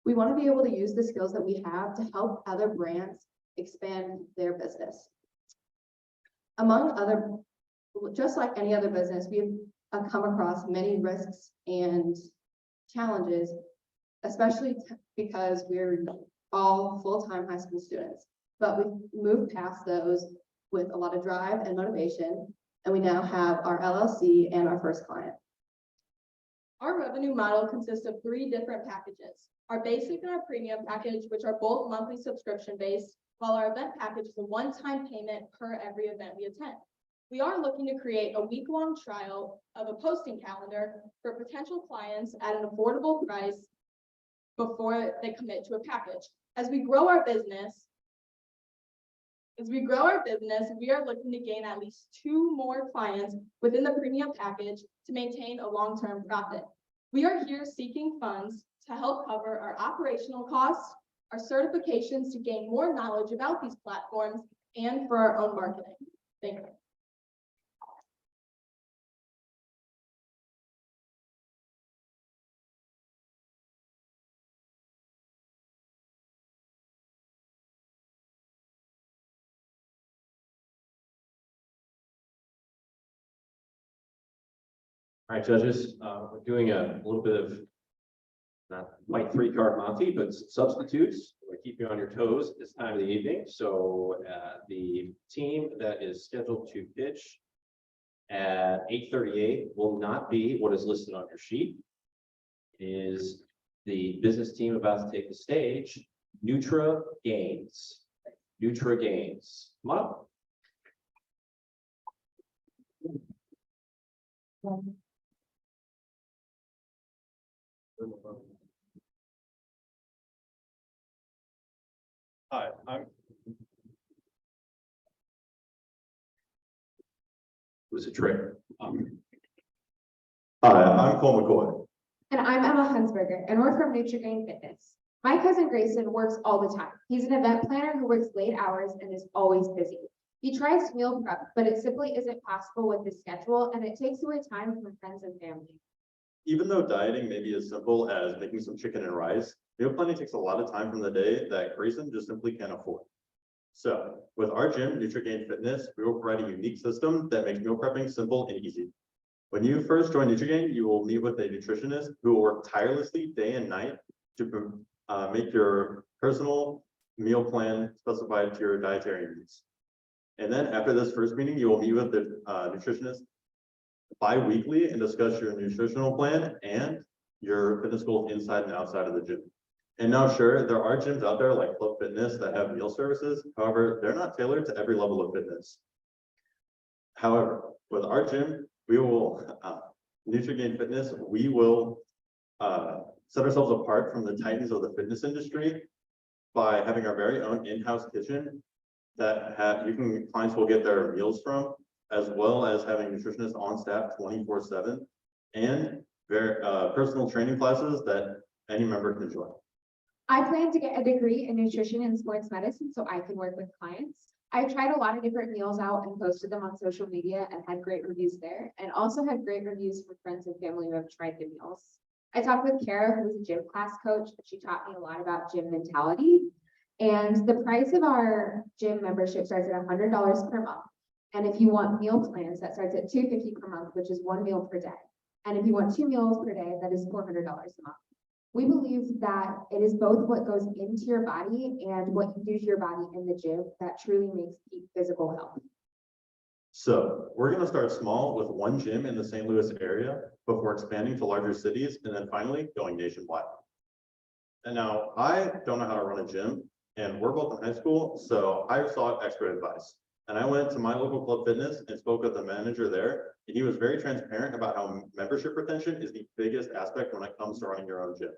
We want to be able to use the skills that we have to help other brands expand their business. Just like any other business, we've come across many risks and challenges, especially because we're all full-time high school students. But we've moved past those with a lot of drive and motivation, and we now have our LLC and our first client. Our revenue model consists of 3 different packages. Our basic and our premium package, which are both monthly subscription based, while our event package is a one-time payment per every event we attend. We are looking to create a week-long trial of a posting calendar for potential clients at an affordable price before they commit to a package. As we grow our business, we are looking to gain at least 2 more clients within the premium package to maintain a long-term profit. We are here seeking funds to help cover our operational costs, our certifications to gain more knowledge about these platforms, and for our own marketing. Thank you. All right, judges, we're doing a little bit of not quite 3-card Monty, but substitutes. We keep you on your toes at this time of the evening. So the team that is scheduled to pitch at 8:38 will not be what is listed on your sheet. It is the business team about to take the stage, Nutra Gains. Nutra Gains. Come on up. Hi, I'm. It was a trick. Hi, I'm Cole McCoy. And I'm Emma Hunsberger, and we're from Nutrigrain Fitness. My cousin Grayson works all the time. He's an event planner who works late hours and is always busy. He tries to meal prep, but it simply isn't possible with his schedule, and it takes away time from friends and family. Even though dieting may be as simple as making some chicken and rice, meal planning takes a lot of time from the day that Grayson just simply can't afford. So with our gym, Nutrigain Fitness, we will provide a unique system that makes meal prepping simple and easy. When you first join Nutrigain, you will meet with a nutritionist who will work tirelessly day and night to make your personal meal plan specified to your dietary needs. And then after this first meeting, you will meet with the nutritionist bi-weekly and discuss your nutritional plan and your fitness goals inside and outside of the gym. And now, sure, there are gyms out there like Club Fitness that have meal services. However, they're not tailored to every level of fitness. However, with our gym, we will, Nutrigain Fitness, we will set ourselves apart from the titans of the fitness industry by having our very own in-house kitchen that clients will get their meals from, as well as having nutritionists on staff 24/7 and very personal training classes that any member can join. I plan to get a degree in nutrition and sports medicine so I can work with clients. I've tried a lot of different meals out and posted them on social media and had great reviews there, and also had great reviews from friends and family who have tried the meals. I talked with Kara, who was a gym class coach, and she taught me a lot about gym mentality. And the price of our gym membership starts at $100 per month. And if you want meal plans, that starts at $250 per month, which is 1 meal per day. And if you want 2 meals per day, that is $400 a month. We believe that it is both what goes into your body and what you do to your body in the gym that truly makes peak physical health. So we're going to start small with 1 gym in the St. Louis area before expanding to larger cities and then finally going nationwide. And now I don't know how to run a gym, and we're both in high school, so I sought expert advice. And I went to my local club fitness and spoke with the manager there, and he was very transparent about how membership retention is the biggest aspect when it comes to running your own gym.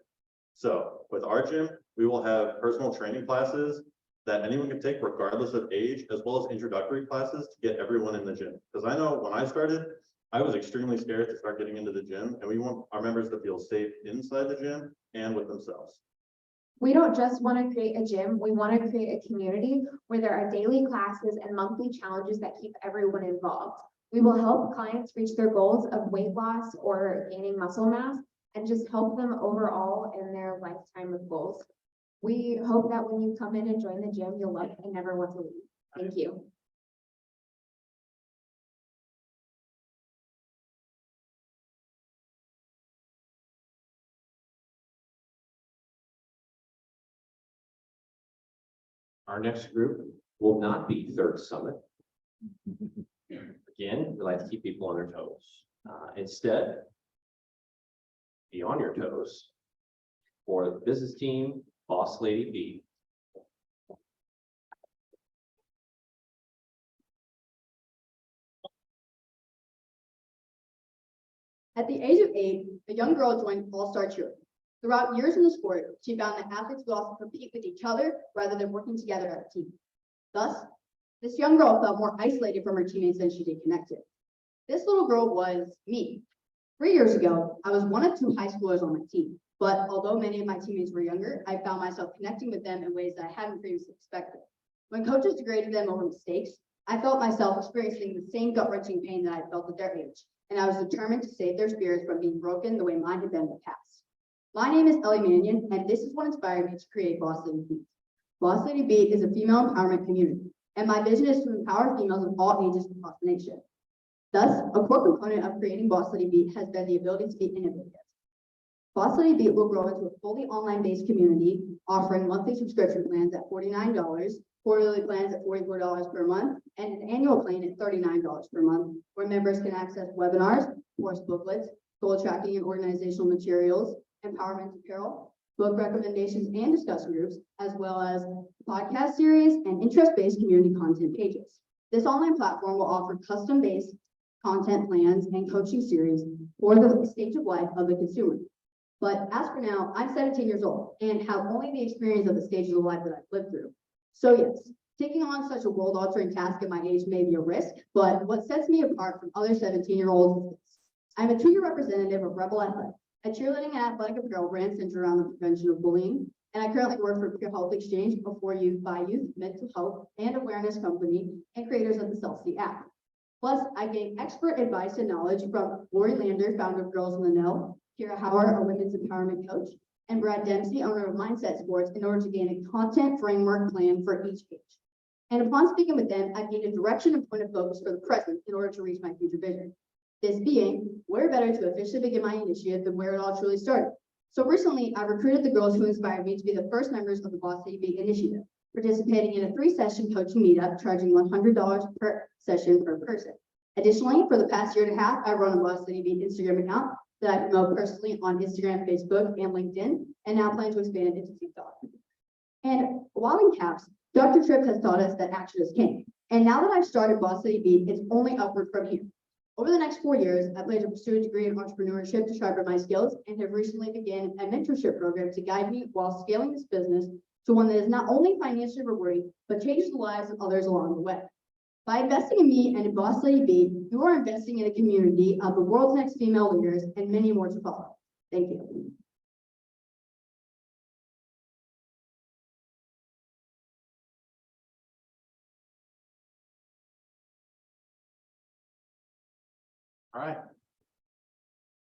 So with our gym, we will have personal training classes that anyone can take regardless of age, as well as introductory classes to get everyone in the gym. Because I know when I started, I was extremely scared to start getting into the gym, and we want our members to feel safe inside the gym and with themselves. We don't just want to create a gym, we want to create a community where there are daily classes and monthly challenges that keep everyone involved. We will help clients reach their goals of weight loss or gaining muscle mass and just help them overall in their lifetime of goals. We hope that when you come in and join the gym, you'll love it and never want to leave. Thank you. Our next group will not be Third Summit. Again, we like to keep people on their toes. Instead, be on your toes for the business team, Boss Lady B. At the age of 8, a young girl joined All-Star Cheerleading. Throughout years in the sport, she found that athletes would often compete with each other rather than working together as a team. Thus, this young girl felt more isolated from her teammates than she did connected. This little girl was me. 3 years ago, I was one of 2 high schoolers on my team, but although many of my teammates were younger, I found myself connecting with them in ways that I hadn't previously expected. When coaches degraded them over mistakes, I felt myself experiencing the same gut-wrenching pain that I felt at their age, and I was determined to save their spirits from being broken the way mine had been in the past. My name is Ellie Mannion, and this is what inspired me to create Boss Lady Beat. Boss Lady Beat is a female empowerment community, and my vision is to empower females of all ages across the nation. Thus, a core component of creating Boss Lady Beat has been the ability to be innovative. Boss Lady Beat will grow into a fully online-based community, offering monthly subscription plans at $49, quarterly plans at $44 per month, and an annual plan at $39 per month, where members can access webinars, course booklets, goal tracking and organizational materials, empowerment apparel, book recommendations and discussion groups, as well as podcast series and interest-based community content pages. This online platform will offer custom-based content plans and coaching series for the stage of life of the consumer. But as for now, I'm 17 years old and have only the experience of the stages of life that I've lived through. So yes, taking on such a world-altering task at my age may be a risk, but what sets me apart from other 17-year-olds is this. I'm a 2-year representative of Rebel Athletics, a cheerleading and athletic apparel brand centered around the prevention of bullying, and I currently work for Peer Health Exchange, a for youth by youth mental health and awareness company and creators of the Celsi app. Plus, I gain expert advice and knowledge from Lori Lander, founder of Girls in the Know, Kira Howard, a women's empowerment coach, and Brad Dempsey, owner of Mindset Sports, in order to gain a content framework plan for each age. And upon speaking with them, I've gained a direction and point of focus for the present in order to reach my future vision. This being, where better to officially begin my initiative than where it all truly started. So recently, I recruited the girls who inspired me to be the first members of the Boss Lady Beat initiative, participating in a 3-session coaching meetup, charging $100 per session per person. Additionally, for the past year and a half, I've run a Boss Lady Beat Instagram account that I promote personally on Instagram, Facebook, and LinkedIn, and now plan to expand into TikTok. And while in caps, Dr. Tripp has taught us that action is king. And now that I've started Boss Lady Beat, it's only upward from here. Over the next 4 years, I plan to pursue a degree in entrepreneurship to sharpen my skills and have recently begun a mentorship program to guide me while scaling this business to one that is not only financially rewarding, but changes the lives of others along the way. By investing in me and in Boss Lady Beat, you are investing in a community of the world's next female leaders and many more to follow. Thank you. All right.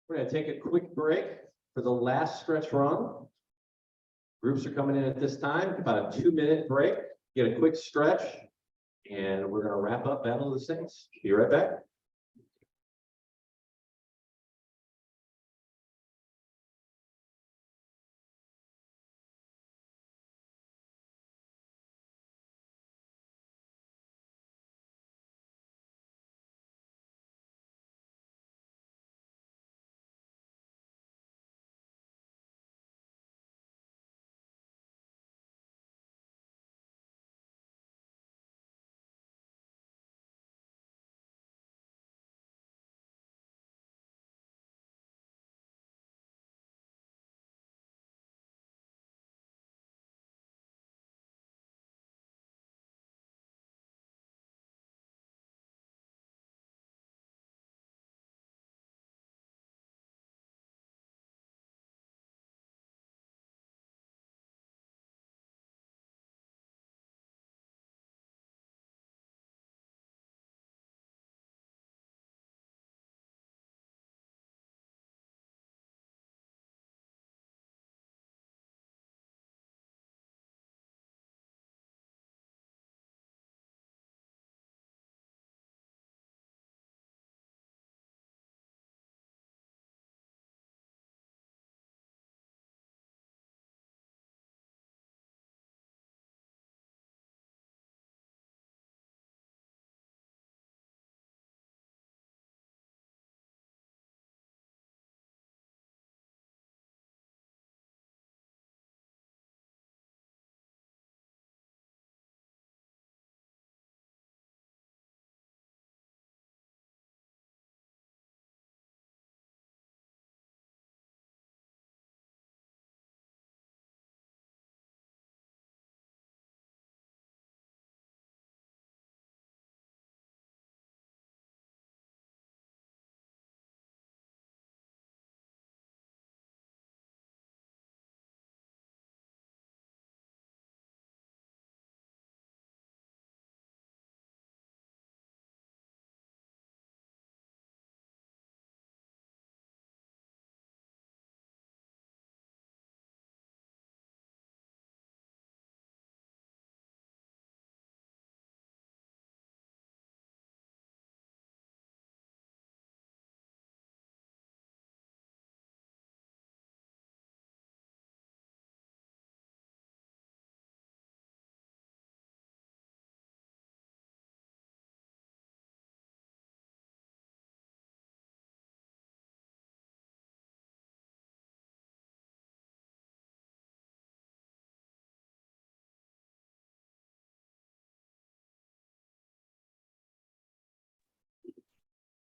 We're going to take a quick break for the last stretch run. Groups are coming in at this time, about a 2-minute break, get a quick stretch, and we're going to wrap up Battle of the Saints. Be right back.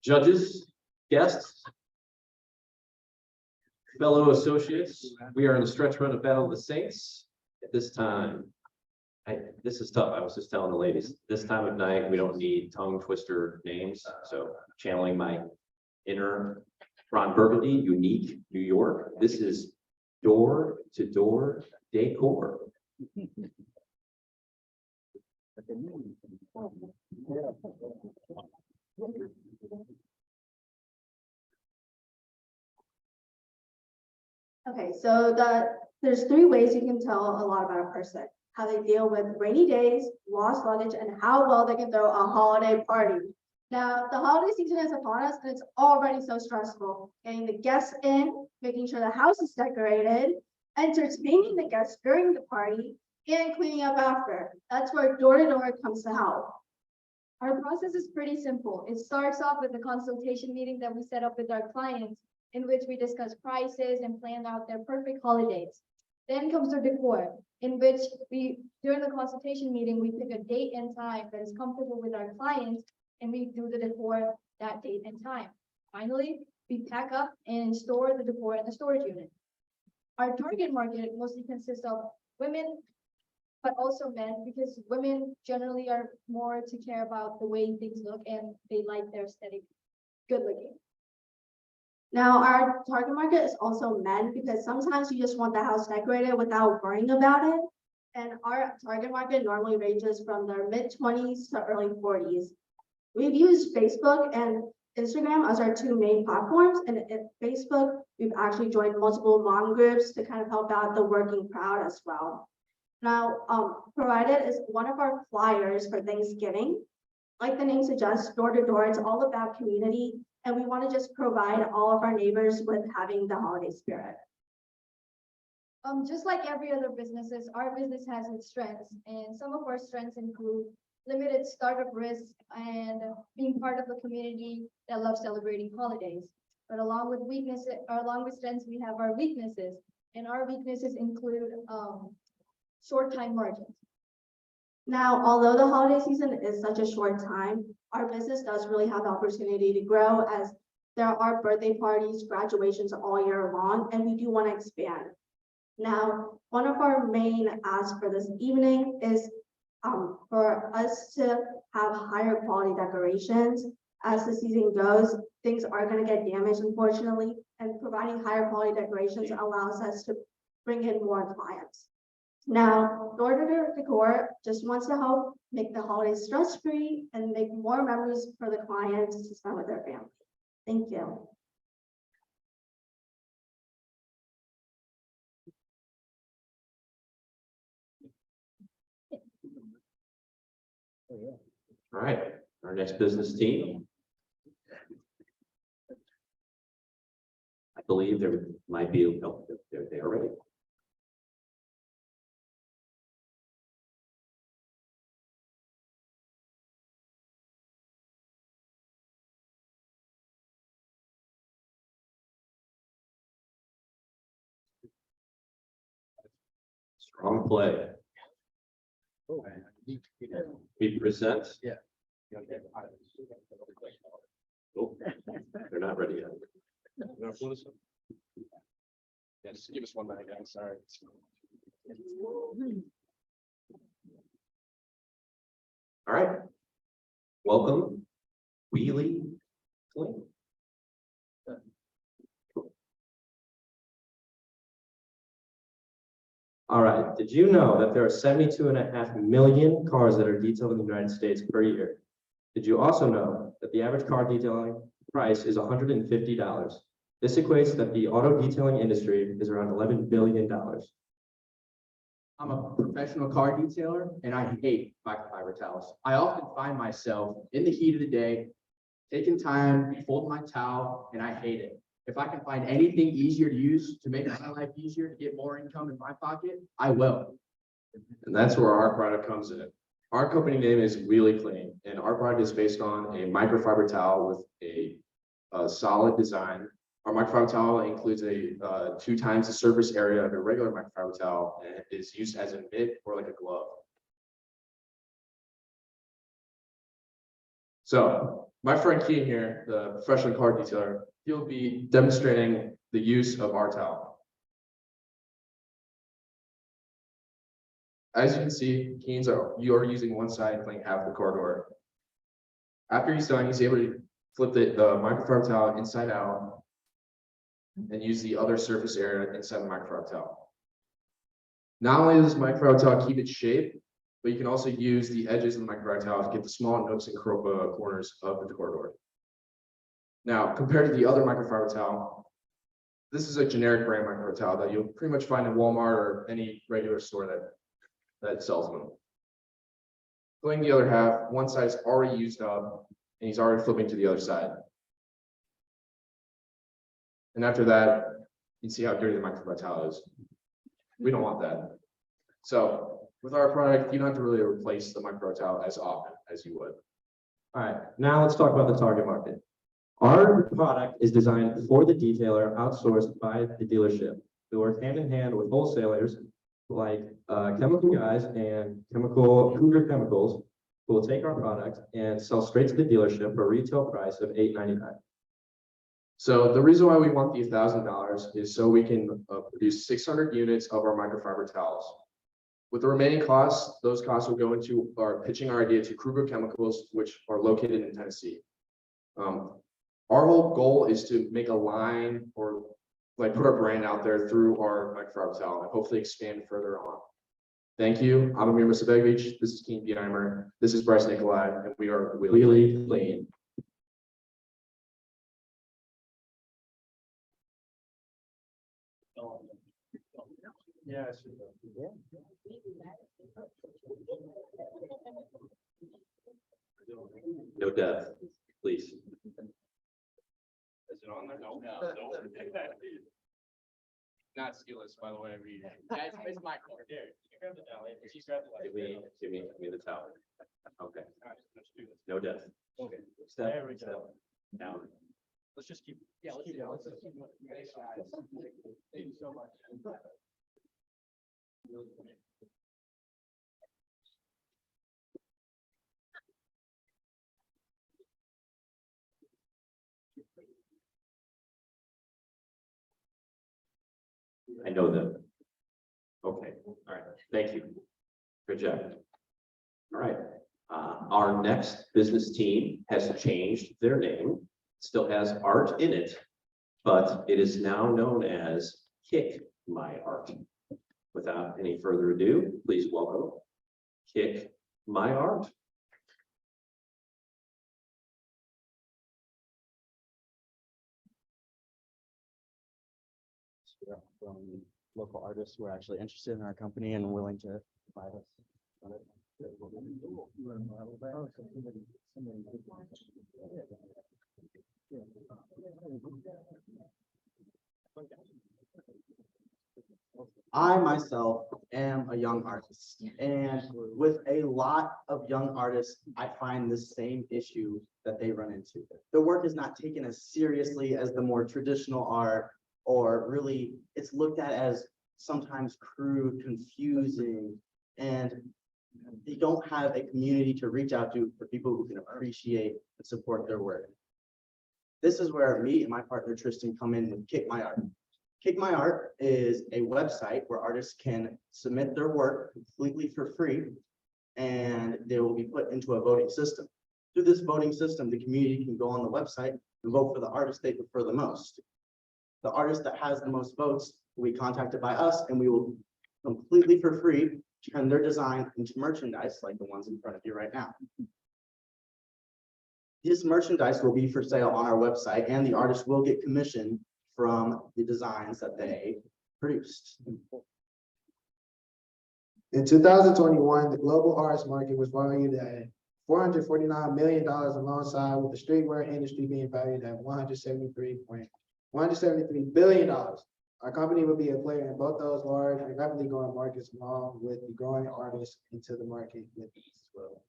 Judges, guests, fellow associates, we are in the stretch run of Battle of the Saints. At this time, this is tough. I was just telling the ladies, this time of night, we don't need tongue twister names. So channeling my inner Ron Burgundy, unique New York. This is door to door decor. Okay, so there's three ways you can tell a lot about a person. How they deal with rainy days, lost luggage, and how well they can throw a holiday party. Now, the holiday season is upon us, and it's already so stressful. Getting the guests in, making sure the house is decorated, entertaining the guests during the party, and cleaning up after. That's where door-to-door comes to help. Our process is pretty simple. It starts off with a consultation meeting that we set up with our clients, in which we discuss prices and plan out their perfect holidays. Then comes the decor, in which during the consultation meeting, we pick a date and time that is comfortable with our clients, and we do the decor that date and time. Finally, we pack up and store the decor in the storage unit. Our target market mostly consists of women, but also men, because women generally are more to care about the way things look and they like their aesthetic good looking. Now, our target market is also men because sometimes you just want the house decorated without worrying about it. And our target market normally ranges from their mid-20s to early 40s. We've used Facebook and Instagram as our two main platforms. And in Facebook, we've actually joined multiple mom groups to kind of help out the working crowd as well. Now, provided is one of our flyers for Thanksgiving. Like the name suggests, door to door, it's all about community. And we want to just provide all of our neighbors with having the holiday spirit. Just like every other businesses, our business has its strengths, and some of our strengths include limited startup risk and being part of a community that loves celebrating holidays. But along with strengths, we have our weaknesses, and our weaknesses include short time margins. Now, although the holiday season is such a short time, our business does really have the opportunity to grow as there are birthday parties, graduations all year long, and we do want to expand. Now, one of our main asks for this evening is for us to have higher quality decorations. As the season goes, things are going to get damaged, unfortunately, and providing higher quality decorations allows us to bring in more clients. Now, door-to-door decor just wants to help make the holidays stress-free and make more memories for the clients to spend with their family. Thank you. All right, our next business team. I believe there might be, oh, they're ready. Strong play. We present. Yeah. Oh, they're not ready yet. Yeah, just give us 1 minute, guys. Sorry. All right. Welcome, Wheelie Clean. All right, did you know that there are 72.5 million cars that are detailed in the United States per year? Did you also know that the average car detailing price is $150? This equates that the auto detailing industry is around $11 billion. I'm a professional car detailer and I hate microfiber towels. I often find myself in the heat of the day, taking time, to fold my towel, and I hate it. If I can find anything easier to use to make my life easier, to get more income in my pocket, I will. And that's where our product comes in. Our company name is Wheelie Clean, and our product is based on a microfiber towel with a solid design. Our microfiber towel includes a 2 times the surface area of a regular microfiber towel and is used as a mitt or like a glove. So My friend Keen here, the professional car detailer, he'll be demonstrating the use of our towel. As you can see, you are using one side, playing half the car door. After he's done, he's able to flip the microfiber towel inside out and use the other surface area inside the microfiber towel. Not only does microfiber towel keep its shape, but you can also use the edges of the microfiber towel to get the small nooks and corners of the corridor. Now, compared to the other microfiber towel, this is a generic brand microfiber towel that you'll pretty much find in Walmart or any regular store that sells them. Flipping the other half, one side is already used up, and he's already flipping to the other side. And after that, you can see how dirty the microfiber towel is. We don't want that. So with our product, you don't have to really replace the microfiber towel as often as you would. All right, now let's talk about the target market. Our product is designed for the detailer, outsourced by the dealership. We work hand in hand with wholesalers like chemical guys and Cougar Chemicals, who will take our product and sell straight to the dealership for a retail price of $8.99. So the reason why we want the $1,000 is so we can produce 600 units of our microfiber towels. With the remaining costs, those costs will go into pitching our idea to Cougar Chemicals, which are located in Tennessee. Our whole goal is to make a line or like put our brand out there through our microfiber towel and hopefully expand further on. Thank you. I'm Amir Musabegovich. This is Keen Bieheimer. This is Bryce Nikolai, and we are Wheelie Clean. Yeah. No death, please. Is it on there? No. Not skillless, by the way. It's my car. Here, you grab the towel. She's grabbed the light. Give me the towel. Okay. Let's do this. No death. Okay. There we go. Down. Let's just keep. Yeah, let's keep going. Thank you so much. I know them. Okay, all right, thank you. Good job. All right, our next business team has changed their name, still has art in it, but it is now known as Kick My Art. Without any further ado, please welcome Kick My Art. From local artists who are actually interested in our company and willing to buy us. I myself am a young artist, and with a lot of young artists, I find the same issue that they run into. The work is not taken as seriously as the more traditional art, or really it's looked at as sometimes crude, confusing, and they don't have a community to reach out to for people who can appreciate and support their work. This is where me and my partner Tristan come in with Kick My Art. Kick My Art is a website where artists can submit their work completely for free, and they will be put into a voting system. Through this voting system, the community can go on the website and vote for the artist they prefer the most. The artist that has the most votes will be contacted by us, and we will completely for free turn their design into merchandise like the ones in front of you right now. This merchandise will be for sale on our website, and the artist will get commission from the designs that they produced. In 2021, the global arts market was valued at $449 million, alongside with the streetwear industry being valued at $173 billion. Our company will be a player in both those large and rapidly growing markets, along with the growing artists into the market with us as well.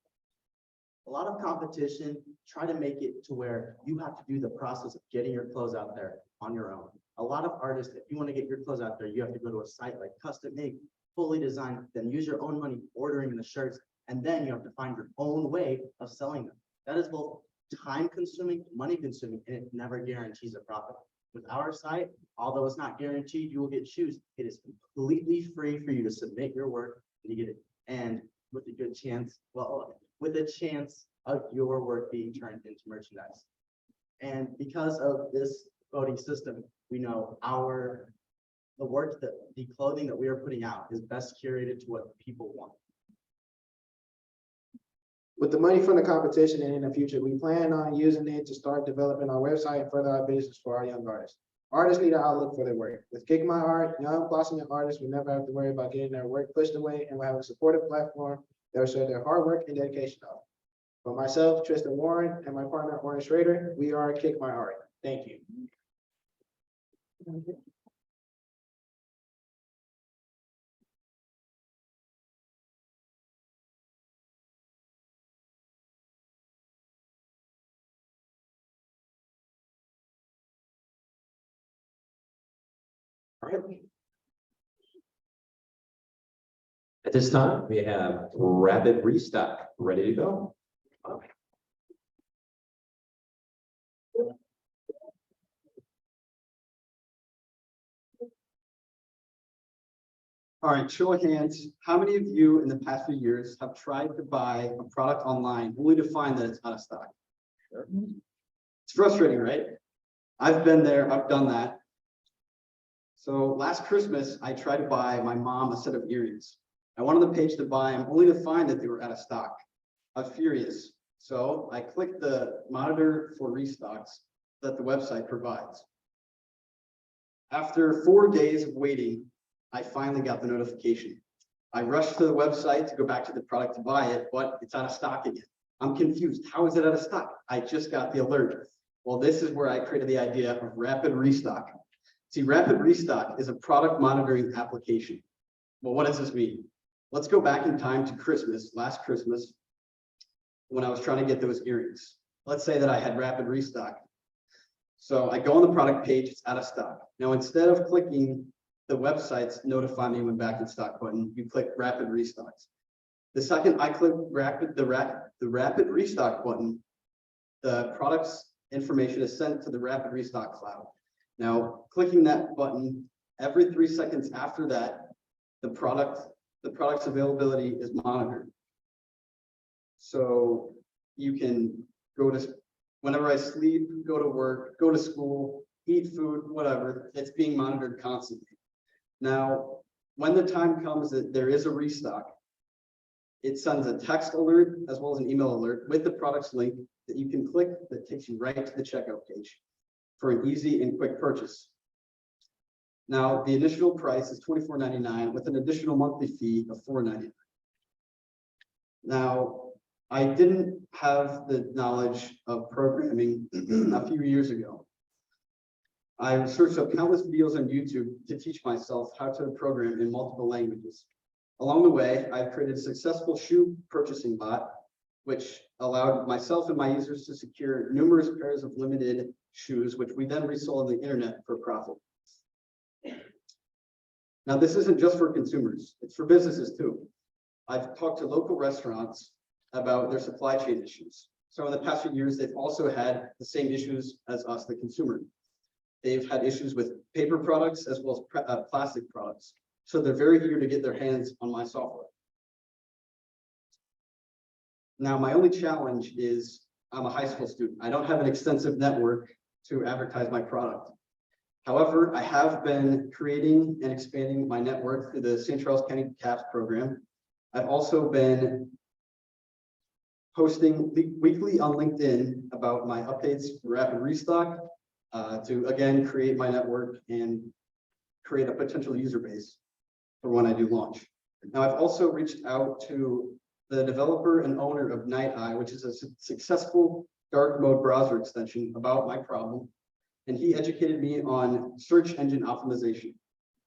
A lot of competition try to make it to where you have to do the process of getting your clothes out there on your own. A lot of artists, if you want to get your clothes out there, you have to go to a site like Custom Make, fully designed, then use your own money ordering the shirts, and then you have to find your own way of selling them. That is both time consuming, money consuming, and it never guarantees a profit. With our site, although it's not guaranteed you will get shoes, it is completely free for you to submit your work and you get it. And with a good chance, well, with a chance of your work being turned into merchandise. And because of this voting system, we know the clothing that we are putting out is best curated to what people want. With the money from the competition and in the future, we plan on using it to start developing our website and further our business for our young artists. Artists need an outlook for their work. With Kick My Art, young blossoming artists will never have to worry about getting their work pushed away and will have a supportive platform that will show their hard work and dedication off. For myself, Tristan Warren, and my partner, Orange Schrader, we are Kick My Art. Thank you. All right. At this time, we have Rapid Restock ready to go. All right, show of hands. How many of you in the past few years have tried to buy a product online only to find that it's out of stock? It's frustrating, right? I've been there, I've done that. So last Christmas, I tried to buy my mom a set of earrings. I went on the page to buy them only to find that they were out of stock. I was furious. So I clicked the monitor for restocks that the website provides. After 4 days of waiting, I finally got the notification. I rushed to the website to go back to the product to buy it, but it's out of stock again. I'm confused. How is it out of stock? I just got the alert. Well, this is where I created the idea of Rapid Restock. See, Rapid Restock is a product monitoring application. Well, what does this mean? Let's go back in time to Christmas, last Christmas, when I was trying to get those earrings. Let's say that I had Rapid Restock. So I go on the product page, it's out of stock. Now, instead of clicking the website's notify me when back in stock button, you click Rapid Restocks. The second I click the Rapid Restock button, the product's information is sent to the Rapid Restock cloud. Now, clicking that button, every 3 seconds after that, the product's availability is monitored. So you can go to, whenever I sleep, go to work, go to school, eat food, whatever, it's being monitored constantly. Now, when the time comes that there is a restock, it sends a text alert as well as an email alert with the product's link that you can click that takes you right to the checkout page for an easy and quick purchase. Now, the initial price is $24.99 with an additional monthly fee of $4.99. Now, I didn't have the knowledge of programming a few years ago. I searched up countless videos on YouTube to teach myself how to program in multiple languages. Along the way, I've created a successful shoe purchasing bot, which allowed myself and my users to secure numerous pairs of limited shoes, which we then resold on the internet for profit. Now, this isn't just for consumers, it's for businesses too. I've talked to local restaurants about their supply chain issues. So in the past few years, they've also had the same issues as us, the consumer. They've had issues with paper products as well as plastic products. So they're very eager to get their hands on my software. Now, my only challenge is I'm a high school student. I don't have an extensive network to advertise my product. However, I have been creating and expanding my network through the St. Charles County CAPS program. I've also been posting weekly on LinkedIn about my updates for Rapid Restock to, again, create my network and create a potential user base for when I do launch. Now, I've also reached out to the developer and owner of Night Eye, which is a successful dark mode browser extension about my problem. And he educated me on search engine optimization.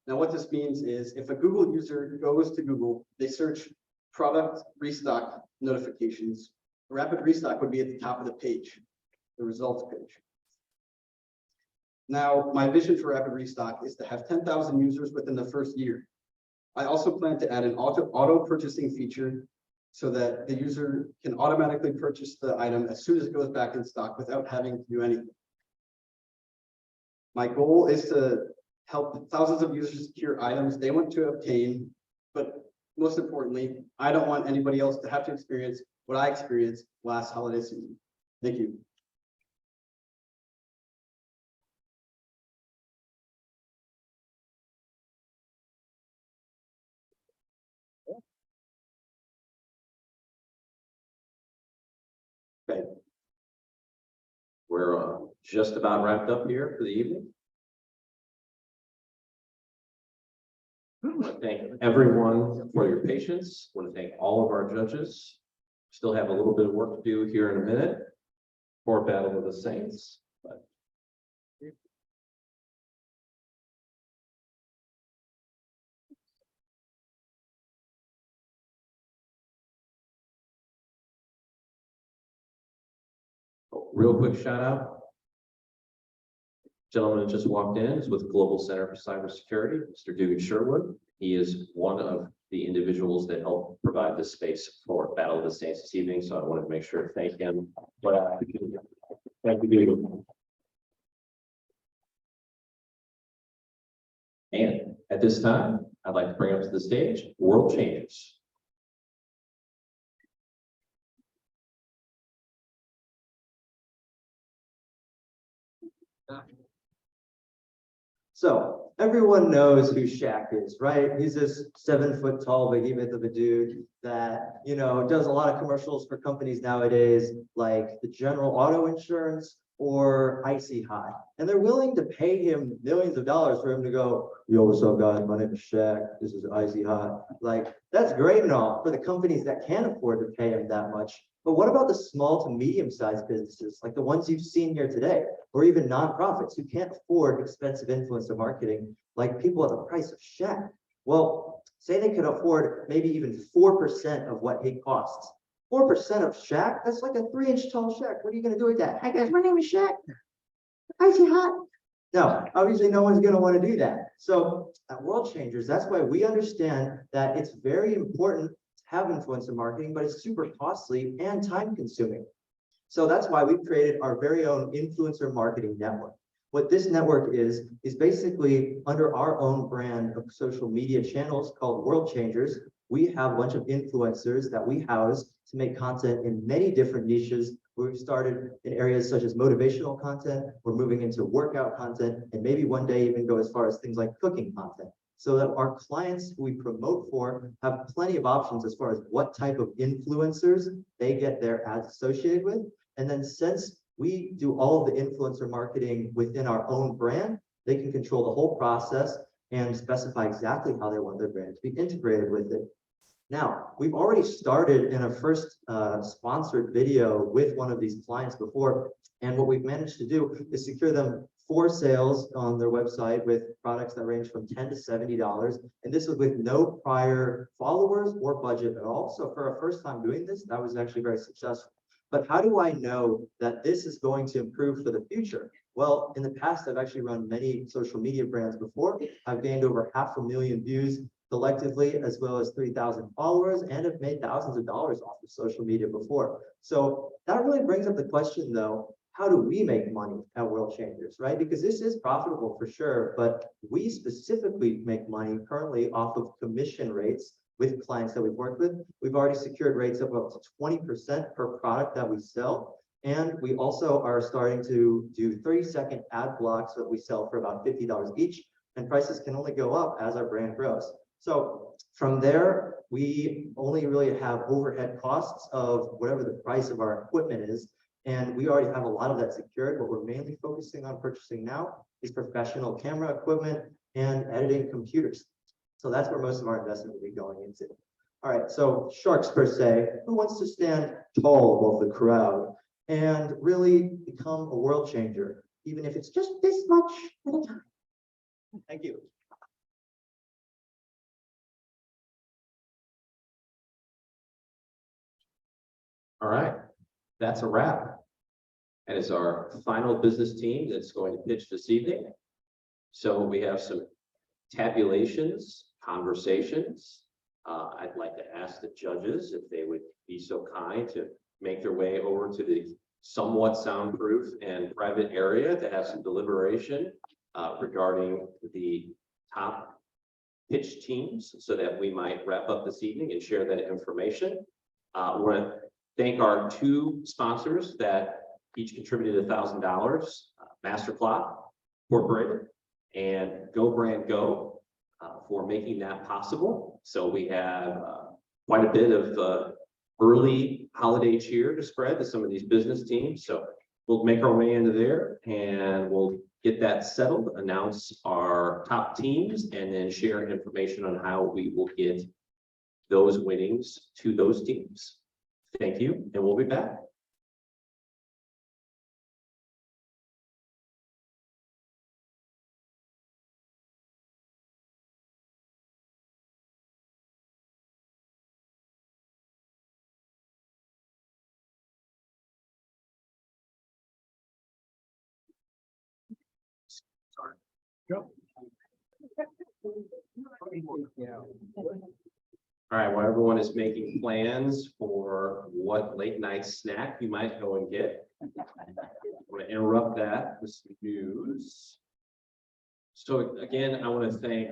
Now, what this means is if a Google user goes to Google, they search product restock notifications, Rapid Restock would be at the top of the page, the results page. Now, my vision for Rapid Restock is to have 10,000 users within the first year. I also plan to add an auto purchasing feature so that the user can automatically purchase the item as soon as it goes back in stock without having to do anything. My goal is to help thousands of users secure items they want to obtain, but most importantly, I don't want anybody else to have to experience what I experienced last holiday season. Thank you. Okay. We're just about wrapped up here for the evening. I want to thank everyone for your patience. I want to thank all of our judges. Still have a little bit of work to do here in a minute for Battle of the Saints. But real quick shout out. Gentleman that just walked in is with Global Center for Cybersecurity, Mr. Dugan Sherwood. He is one of the individuals that helped provide this space for Battle of the Saints this evening. So I wanted to make sure to thank him. Thank you. And at this time, I'd like to bring up to the stage World Changers. So everyone knows who Shaq is, right? He's this 7 foot tall behemoth of a dude that, you know, does a lot of commercials for companies nowadays, like the General Auto Insurance or Icy Hot. And they're willing to pay him millions of dollars for him to go, yo, what's up guys? My name is Shaq. This is Icy Hot. Like, that's great and all for the companies that can't afford to pay him that much. But what about the small to medium-sized businesses, like the ones you've seen here today, or even nonprofits who can't afford expensive influencer marketing, like people at the price of Shaq? Well, say they could afford maybe even 4% of what he costs. 4% of Shaq, that's like a 3-inch tall Shaq. What are you gonna do with that? Hi guys, my name is Shaq. Icy Hot. No, obviously no one's gonna want to do that. So at World Changers, that's why we understand that it's very important have influencer marketing, but it's super costly and time consuming. So that's why we've created our very own influencer marketing network. What this network is basically under our own brand of social media channels called World Changers. We have a bunch of influencers that we house to make content in many different niches. We've started in areas such as motivational content. We're moving into workout content, and maybe one day even go as far as things like cooking content, so that our clients who we promote for have plenty of options as far as what type of influencers they get their ads associated with. And then since we do all of the influencer marketing within our own brand, they can control the whole process and specify exactly how they want their brand to be integrated with it. Now, we've already started in a first sponsored video with one of these clients before, and what we've managed to do is secure them 4 sales on their website with products that range from $10 to $70. And this was with no prior followers or budget at all. So for a first time doing this, that was actually very successful. But how do I know that this is going to improve for the future? Well, in the past, I've actually run many social media brands before. I've gained over 500,000 views collectively, as well as 3,000 followers, and have made thousands of dollars off of social media before. So that really brings up the question though, how do we make money at World Changers, right? Because this is profitable for sure, but we specifically make money currently off of commission rates with clients that we've worked with. We've already secured rates of up to 20% per product that we sell. And we also are starting to do 30-second ad blocks that we sell for about $50 each. And prices can only go up as our brand grows. So from there, we only really have overhead costs of whatever the price of our equipment is. And we already have a lot of that secured. What we're mainly focusing on purchasing now is professional camera equipment and editing computers. So that's where most of our investment will be going into. All right, so sharks per se, who wants to stand tall above the crowd and really become a world changer, even if it's just this much at a time? Thank you. All right, that's a wrap. That is our final business team that's going to pitch this evening. So we have some tabulations, conversations, I'd like to ask the judges if they would be so kind to make their way over to the somewhat soundproof and private area to have some deliberation regarding the top pitch teams so that we might wrap up this evening and share that information. I want to thank our two sponsors that each contributed $1,000, Master Clock Incorporated and Go Brand Go for making that possible. So we have quite a bit of early holiday cheer to spread to some of these business teams. So we'll make our way into there and we'll get that settled, announce our top teams, and then share information on how we will get those winnings to those teams. Thank you, and we'll be back. All right, while everyone is making plans for what late night snack you might go and get, I'm going to interrupt that with some news. So again, I want to thank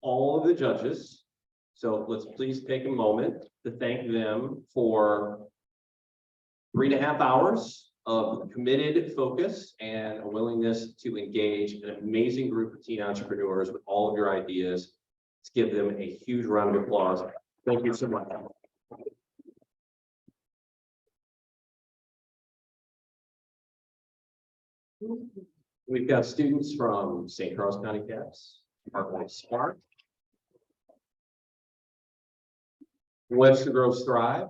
all of the judges. So let's please take a moment to thank them for 3.5 hours of committed focus and a willingness to engage an amazing group of teen entrepreneurs with all of your ideas. Let's give them a huge round of applause. Thank you so much. We've got students from St. Charles County Caps, Department of Spark, Webster Groves Thrive,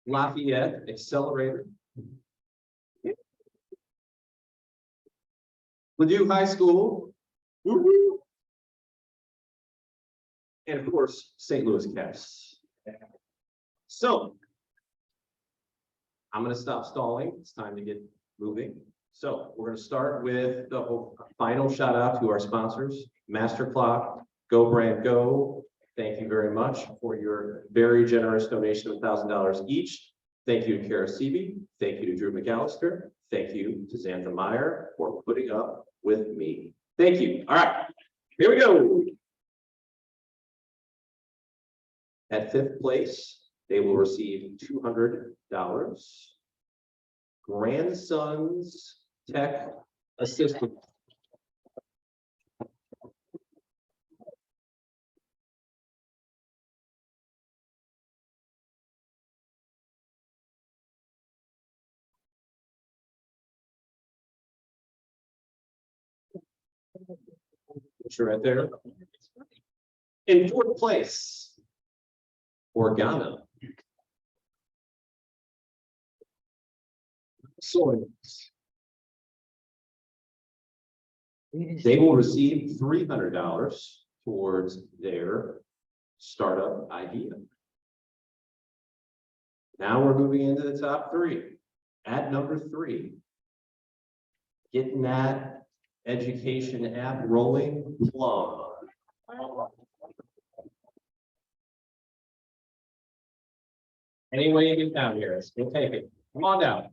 Lafayette Accelerator, Ladue High School, and of course, St. Louis Caps. So I'm going to stop stalling. It's time to get moving. So we're going to start with the final shout out to our sponsors, Master Clock, Go Brand Go. Thank you very much for your very generous donation of $1,000 each. Thank you to Kara Seavey. Thank you to Drew McAllister. Thank you to Xantha Meyer for putting up with me. Thank you. All right, here we go. At 5th place, they will receive $200. Grandsons Tech Assistant. Picture right there. In 4th place, Organa. Soils. They will receive $300 towards their startup idea. Now we're moving into the top 3. At number 3, getting that education app rolling, Plum. Any way you get down here, we'll take it. Come on down.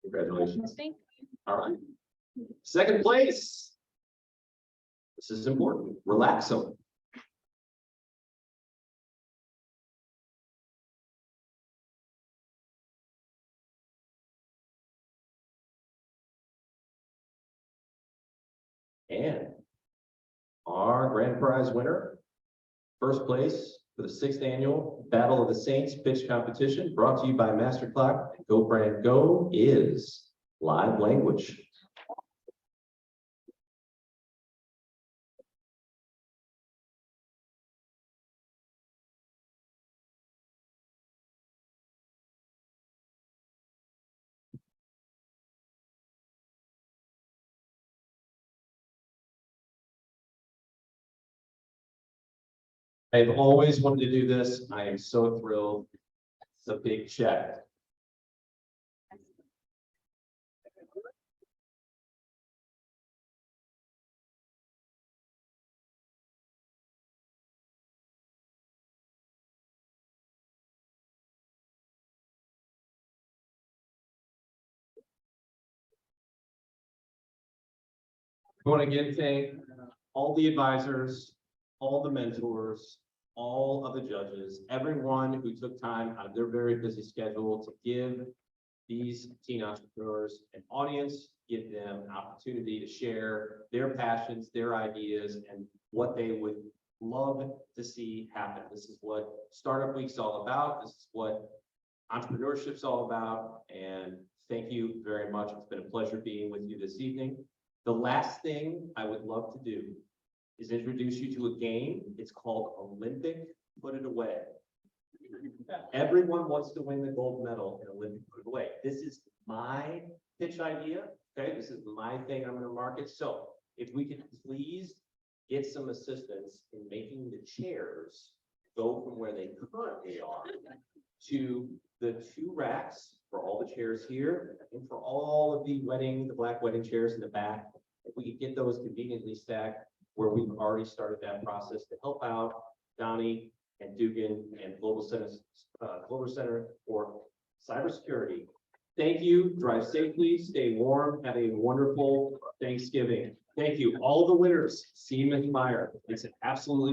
Congratulations. All right. 2nd place. This is important. Relaxo. And our grand prize winner, 1st place for the 6th annual Battle of the Saints pitch competition, brought to you by Master Clock and Go Brand Go, is Live Language. I've always wanted to do this. I am so thrilled. It's a big check. I want to again thank all the advisors, all the mentors, all of the judges, everyone who took time out of their very busy schedule to give these teen entrepreneurs an audience, give them an opportunity to share their passions, their ideas, and what they would love to see happen. This is what Startup Week's all about. This is what entrepreneurship's all about. And thank you very much. It's been a pleasure being with you this evening. The last thing I would love to do is introduce you to a game. It's called Olympic Put It Away. Everyone wants to win the gold medal in Olympic Put It Away. This is my pitch idea. Okay, this is my thing I'm going to market. So if we could please get some assistance in making the chairs go from where they currently are to the 2 racks for all the chairs here and for all of the black wedding chairs in the back. If we could get those conveniently stacked where we've already started that process to help out Donnie and Dugan and Global Center for Cybersecurity. Thank you. Drive safely, stay warm, have a wonderful Thanksgiving. Thank you. All the winners, see Miss Meyer. It's an absolutely